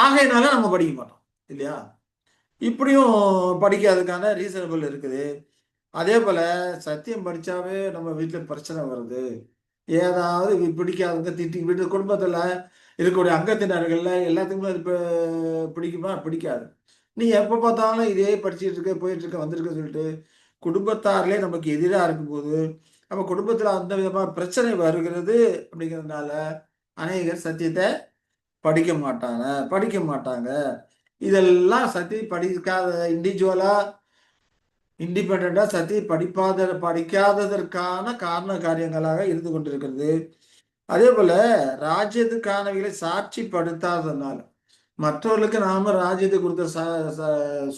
ஆகையினால நம்ம படிக்க மாட்டோம் இல்லையா? இப்படியும் படிக்காததுக்கான ரீசனபிள் இருக்குது. அதே போல சத்தியம் படிச்சாவே நம்ம வீட்டுல பிரச்சனை வருது. ஏதாவது பிடிக்காதவங்க திட்டி வீட்டு குடும்பத்துல இருக்கக்கூடிய அங்கத்தினர்கள்ல எல்லாத்துக்குமே அது பிடிக்குமா? பிடிக்காது. நீ எப்ப பார்த்தாலும் இதே படிச்சுட்டு இருக்க, போயிட்டு இருக்க, வந்திருக்க சொல்லிட்டு குடும்பத்தாரிலே நமக்கு எதிரா இருக்கும்போது நம்ம குடும்பத்துல அந்த விதமா பிரச்சனை வருகிறது. அப்படிங்கிறதுனால அநேகர் சத்தியத்தை படிக்க மாட்டாங்க, படிக்க மாட்டாங்க. இதெல்லாம் சத்தியம் படிக்காத இண்டிவிஜுவலா இண்டிபெண்டா சத்தியை படிக்காததற்கான காரண காரியங்களாக இருந்து கொண்டிருக்கிறது. அதே போல ராஜ்யத்துக்கானவைகளை சாட்சிப்படுத்தாததுனால மற்றவர்களுக்கு நாம ராஜ்யத்தை கொடுத்த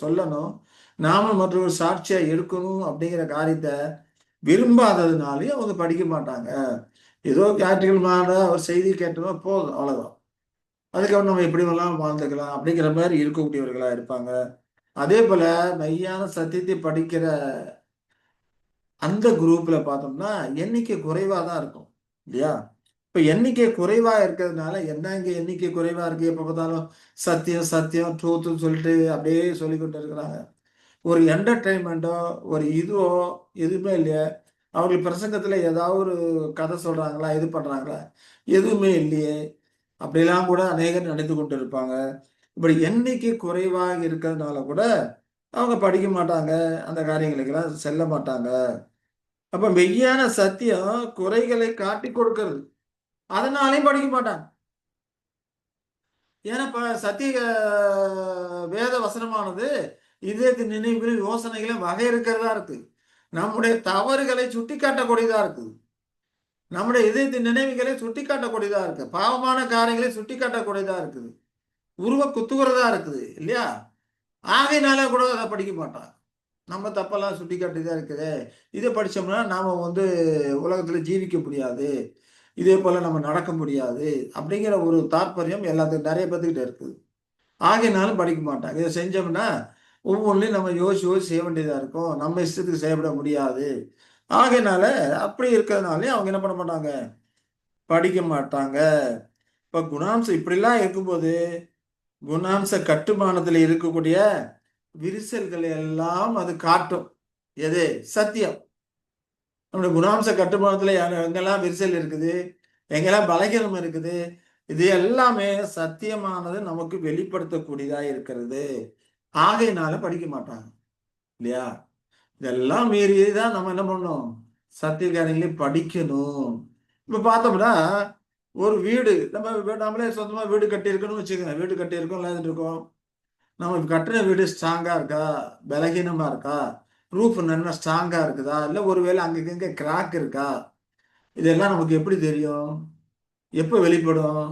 சொல்லணும், நாம மற்றவர்கள் சாட்சியா இருக்கணும் அப்படிங்கிற காரியத்தை விரும்பாததுனாலே அவங்க படிக்க மாட்டாங்க. ஏதோ ஞாயிற்றுக்கிழமான ஒரு செய்தி கேட்டோம்னா போதும், அவ்வளவுதான். அதுக்கப்புறம் நம்ம எப்படி வேணாலும் வாழ்ந்துக்கலாம் அப்படிங்கிற மாதிரி இருக்கக்கூடியவர்களா இருப்பாங்க. அதே போல மெய்யான சத்தியத்தை படிக்கிற அந்த குரூப்ல பார்த்தோம்னா எண்ணிக்கை குறைவா தான் இருக்கும் இல்லையா? இப்ப எண்ணிக்கை குறைவா இருக்கிறதுனால என்ன, இங்க எண்ணிக்கை குறைவா இருக்கு, எப்ப பார்த்தாலும் சத்தியம் சத்தியம் ட்ரூத்துன்னு சொல்லிட்டு அப்படியே சொல்லிக்கொண்டு இருக்கிறாங்க. ஒரு என்டர்டைன்மெண்ட்டோ ஒரு இதுவோ எதுவுமே இல்லையா? அவர்கள் பிரசங்கத்துல ஏதாவது ஒரு கதை சொல்றாங்களா, இது பண்றாங்களா? எதுவுமே இல்லையே. அப்படிலாம் கூட அநேகர் நினைத்து கொண்டு இருப்பாங்க. இப்படி எண்ணிக்கை குறைவாக இருக்கிறதுனால கூட அவங்க படிக்க மாட்டாங்க, அந்த காரியங்களுக்கெல்லாம் செல்ல மாட்டாங்க. அப்ப மெய்யான சத்தியம் குறைகளை காட்டி கொடுக்கிறது, அதனாலையும் படிக்க மாட்டாங்க. ஏன்னா இப்ப சத்திய வேத வசனமானது இதயத்தின் நினைவுகளும் யோசனைகளும் வகை இருக்கிறதா இருக்கு. நம்முடைய தவறுகளை சுட்டி காட்டக்கூடியதா இருக்குது. நம்முடைய இதயத்தின் நினைவுகளை சுட்டி காட்டக்கூடியதா இருக்கு. பாவமான காரியங்களை சுட்டி காட்டக்கூடியதா இருக்குது. உருவ குத்துகிறதா இருக்குது இல்லையா? ஆகையினால கூட அதை படிக்க மாட்டான். நம்ம தப்பெல்லாம் சுட்டி காட்டிதான் இருக்குது, இதை படிச்சோம்னா நாம உலகத்துல ஜீவிக்க முடியாது, இதே போல நம்ம நடக்க முடியாது அப்படிங்கிற ஒரு தாற்பயம் எல்லாத்துக்கும் நிறைய பேர்த்துக்கிட்ட இருக்குது. ஆகையினாலும் படிக்க மாட்டாங்க. இதை செஞ்சோம்னா ஒவ்வொன்றையும் நம்ம யோசிச்சு யோசிச்சு செய்ய வேண்டியதா இருக்கும், நம்ம இஷ்டத்துக்கு செய்யப்பட முடியாது. ஆகையினால அப்படி இருக்கிறதுனாலே அவங்க என்ன பண்ண மாட்டாங்க, படிக்க மாட்டாங்க. இப்ப குணாம்சம் இப்படிலாம் இருக்கும்போது குணாம்ச கட்டுமானத்துல இருக்கக்கூடிய விரிசல்கள் எல்லாம் அது காட்டும். எது? சத்தியம். நம்முடைய குணாம்ச கட்டுமானத்துல எங்கெல்லாம் விரிசல் இருக்குது, எங்கெல்லாம் பலகீனம் இருக்குது, இது எல்லாமே சத்தியமானது நமக்கு வெளிப்படுத்தக்கூடியதா இருக்கிறது. ஆகையினால படிக்க மாட்டாங்க இல்லையா? இதெல்லாம் மீறி தான் நம்ம என்ன பண்ணணும்? சத்திய காரியங்களை படிக்கணும். இப்ப பார்த்தோம்னா ஒரு வீடு நம்மளே சொந்தமா வீடு கட்டியிருக்கணும்னு வச்சுக்கோங்க. வீடு கட்டியிருக்கோம், விளையாண்டுட்டு இருக்கோம். நம்ம கட்டுற வீடு ஸ்ட்ராங்கா இருக்கா, பலகீனமா இருக்கா, ரூஃப் நல்லா ஸ்ட்ராங்கா இருக்குதா, இல்லை ஒருவேளை அங்கங்க கிராக் இருக்கா, இதெல்லாம் நமக்கு எப்படி தெரியும்? எப்போ வெளிப்படும்?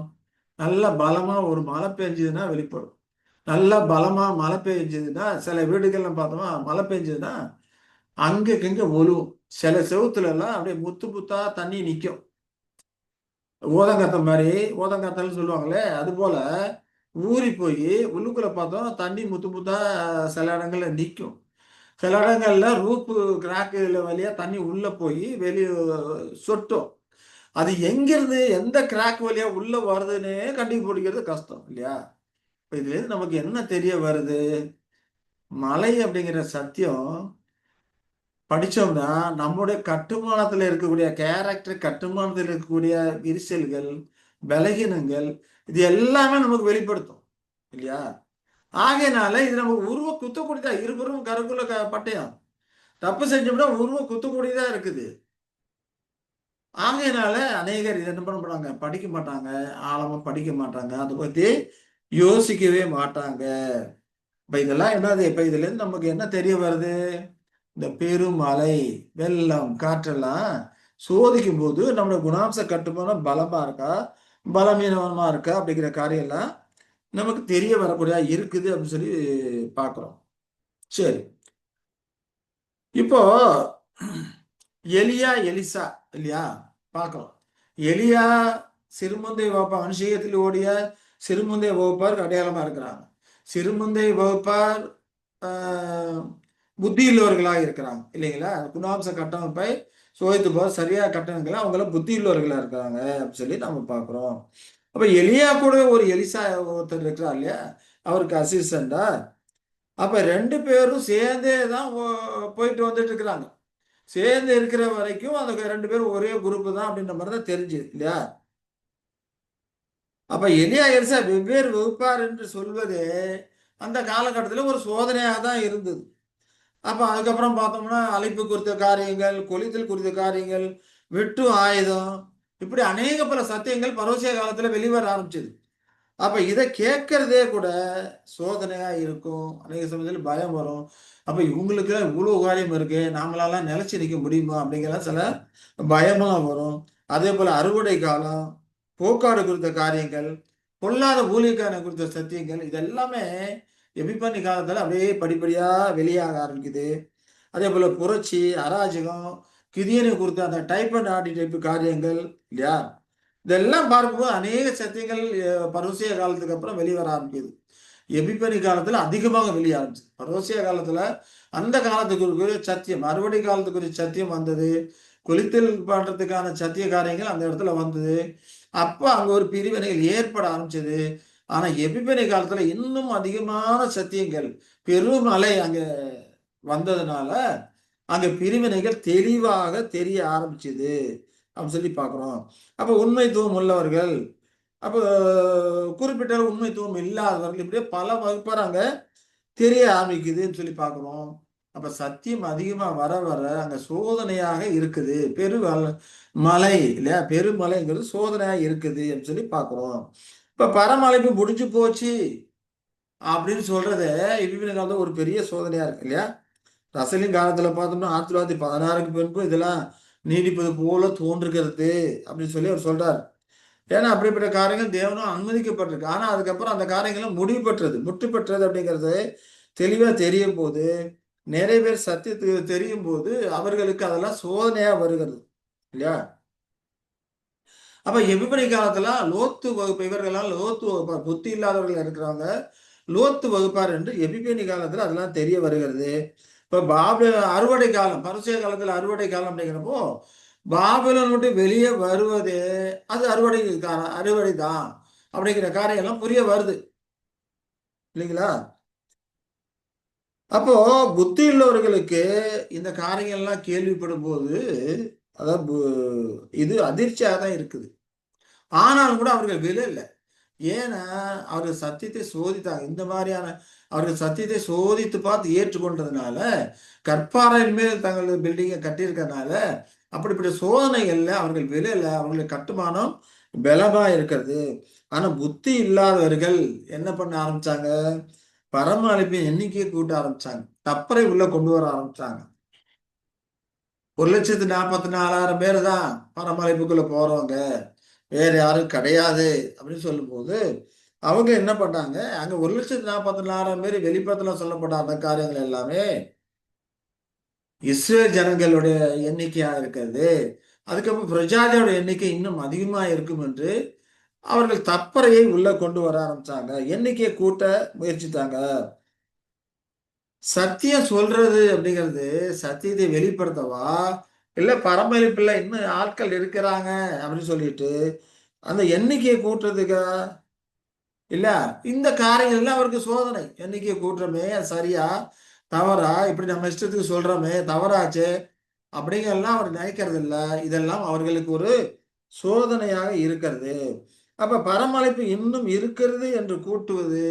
நல்ல பலமா ஒரு மழை பெஞ்சதுன்னா வெளிப்படும். நல்லா பலமா மழை பெஞ்சதுன்னா, சில வீடுகள்ல பார்த்தோமா மழை பெஞ்சதுன்னா அங்கங்க ஒழுகும். சில செவுத்துல எல்லாம் அப்படியே முத்து முத்தா தண்ணி நிற்கும். ஓதங்காத்த மாதிரி, ஓதங்காத்தல்னு சொல்லுவாங்களே, அது போல ஊறி போய் உள்ளுக்குள்ள பார்த்தோம் தண்ணி முத்து முத்தா சில இடங்கள்ல நிற்கும். சில இடங்கள்ல ரூப்பு கிராக்குல வழியா தண்ணி உள்ள போய் வெளியே சொட்டும். அது எங்கிருந்து எந்த கிராக் வழியா உள்ள வருதுன்னு கண்டுபிடிக்கிறது கஷ்டம் இல்லையா? இப்ப இதுல இருந்து நமக்கு என்ன தெரிய வருது? மலை அப்படிங்கிற சத்தியம் படிச்சோம்னா நம்முடைய கட்டுமானத்துல இருக்கக்கூடிய கேரக்டர், கட்டுமானத்தில் இருக்கக்கூடிய விரிசல்கள், பலகீனங்கள், இது எல்லாமே நமக்கு வெளிப்படுத்தும் இல்லையா? ஆகையினால இது நமக்கு உருவ குத்தக்கூடியதா, இருவரும் கருக்குள்ள பட்டயம். தப்பு செஞ்சோம்னா உருவ குத்தக்கூடியதா இருக்குது. ஆகையினால அநேகர் இதை என்ன பண்ண மாட்டாங்க? படிக்க மாட்டாங்க, ஆழமா படிக்க மாட்டாங்க, அதை பத்தி யோசிக்கவே மாட்டாங்க. இப்ப இதெல்லாம் என்னது? இப்ப இதுல இருந்து நமக்கு என்ன தெரிய வருது? இந்த பெருமழை, வெள்ளம், காற்றெல்லாம் சோதிக்கும் போது நம்மளோட குணாம்ச கட்டுமானம் பலமா இருக்கா, பலவீனமா இருக்கா அப்படிங்கிற காரியம் எல்லாம் நமக்கு தெரிய வரக்கூடிய இருக்குது அப்படின்னு சொல்லி பார்க்கிறோம். சரி, இப்போ எலியா எலிசா இல்லையா பார்க்கிறோம். எலியா சிறுமந்தை வகுப்பார், அனுஷயத்தில் ஓடிய சிறுமந்தை வகுப்பார் அடையாளமா இருக்கிறாங்க. சிறுமந்தை வகுப்பார் புத்தி உள்ளவர்களாக இருக்கிறாங்க இல்லைங்களா? குணாம்ச கட்டமைப்பை சோதித்து போக சரியா கட்டணங்களா அவங்களாம் புத்தி உள்ளவர்களா இருக்கிறாங்க அப்படின்னு சொல்லி நம்ம பார்க்குறோம். அப்ப எலியா கூட ஒரு எலிசா ஒருத்தர் இருக்கிறார் இல்லையா, அவருக்கு அசிஸ்டண்டா. அப்ப ரெண்டு பேரும் சேர்ந்தே தான் போயிட்டு வந்துட்டு இருக்கிறாங்க. சேர்ந்து இருக்கிற வரைக்கும் அந்த ரெண்டு பேரும் ஒரே குரூப் தான் அப்படின்ற மாதிரி தான் தெரிஞ்சுது இல்லையா? அப்ப எலியா எலிசா வெவ்வேறு வகுப்பார் என்று சொல்வது அந்த காலகட்டத்தில் ஒரு சோதனையாக தான் இருந்தது. அப்ப அதுக்கப்புறம் பார்த்தோம்னா அழைப்பு குறித்த காரியங்கள், கொலித்தல் குறித்த காரியங்கள், வெட்டு ஆயுதம், இப்படி அநேக பல சத்தியங்கள் பரவசிய காலத்துல வெளிவர ஆரம்பிச்சது. அப்ப இதை கேட்கறதே கூட சோதனையா இருக்கும். அநேக சமயத்தில் பயம் வரும். அப்ப இவங்களுக்கு இவ்வளவு காரியம் இருக்கு, நாமளாலாம் நிலைச்சு நிற்க முடியுமா அப்படிங்கிற சில பயமெல்லாம் வரும். அதே போல அறுவடை காலம், போக்காடு குறித்த காரியங்கள், பொல்லாத ஊழியக்காரன் குறித்த சத்தியங்கள், இதெல்லாமே எபிபனி காலத்துல அப்படியே படிப்படியா வெளியாக ஆரம்பிக்குது. அதே போல புரட்சி, அராஜகம், கிதியனை குறித்த அந்த டைப் அண்ட் ஆடி டைப் காரியங்கள் இல்லையா? இதெல்லாம் பார்க்கும்போது அநேக சத்தியங்கள் பரவசிய காலத்துக்கு அப்புறம் வெளிவர ஆரம்பிக்குது. எபிபனி காலத்துல அதிகமாக வெளிய ஆரம்பிச்சு. பரவசிய காலத்துல அந்த காலத்துக்குரிய சத்தியம், அறுவடை காலத்துக்குரிய சத்தியம் வந்தது. கொலித்தல் பண்றதுக்கான சத்திய காரியங்கள் அந்த இடத்துல வந்தது. அப்ப அங்க ஒரு பிரிவினைகள் ஏற்பட ஆரம்பிச்சது. ஆனா எபிபனி காலத்துல இன்னும் அதிகமான சத்தியங்கள், பெருமழை அங்க வந்ததுனால அங்க பிரிவினைகள் தெளிவாக தெரிய ஆரம்பிச்சது அப்படின்னு சொல்லி பார்க்குறோம். அப்போ உண்மைத்துவம் உள்ளவர்கள், அப்போ குறிப்பிட்ட உண்மைத்துவம் இல்லாதவர்கள், இப்படியே பல வகுப்பார் அங்க தெரிய ஆரம்பிக்குதுன்னு சொல்லி பார்க்குறோம். அப்ப சத்தியம் அதிகமா வர வர அங்க சோதனையாக இருக்குது. மலை இல்லையா? பெருமலைங்கிறது சோதனையா இருக்குது அப்படின்னு சொல்லி பார்க்குறோம். இப்ப பரமழைப்பு முடிஞ்சு போச்சு அப்படின்னு சொல்றது இபிபின் காலத்துல ஒரு பெரிய சோதனையா இருக்கு இல்லையா? ரசலின் காலத்துல பார்த்தோம்னா 1916க்கு பின்பு இதெல்லாம் நீடிப்பது போல தோன்றுகிறது அப்படின்னு சொல்லி அவர் சொல்றாரு. ஏன்னா அப்படிப்பட்ட காரியங்கள் தேவனும் அனுமதிக்கப்பட்டிருக்கு. ஆனா அதுக்கப்புறம் அந்த காரியங்களும் முடிவு பெற்றது, முற்று பெற்றது அப்படிங்கிறது தெளிவா தெரியும் போது, நிறைய பேர் சத்தியத்துக்கு தெரியும் போது அவர்களுக்கு அதெல்லாம் சோதனையா வருகிறது இல்லையா? அப்ப எபிபனி காலத்துல லோத்து வகுப்பு, இவர்களெல்லாம் லோத்து வகுப்பார், புத்தி இல்லாதவர்கள் இருக்கிறாங்க, லோத்து வகுப்பார் என்று எபிபனி காலத்துல அதெல்லாம் தெரிய வருகிறது. இப்ப அறுவடை காலம், பரிசேய காலத்துல அறுவடை காலம் அப்படிங்கிறப்போ பாபிலோன் விட்டு வெளியே வருவதே அது அறுவடை தான் அப்படிங்கிற காரியம் எல்லாம் புரிய வருது. இல்லைங்களா? அப்போ புத்தி உள்ளவர்களுக்கு இந்த காரியங்கள்லாம் கேள்விப்படும் போது அதாவது இது அதிர்ச்சியாக தான் இருக்குது. ஆனாலும் கூட அவர்கள் விழல. ஏன்னா அவர்கள் சத்தியத்தை சோதித்தாங்க. இந்த மாதிரியான அவர்கள் சத்தியத்தை சோதித்து பார்த்து ஏற்றுக்கொண்டதுனால, கற்பாறையின் மேல் தங்கள் பில்டிங்கை கட்டியிருக்கறனால, அப்படிப்பட்ட சோதனைகள்ல அவர்கள் விழல. அவர்களுடைய கட்டுமானம் பலமா இருக்கிறது. ஆனா புத்தி இல்லாதவர்கள் என்ன பண்ண ஆரம்பிச்சாங்க? பரம அழைப்பின் எண்ணிக்கையை கூட்ட ஆரம்பிச்சாங்க. தப்பறை உள்ள கொண்டு வர ஆரம்பிச்சாங்க. 1,44,000 பேர் தான் பரம அழைப்புக்குள்ள போறவங்க. வேற யாரும் கிடையாது அப்படின்னு சொல்லும்போது, அவங்க என்ன பண்ணாங்க? அங்க 1,44,000 பேர் வெளிப்படத்துல சொல்லப்பட்ட அந்த காரியங்கள் எல்லாமே இஸ்ரேல் ஜனங்களுடைய எண்ணிக்கையா இருக்கிறது. அதுக்கப்புறம் பிரஜாதியோட எண்ணிக்கை இன்னும் அதிகமா இருக்கும் என்று அவர்கள் தப்பறையை உள்ள கொண்டு வர ஆரம்பிச்சாங்க. எண்ணிக்கையை கூட்ட முயற்சித்தாங்க. சத்தியம் சொல்றது அப்படிங்கிறது சத்தியத்தை வெளிப்படுத்தவா? இல்ல பரமளிப்புல இன்னும் ஆட்கள் இருக்கிறாங்க அப்படின்னு சொல்லிட்டு அந்த எண்ணிக்கையை கூட்டுறதுக்கா? இல்ல இந்த காரியங்கள்லாம் அவருக்கு சோதனை. எண்ணிக்கையை கூட்டுறோமே அது சரியா? தவறா? இப்படி நம்ம இஷ்டத்துக்கு சொல்றோமே தவறாச்சே அப்படிங்கறதெல்லாம் அவர் நினைக்கிறது இல்ல. இதெல்லாம் அவர்களுக்கு ஒரு சோதனையாக இருக்கிறது. அப்ப பரமழைப்பு இன்னும் இருக்கிறது என்று கூட்டுவது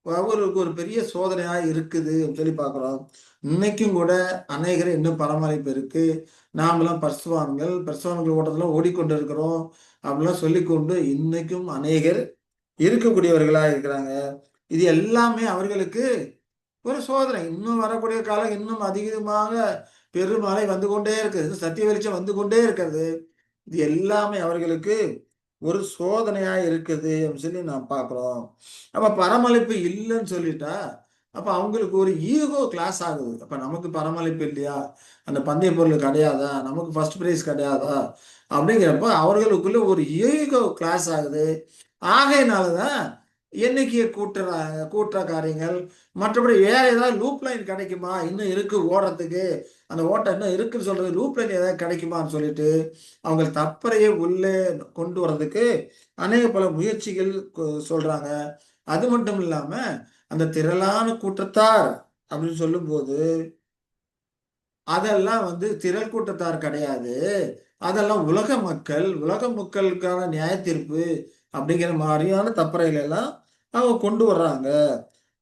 அவருக்கு ஒரு பெரிய சோதனையா இருக்குது சொல்லி பார்க்கிறோம். இன்னைக்கும் கூட அநேகர் இன்னும் பரமழைப்பு இருக்கு. நாமெல்லாம் பரிசுத்தவான்கள் ஓட்டத்துல ஓடிக்கொண்டு இருக்கிறோம் அப்படிலாம் சொல்லிக்கொண்டு இன்னைக்கும் அநேகர் இருக்கக்கூடியவர்களா இருக்கிறாங்க. இது எல்லாமே அவர்களுக்கு ஒரு சோதனை. இன்னும் வரக்கூடிய காலம் இன்னும் அதிகமாக பெருமழை வந்து கொண்டே இருக்குது. சத்திய வெளிச்சம் வந்து கொண்டே இருக்கிறது. இது எல்லாமே அவர்களுக்கு ஒரு சோதனையா இருக்குது அப்படின்னு சொல்லி நான் பார்க்கிறோம். அப்ப பரமழைப்பு இல்லைன்னு சொல்லிட்டா, அப்ப அவங்களுக்கு ஒரு ஈகோ கிளாஸ் ஆகுது. அப்ப நமக்கு பரமழைப்பு இல்லையா? அந்த பந்தய பொருள் கிடையாதா? நமக்கு ஃபர்ஸ்ட் பிரைஸ் கிடையாதா? அப்படிங்கிறப்ப அவர்களுக்குள்ள ஒரு ஈகோ கிளாஸ் ஆகுது. ஆகையினாலதான் எண்ணிக்கையை கூட்டுற காரியங்கள். மற்றபடி வேற ஏதாவது லூப் லைன் கிடைக்குமா? இன்னும் இருக்கு ஓடுறதுக்கு. அந்த ஓட்டம் இன்னும் இருக்குன்னு சொல்றது லூப் லைன் ஏதாவது கிடைக்குமான்னு சொல்லிட்டு அவங்க தப்பறையை உள்ளே கொண்டு வர்றதுக்கு அநேக பல முயற்சிகள் சொல்றாங்க. அது மட்டும் இல்லாம அந்த திரளான கூட்டத்தார் அப்படின்னு சொல்லும்போது அதெல்லாம் வந்து திரள் கூட்டத்தார் கிடையாது. அதெல்லாம் உலக மக்களுக்கான நியாய தீர்ப்பு அப்படிங்கிற மாதிரியான தப்பறைகள் எல்லாம் அவங்க கொண்டு வர்றாங்க.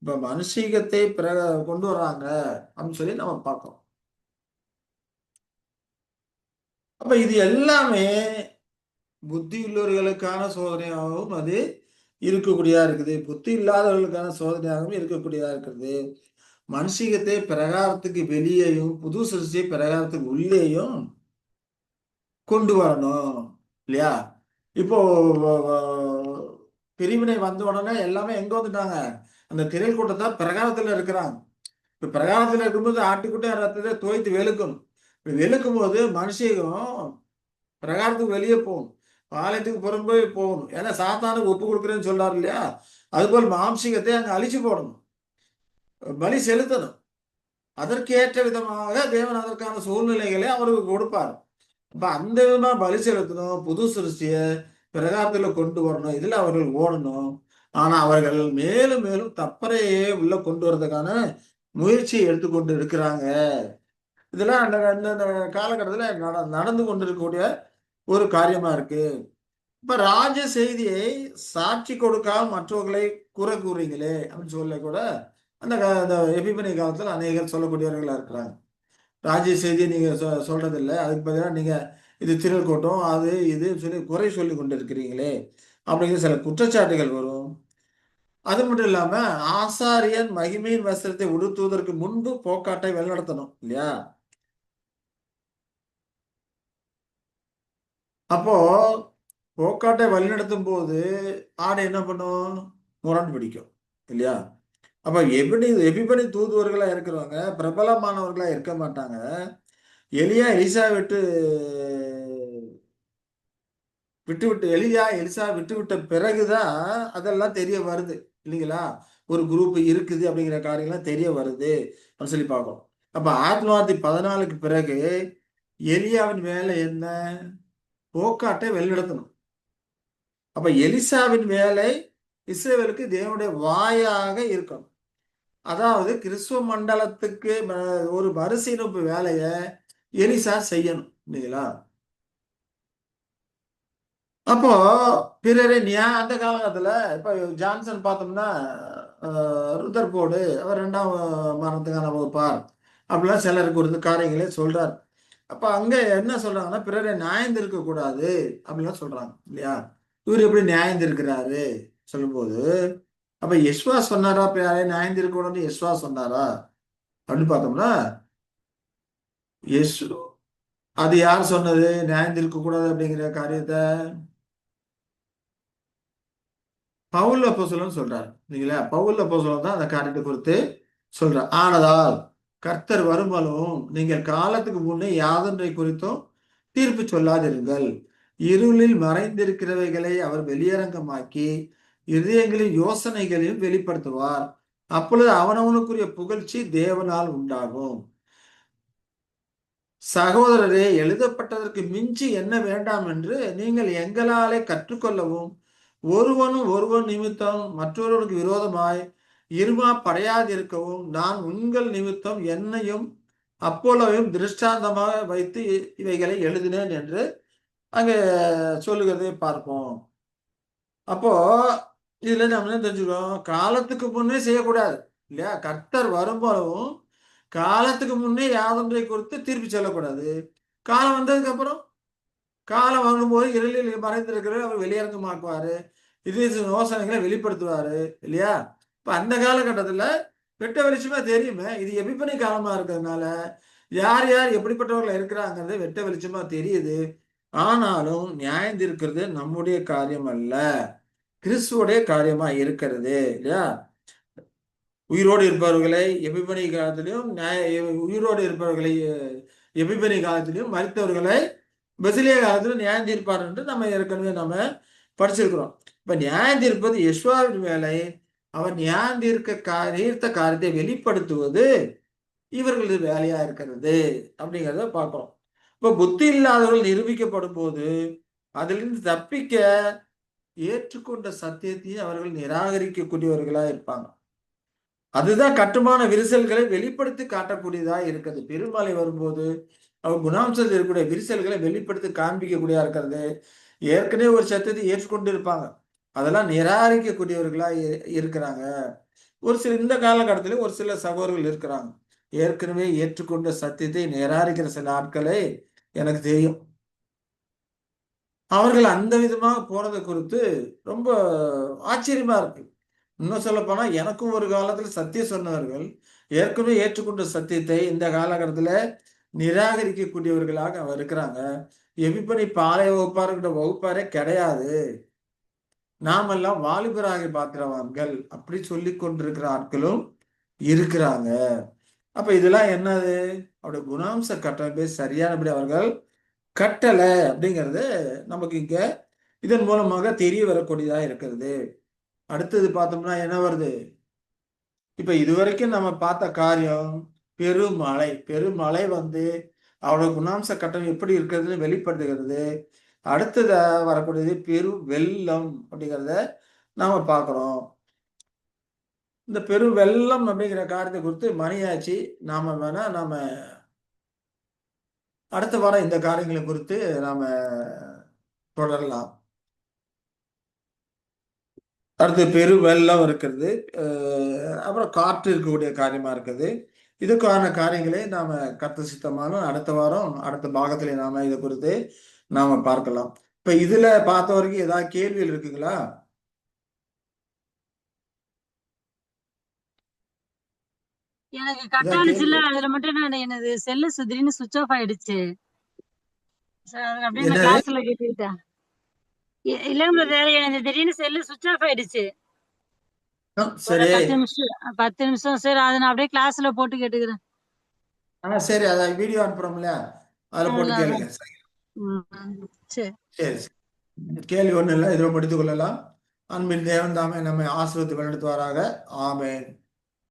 இப்ப மனுஷீகத்தை கொண்டு வர்றாங்க அப்படின்னு சொல்லி நம்ம பார்க்கிறோம். அப்ப இது எல்லாமே புத்தி உள்ளவர்களுக்கான சோதனையாகவும் அது இருக்கக்கூடியதா இருக்குது. புத்தி இல்லாதவர்களுக்கான சோதனையாகவும் இருக்கக்கூடியதா இருக்கிறது. மனுஷீகத்தை பிரகாரத்துக்கு வெளியேயும் புது சிருஷ்டியை பிரகாரத்துக்கு உள்ளேயும் கொண்டு வரணும் இல்லையா? இப்போ பிரிவினை வந்த உடனே எல்லாமே எங்க வந்துட்டாங்க? அந்த திரள் கூட்டத்தார் பிரகாரத்துல இருக்கிறாங்க. இப்ப பிரகாரத்துல இருக்கும்போது ஆட்டுக்குட்டி ரத்தத்தை தோய்த்து வெளுக்கணும். இப்படி வெளுக்கும் போது மனுஷீகம் பிரகாரத்துக்கு வெளியே போகணும். பாளையத்துக்கு புறம்போய் போகணும். ஏன்னா சாத்தானுக்கு ஒப்பு கொடுக்குறேன்னு சொல்றாரு இல்லையா? அதுபோல் மாம்சீகத்தை அங்க அழிச்சு போடணும். பலி செலுத்தணும். அதற்கேற்ற விதமாக தேவன் அதற்கான சூழ்நிலைகளை அவருக்கு கொடுப்பார். அப்ப அந்த விதமா பலி செலுத்தணும். புது சிருஷ்டிய பிரகாரத்துல கொண்டு வரணும். இதுல அவர்கள் ஓடணும். ஆனா அவர்கள் மேலும் மேலும் தப்பறையே உள்ள கொண்டு வர்றதுக்கான முயற்சியை எடுத்துக்கொண்டு இருக்கிறாங்க. இதெல்லாம் அந்த அந்த காலகட்டத்துல நடந்து கொண்டிருக்கக்கூடிய ஒரு காரியமா இருக்கு. இப்ப ராஜ செய்தியை சாட்சி கொடுக்காம மற்றவர்களை குறை கூறீங்களே அப்படின்னு சொல்ல கூட அந்த எபிபனி காலத்துல அநேகர் சொல்லக்கூடியவர்களா இருக்கிறாங்க. ராஜ்ய செய்தியை நீங்க சொல்றது இல்லை, அதுக்கு பதிலாக நீங்க இது திரள் கூட்டம் அது இது சொல்லி குறை சொல்லி கொண்டு இருக்கிறீங்களே அப்படிங்கிற சில குற்றச்சாட்டுகள் வரும். அது மட்டும் இல்லாம ஆசாரியன் மகிமையின் வஸ்திரத்தை உடுத்துவதற்கு முன்பு போக்காட்டை வழிநடத்தணும் இல்லையா? அப்போ போக்காட்டை வழிநடத்தும் போது ஆடை என்ன பண்ணும்? முரண்டு பிடிக்கும் இல்லையா? அப்ப எபிபனி தூதுவர்களா இருக்கிறவங்க பிரபலமானவர்களா இருக்க மாட்டாங்க. எலிசா எலிசா விட்டு விட்ட பிறகுதான் அதெல்லாம் தெரிய வருது இல்லைங்களா? ஒரு குரூப் இருக்குது அப்படிங்கிற காரியம்லாம் தெரிய வருது அப்படின்னு சொல்லி பார்க்கணும். அப்ப 1914க்கு பிறகு எலியாவின் வேலை என்ன? போக்காட்டை வழிநடத்தணும். அப்ப எலிசாவின் வேலை இஸ்ரவேலுக்கு தேவனுடைய வாயாக இருக்கணும். அதாவது கிறிஸ்துவ மண்டலத்துக்கு ஒரு மறுசீரமைப்பு வேலையை எலிசா செய்யணும் இல்லைங்களா? அப்போ பிறரை அந்த காலகட்டத்துல இப்ப ஜான்சன் பார்த்தோம்னா ருதர்போர்டு அவர் 2ஆம் மரணத்துக்கான வகுப்பார் அப்படிலாம் சிலருக்கு ஒரு காரியங்களே சொல்றார். அப்ப அங்க என்ன சொல்றாங்கன்னா பிறரை நியாயந்திருக்க கூடாது அப்படிலாம் சொல்றாங்க இல்லையா? இவர் எப்படி நியாயந்திருக்கிறாரு சொல்லும்போது, அப்ப யெசுவா சொன்னாரா இப்ப யாரையும் நியாயந்திருக்க கூடாதுன்னு யெசுவா சொன்னாரா அப்படின்னு பார்த்தோம்னா, யெசு அது யார் சொன்னது நியாயந்திருக்க கூடாது அப்படிங்கிற காரியத்தை? பவுல் அப்போஸ்தலன் சொல்றாரு இல்லைங்களா? பவுல் அப்போஸ்தலன் தான் அந்த காரியத்தை குறித்து சொல்றார். ஆனதால் கர்த்தர் வருமளவும் நீங்கள் காலத்துக்கு முன்னே யாதொன்றை குறித்தும் தீர்ப்பு சொல்லாதிருங்கள். இருளில் மறைந்திருக்கிறவைகளை அவர் வெளியரங்கமாக்கி இதயங்களின் யோசனைகளையும் வெளிப்படுத்துவார். அப்பொழுது அவனவனுக்குரிய புகழ்ச்சி தேவனால் உண்டாகும். சகோதரரே, எழுதப்பட்டதற்கு மிஞ்சி என்ன வேண்டாம் என்று நீங்கள் எங்களாலே கற்றுக்கொள்ளவும் ஒருவனும் ஒருவன் நிமித்தம் மற்றொருவனுக்கு விரோதமாய் இருமா படையாதிருக்கவும் நான் உங்கள் நிமித்தம் என்னையும் அப்போலோவையும் திருஷ்டாந்தமாக வைத்து இவைகளை எழுதினேன் என்று அங்கே சொல்லுகிறதை பார்ப்போம். அப்போ இதுல நம்ம என்ன தெரிஞ்சுக்கிறோம்? காலத்துக்கு முன்னே செய்யக்கூடாது இல்லையா? கர்த்தர் வரும்போதும் காலத்துக்கு முன்னே யாதொன்றை குறித்து தீர்ப்பு சொல்லக்கூடாது. காலம் வந்ததுக்கு அப்புறம் காலம் வாங்கும்போது இருளில் மறைந்திருக்கிறவர் அவர் வெளியரங்கமாக்குவாரு. இது யோசனைகளை வெளிப்படுத்துவாரு இல்லையா? இப்ப அந்த காலகட்டத்துல வெட்ட வெளிச்சமா தெரியுமே. இது எபிப்பனி காலமா இருக்கிறதுனால யார் யார் எப்படிப்பட்டவர்கள் இருக்கிறாங்கிறது வெட்ட வெளிச்சமா தெரியுது. ஆனாலும் நியாயம் தீர்க்கிறது நம்முடைய காரியம் அல்ல, கிறிஸ்துவோடைய காரியமா இருக்கிறது இல்லையா? உயிரோடு இருப்பவர்களை எபிபனி காலத்திலையும் உயிரோடு இருப்பவர்களை எபிபனி காலத்திலையும் மரித்தவர்களை பெசிலிய காலத்துல நியாயம் தீர்ப்பார் என்று நம்ம ஏற்கனவே நம்ம படிச்சிருக்கிறோம். இப்ப நியாயம் தீர்ப்பது யெசுவாவின் வேலை. அவர் நியாயம் தீர்த்த காரியத்தை வெளிப்படுத்துவது இவர்களது வேலையா இருக்கிறது அப்படிங்கிறத பார்க்கிறோம். இப்ப புத்தி இல்லாதவர்கள் நிரூபிக்கப்படும் போது அதிலிருந்து தப்பிக்க ஏற்றுக்கொண்ட சத்தியத்தையும் அவர்கள் நிராகரிக்கக்கூடியவர்களா இருப்பாங்க. அதுதான் கட்டுமான விரிசல்களை வெளிப்படுத்தி காட்டக்கூடியதா இருக்குது. பெருமழை வரும்போது அவர் குணாம்சத்தில் இருக்கக்கூடிய விரிசல்களை வெளிப்படுத்தி காண்பிக்கக்கூடியதா இருக்கிறது. ஏற்கனவே ஒரு சத்தியத்தை ஏற்றுக்கொண்டு இருப்பாங்க, அதெல்லாம் நிராகரிக்கக்கூடியவர்களா இருக்கிறாங்க. ஒரு சில இந்த காலகட்டத்திலே ஒரு சில சகோதரர்கள் இருக்கிறாங்க, ஏற்கனவே ஏற்றுக்கொண்ட சத்தியத்தை நிராகரிக்கிற சில ஆட்களை எனக்கு தெரியும். அவர்கள் அந்த விதமாக போனதை குறித்து ரொம்ப ஆச்சரியமா இருக்கு. இன்னும் சொல்ல போனா எனக்கும் ஒரு காலத்துல சத்தியம் சொன்னவர்கள் ஏற்கனவே ஏற்றுக்கொண்ட சத்தியத்தை இந்த காலகட்டத்துல நிராகரிக்கக்கூடியவர்களாக அவர் இருக்கிறாங்க. எபிப்பனி பாளைய வகுப்பாருங்கிற வகுப்பாரே கிடையாது, நாமெல்லாம் வாலிபராகி பாத்திரவான்கள் அப்படி சொல்லி கொண்டிருக்கிற ஆட்களும் இருக்கிறாங்க. அப்ப இதெல்லாம் என்னது? அவருடைய குணாம்ச கட்டமைப்பை சரியானபடி அவர்கள் கட்டலை அப்படிங்கிறது நமக்கு இங்க இதன் மூலமாக தெரிய வரக்கூடியதா இருக்கிறது. அடுத்தது பார்த்தோம்னா என்ன வருது? இப்ப இதுவரைக்கும் நம்ம பார்த்த காரியம் பெருமழை. பெருமழை வந்து அவரோட குணாம்ச கட்டம் எப்படி இருக்கிறதுன்னு வெளிப்படுத்துகிறது. அடுத்தது வரக்கூடியது பெரு வெள்ளம் அப்படிங்கிறத நாம பார்க்கிறோம். இந்த பெரு வெள்ளம் அப்படிங்கிற காரியத்தை குறித்து மணியாச்சு. நாம வேணா நாம அடுத்த வாரம் இந்த காரியங்களை குறித்து நாம தொடரலாம். அடுத்து பெரு வெள்ளம் இருக்கிறது, அப்புறம் காற்று இருக்கக்கூடிய காரியமா இருக்குது. இதுக்கான காரியங்களை நாம கர்த்தர் சித்தமான அடுத்த வாரம் அடுத்த பாகத்திலே நாம இதை குறித்து நாம பார்க்கலாம். இப்ப இதுல பார்த்த வரைக்கும் ஏதாவது கேள்விகள் இருக்குங்களா? எனக்கு கட் ஏதாவது ஆனிச்சுல, கேள்வி? அதுல மட்டும் நான் எனது செல்லு திடீர்னு சுவிட்ச் ஆஃப் ஆயிடுச்சு. அது அப்படியே நான் என்னது? கிளாஸ்ல கேட்டுக்கிட்டேன். இல்லைங்க பிரதர், எனக்கு திடீர்னு செல்லு சுவிட்ச் ஆஃப் ஆயிடுச்சு. ஒரு சரி. 10 நிமிஷம் சரி, அதை நான் அப்படியே கிளாஸ்ல போட்டு கேட்டுக்கிறேன். சரி, அதை வீடியோ அனுப்புறோம்ல, அதுல போட்டு அதான் கேளுங்க. சரி சரி. சரி. கேள்வி ஒண்ணும் இல்லை, இதில் முடித்துக் கொள்ளலாம். அன்பின் தேவன் தாமே நம்மை ஆசீர்வதித்து வழிநடத்துவாராக. ஆமென்.